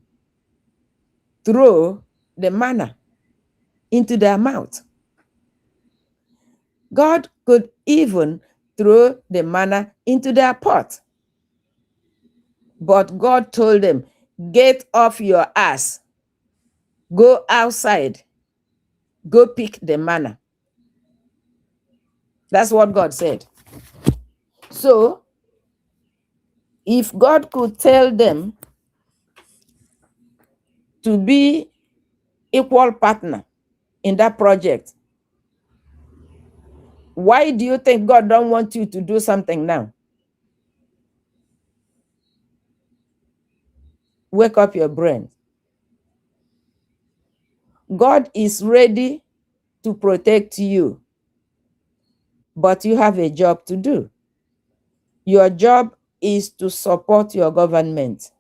throw the manna into their mouth. God could even throw the manna into their pot. But God told them, get off your ass, go outside, go pick the manna. That's what God said. So, if God could tell them to be equal partner in that project, why do you think God don't want you to do something now? Wake up your brain. God is ready to protect you, but you have a job to do. Your job is to support your government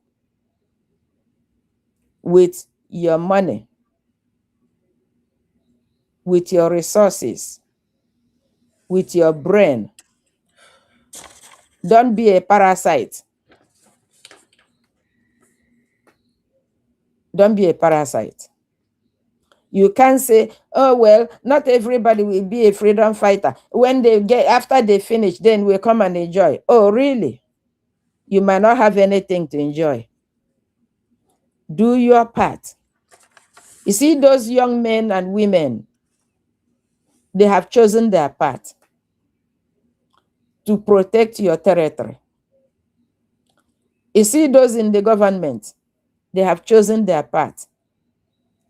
with your money, with your resources, with your brain. Don't be a parasite. Don't be a parasite. You can't say, oh, well, not everybody will be a freedom fighter. When they get, after they finish, then we'll come and enjoy. Oh, really? You might not have anything to enjoy. Do your part. You see, those young men and women, they have chosen their part to protect your territory. You see, those in the government, they have chosen their part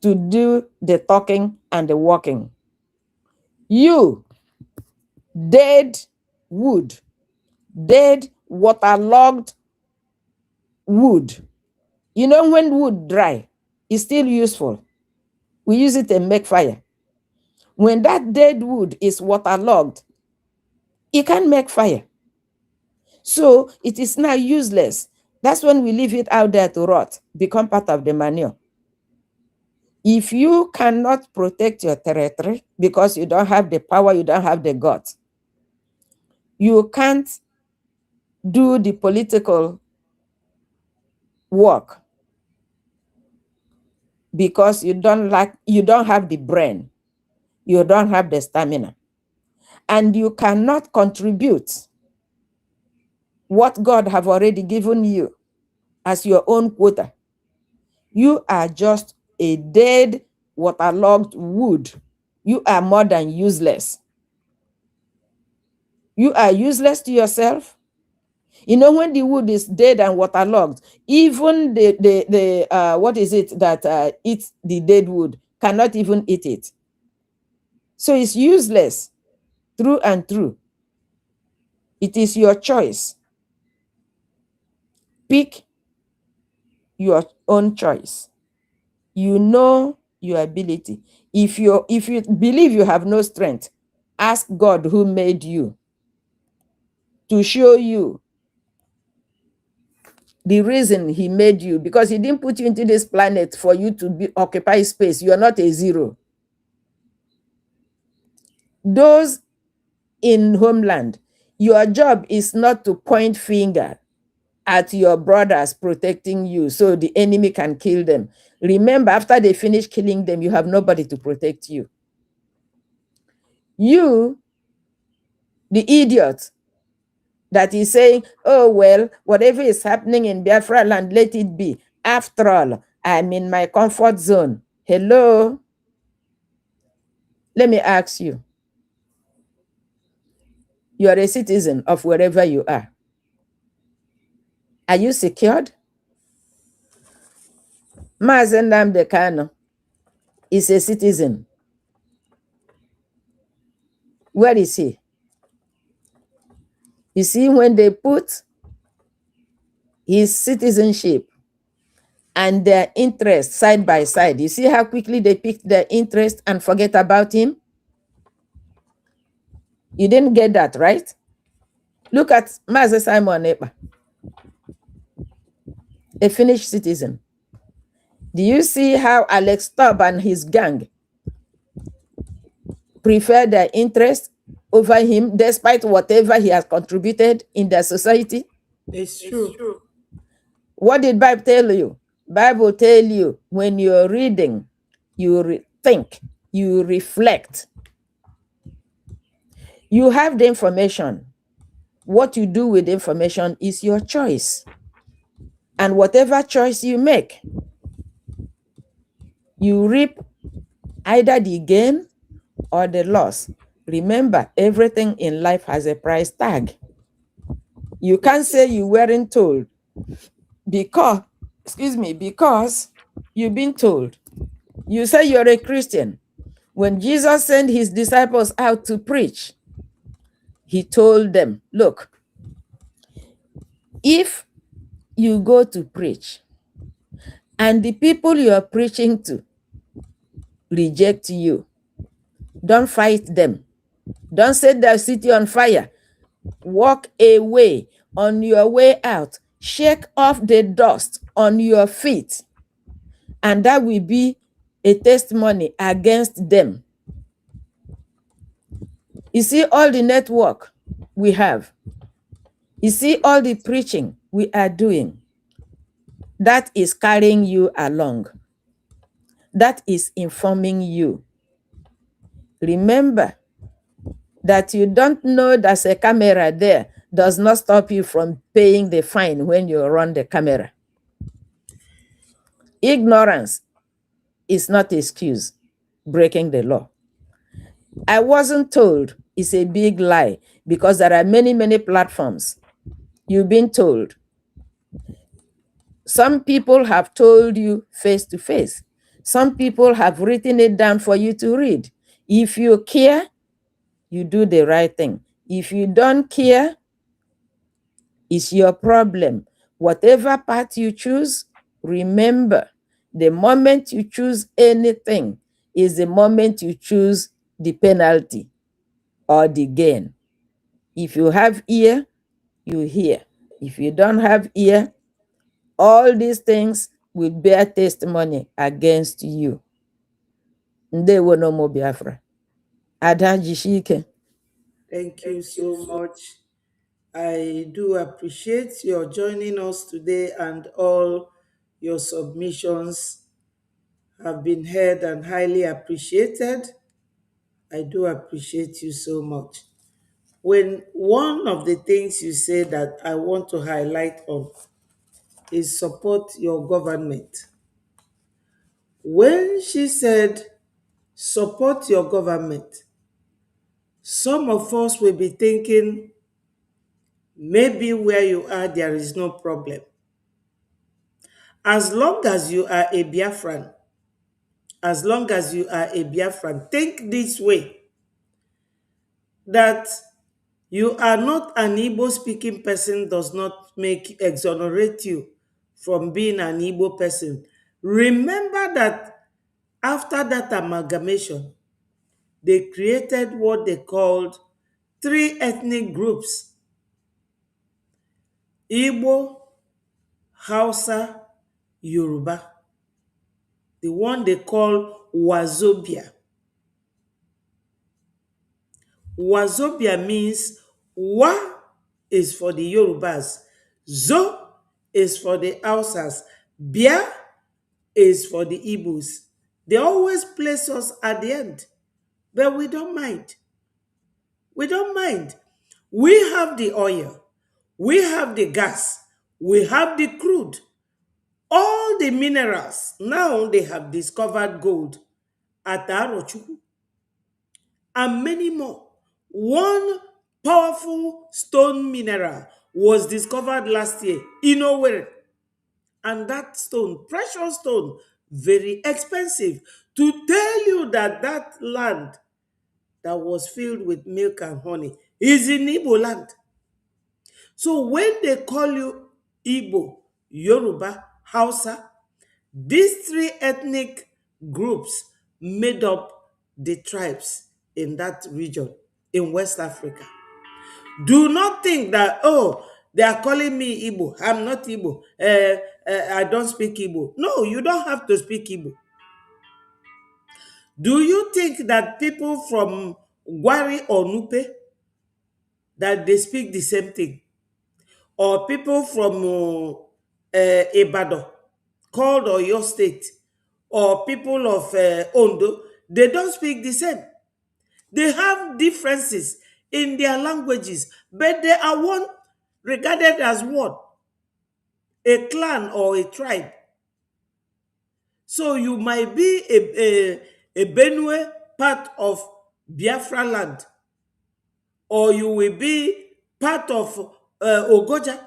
to do the talking and the walking. You, dead wood, dead waterlogged wood. You know, when wood dry, it's still useful. We use it to make fire. When that dead wood is waterlogged, it can't make fire. So it is now useless. That's when we leave it out there to rot, become part of the manure. If you cannot protect your territory because you don't have the power, you don't have the guts, you can't do the political work because you don't have the brain, you don't have the stamina, and you cannot contribute what God have already given you as your own quota. You are just a dead, waterlogged wood. You are more than useless. You are useless to yourself. You know, when the wood is dead and waterlogged, even the what is it that eats the dead wood cannot even eat it. So it's useless through and through. It is your choice. Pick your own choice. You know your ability. If you believe you have no strength, ask God who made you to show you the reason he made you, because he didn't put you into this planet for you to occupy space. You are not a zero. Those in homeland, your job is not to point finger at your brothers protecting you so the enemy can kill them. Remember, after they finish killing them, you have nobody to protect you. You, the idiot that is saying, oh, well, whatever is happening in Biafra land, let it be. After all, I'm in my comfort zone. Hello? Let me ask you. You are a citizen of wherever you are. Are you secured? Mazen Nnamdi Kanu is a citizen. Where is he? You see, when they put his citizenship and their interest side by side, you see how quickly they pick their interest and forget about him? You didn't get that, right? Look at Mazi Simon Ekpa, a Finnish citizen. Do you see how Alex Tubb and his gang prefer their interest over him despite whatever he has contributed in their society? It's true. What did Bible tell you? Bible tell you when you're reading, you think, you reflect. You have the information. What you do with the information is your choice. And whatever choice you make, you reap either the gain or the loss. Remember, everything in life has a price tag. You can't say you weren't told because you've been told. You say you're a Christian. When Jesus sent his disciples out to preach, he told them, look, if you go to preach and the people you are preaching to reject you, don't fight them. Don't set their city on fire. Walk away. On your way out, shake off the dust on your feet, and that will be a testimony against them. You see all the network we have. You see all the preaching we are doing. That is carrying you along. That is informing you. Remember that you don't know there's a camera there does not stop you from paying the fine when you run the camera. Ignorance is not excuse breaking the law. I wasn't told is a big lie because there are many, many platforms. You've been told. Some people have told you face to face. Some people have written it down for you to read. If you care, you do the right thing. If you don't care, it's your problem. Whatever path you choose, remember, the moment you choose anything is the moment you choose the penalty or the gain. If you have ear, you hear. If you don't have ear, all these things will bear testimony against you. Ndewo no mo Biafra. Ada jishike. Thank you so much. I do appreciate your joining us today, and all your submissions have been heard and highly appreciated. I do appreciate you so much. When one of the things you say that I want to highlight on is support your government. When she said support your government, some of us will be thinking maybe where you are there is no problem. As long as you are a Biafran, think this way, that you are not an Igbo speaking person does not exonerate you from being an Igbo person. Remember that after that amalgamation, they created what they called 3 ethnic groups: Igbo, Hausa, Yoruba. The one they call Wazobia. Wazobia means Wa is for the Yorubas, Zo is for the Hausas, Bia is for the Igbos. They always place us at the end, but we don't mind. We don't mind. We have the oil, we have the gas, we have the crude, all the minerals. Now they have discovered gold at Arochukwu and many more. One powerful stone mineral was discovered last year in Owerri. And that stone, precious stone, very expensive. To tell you that that land that was filled with milk and honey is in Igbo land. So when they call you Igbo, Yoruba, Hausa, these 3 ethnic groups made up the tribes in that region in West Africa. Do not think that, oh, they are calling me Igbo. I'm not Igbo. I don't speak Igbo. No, you don't have to speak Igbo. Do you think that people from Gwari or Nupe, that they speak the same thing? Or people from Ibadan, called Oyo State, or people of Ondo, they don't speak the same. They have differences in their languages, but they are one, regarded as what? A clan or a tribe. So you might be a Benue part of Biafra land, or you will be part of Ogoja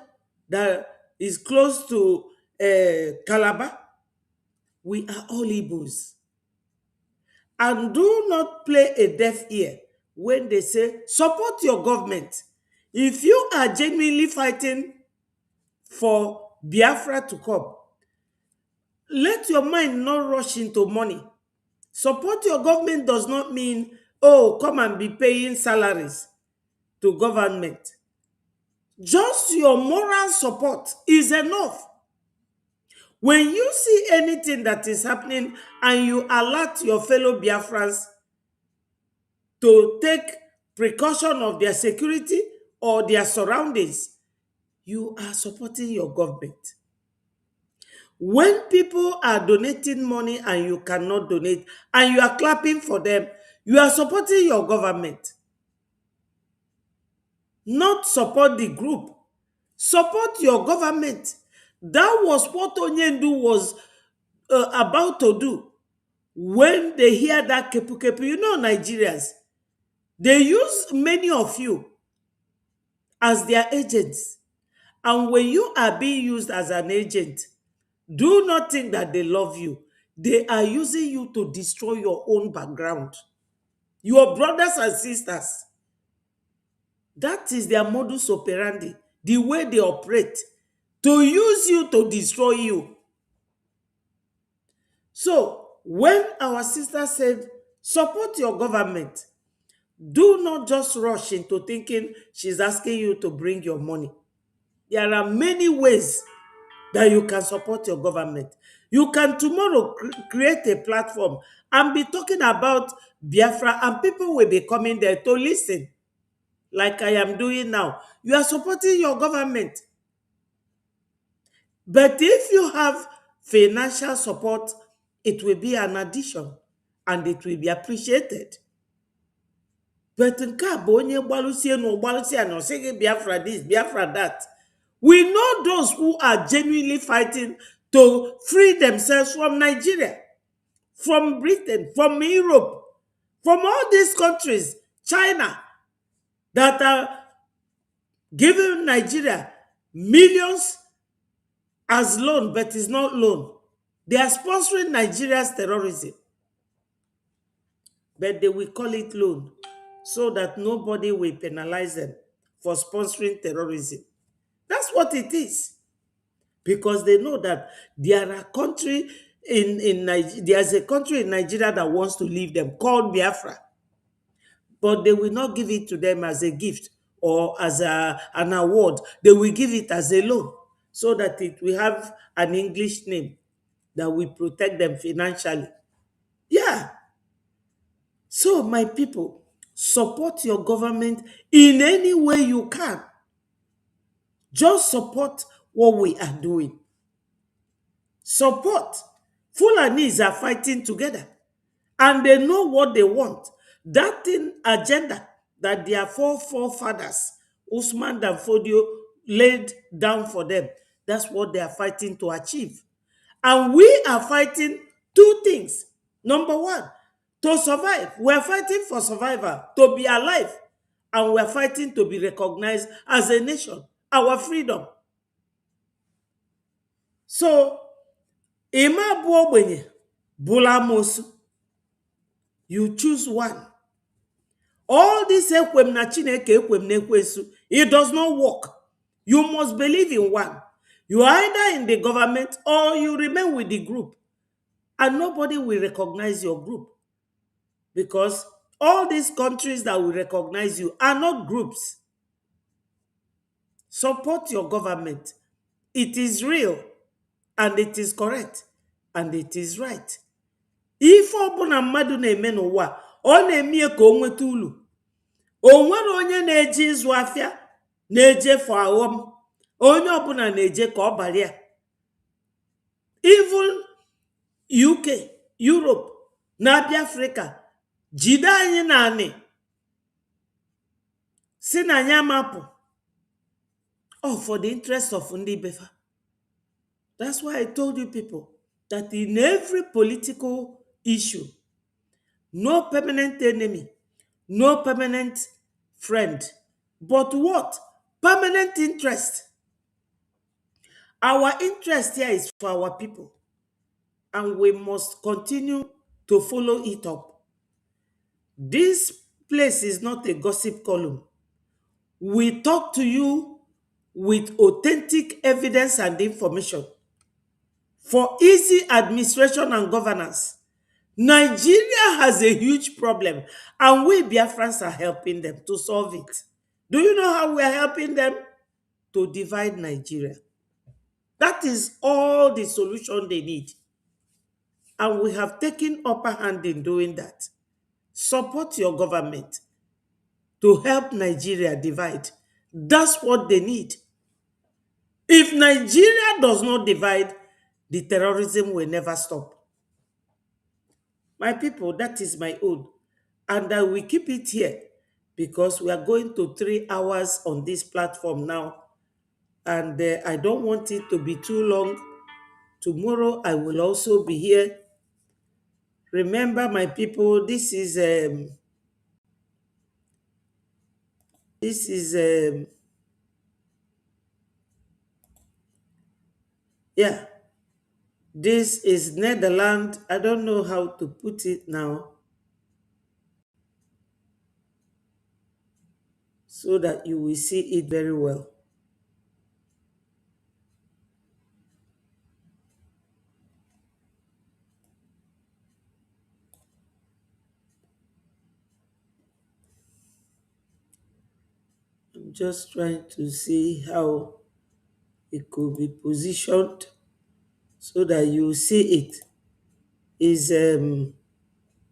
that is close to Calabar. We are all Igbos. And do not play a deaf ear when they say, support your government. If you are genuinely fighting for Biafra to come, let your mind not rush into money. Support your government does not mean, oh, come and be paying salaries to government. Just your moral support is enough. When you see anything that is happening and you alert your fellow Biafrans to take precaution of their security or their surroundings, you are supporting your government. When people are donating money and you cannot donate and you are clapping for them, you are supporting your government. Not support the group. Support your government. That was what Onyendu was about to do. When they hear that kepu kepu, you know, Nigerians, they use many of you as their agents. And when you are being used as an agent, do not think that they love you. They are using you to destroy your own background. Your brothers and sisters. That is their modus operandi, the way they operate, to use you to destroy you. So, when our sister said, support your government, do not just rush into thinking she's asking you to bring your money. There are many ways that you can support your government. You can tomorrow create a platform and be talking about Biafra, and people will be coming there to listen, like I am doing now. You are supporting your government. But if you have financial support, it will be an addition and it will be appreciated. But nke a bụ onye gbalụsie na ụgbalụsie na ọsị gị Biafra this, Biafra that. We know those who are genuinely fighting to free themselves from Nigeria, from Britain, from Europe, from all these countries, China, that are giving Nigeria millions as loan, but it's not loan. They are sponsoring Nigeria's terrorism. But they will call it loan so that nobody will penalize them for sponsoring terrorism. That's what it is. Because they know that there are country in Nigeria, there's a country in Nigeria that wants to leave them called Biafra. But they will not give it to them as a gift or as an award. They will give it as a loan so that it will have an English name that will protect them financially. Yeah. So, my people, support your government in any way you can. Just support what we are doing. Support. Fulanis are fighting together and they know what they want. That agenda that their forefathers, Usman and Fodio, laid down for them, that's what they are fighting to achieve. And we are fighting two things. Number one, to survive. We are fighting for survival, to be alive. And we are fighting to be recognized as a nation, our freedom. So, Ima Buobenye, Bulamosu, you choose one. All this ekwem na Chineke ekwem na ekwesu, it does not work. You must believe in one. You are either in the government or you remain with the group. And nobody will recognize your group. Because all these countries that will recognize you are not groups. Support your government. It is real, and it is correct, and it is right. Ife ọbụla mmadụ na-eme n'ụwa, ọ na-eme ka o nweta ulu. O nwere onye na-eje ịzụ afịa na-eje for aghọm. Onye ọbụla na-eje ka ọ bara ya. Even UK, Europe, na-abịa Africa, jide anyị naanị si na anyị amapụ. Oh, for the interest of ndị befa. That's why I told you people that in every political issue, no permanent enemy, no permanent friend, but what? Permanent interest. Our interest here is for our people, and we must continue to follow it up. This place is not a gossip column. We talk to you with authentic evidence and information for easy administration and governance. Nigeria has a huge problem, and we Biafrans are helping them to solve it. Do you know how we are helping them? To divide Nigeria. That is all the solution they need. And we have taken upper hand in doing that. Support your government to help Nigeria divide. That's what they need. If Nigeria does not divide, the terrorism will never stop. My people, that is my own. And I will keep it here because we are going to 3 hours on this platform now. And I don't want it to be too long. Tomorrow I will also be here. Remember, my people, this is yeah, this is Netherlands. I don't know how to put it now so that you will see it very well. I'm just trying to see how it could be positioned so that you see it. Is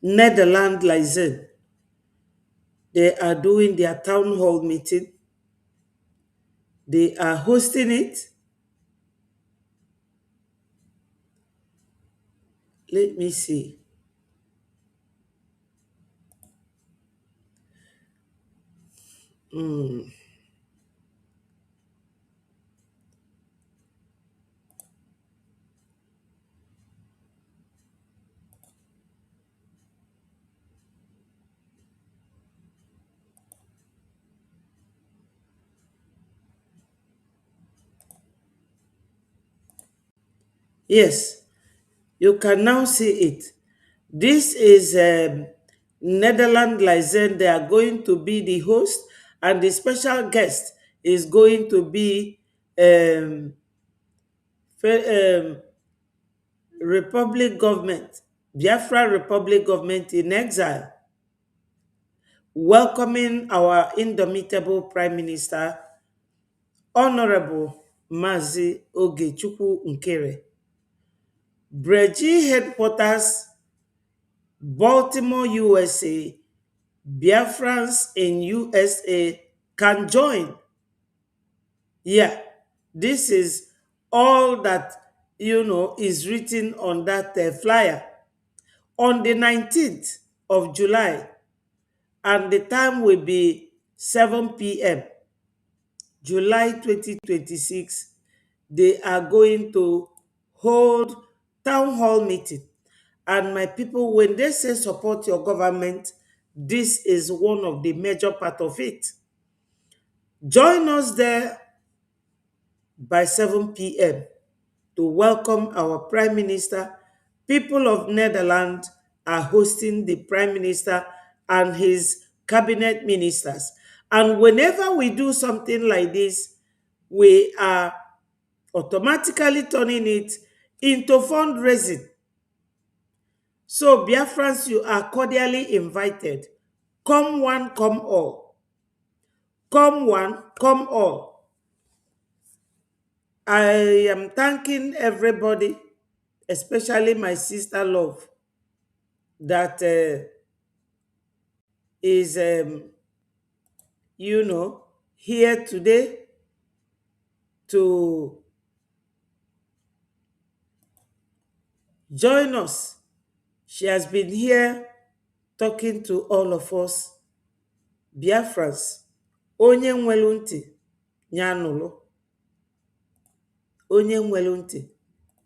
Netherlands license. They are doing their town hall meeting. They are hosting it. Let me see. Yes, you can now see it. This is Netherlands license. They are going to be the host, and the special guest is going to be Republic government, Biafra Republic government in exile, welcoming our indomitable Prime Minister, Honorable Mazi Ogechukwu Nkere. Breji headquarters, Baltimore, USA. Biafrans in USA can join. Yeah, this is all that, is written on that flyer. On the 19th of July, and the time will be 7 p.m., July 2026, they are going to hold town hall meeting. And my people, when they say support your government, this is one of the major part of it. Join us there by 7 p.m. to welcome our Prime Minister. People of Netherlands are hosting the Prime Minister and his cabinet ministers. And whenever we do something like this, we are automatically turning it into fundraising. So, Biafrans, you are cordially invited. Come one, come all. Come one, come all. I am thanking everybody, especially my sister love, that is, here today to join us. She has been here talking to all of us, Biafrans. Onye nwelu ntị, ya nụrụ. Onye nwelu ntị,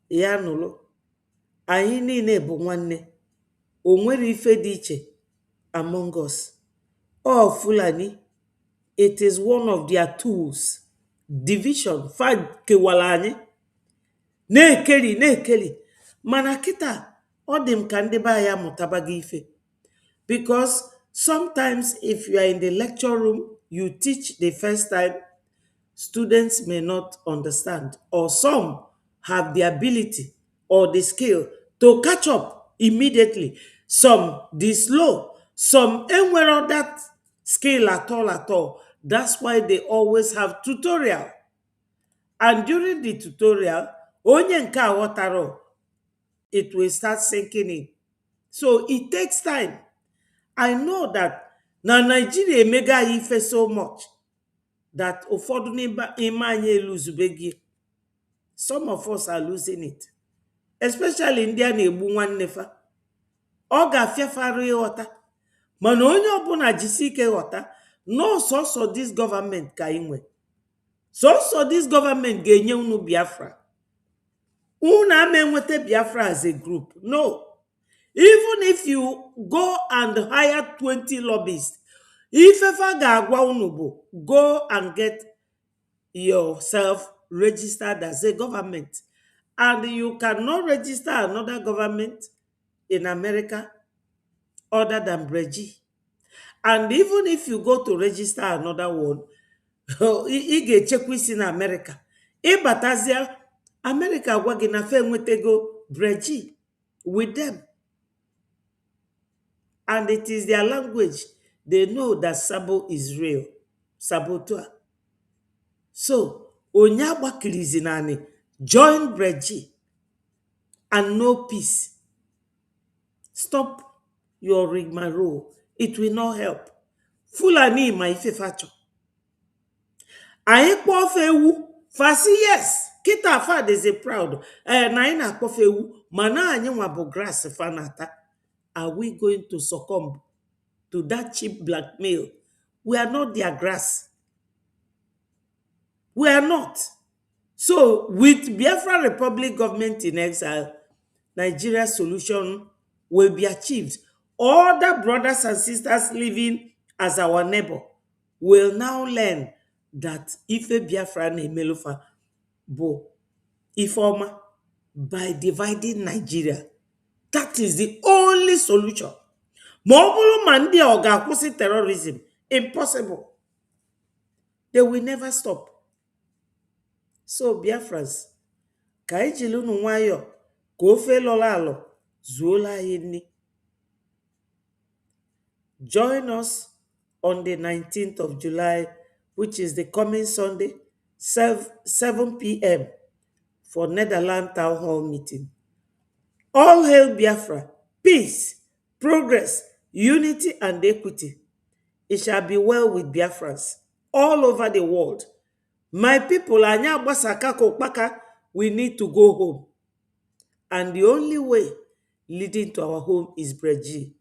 ya nụrụ. Anyị niile bụ nwanne. O nwere ife dị iche among us. All Fulani, it is one of their tools. Division, fa kewala anyị. Na-ekeli. Mana kita, ọ dị m ka ndị be anyị amụtabago ife. Because sometimes if you are in the lecture room, you teach the first time, students may not understand, or some have the ability or the skill to catch up immediately. Some the slow, some enwero that skill at all. That's why they always have tutorial. And during the tutorial, onye nke aghọtara, it will start sinking in. So it takes time. I know that na Nigeria emega ife so much that ụfọdụ n'ime anyị eluzubegi. Some of us are losing it. Especially ndị a na-egbu nwanne fa. Ọ ga-afịafarụ ịghọta. Mana onye ọbụla jisi ike ghọta, no sọsọ this government ka inwe. Sọsọ this government ga-enye unu Biafra. Unu ama enwete Biafra as a group. No. Even if you go and hire 20 lobbyists, if ever ga-agwa unu bụ, go and get yourself registered as a government. And you cannot register another government in America other than Breji. And even if you go to register another one, ị ga-echekwa isi na America. Ịbatazia, America gwa gị na fe nwetego Breji with them. And it is their language. They know that Sabo is real. Sabotua. So, Onyagba Kilizinani, join Breji and no peace. Stop your rigmarole. It will not help. Fulani ma ife facho. Anyị kpọfe ewu, fasi yes. Kita fa deze proud. Na anyị na-akpọfe ewu, mana anyị nwa bụ grass fanata. Are we going to succumb to that cheap blackmail? We are not their grass. We are not. So, with Biafra Republic government in exile, Nigeria's solution will be achieved. All the brothers and sisters living as our neighbor will now learn that Ife Biafra Nemelufa Bo Ifoma by dividing Nigeria. That is the only solution. Mobulu mandi oga kwụsị terrorism. Impossible. They will never stop. So Biafrans, ka ijili unu nwayọ ka ofe lọla alọ zuola anyị nni. Join us on the 19th of July, which is the coming Sunday, 7 p.m. for Netherlands Town Hall meeting. All hail Biafra, peace, progress, unity, and equity. It shall be well with Biafrans all over the world. My people, anya gbasaka kokpaka, we need to go home. And the only way leading to our home is Breji.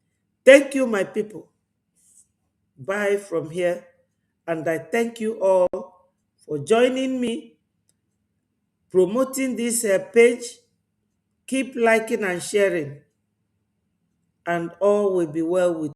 Thank you, my people. Bye from here. And I thank you all for joining me, promoting this page. Keep liking and sharing. And all will be well with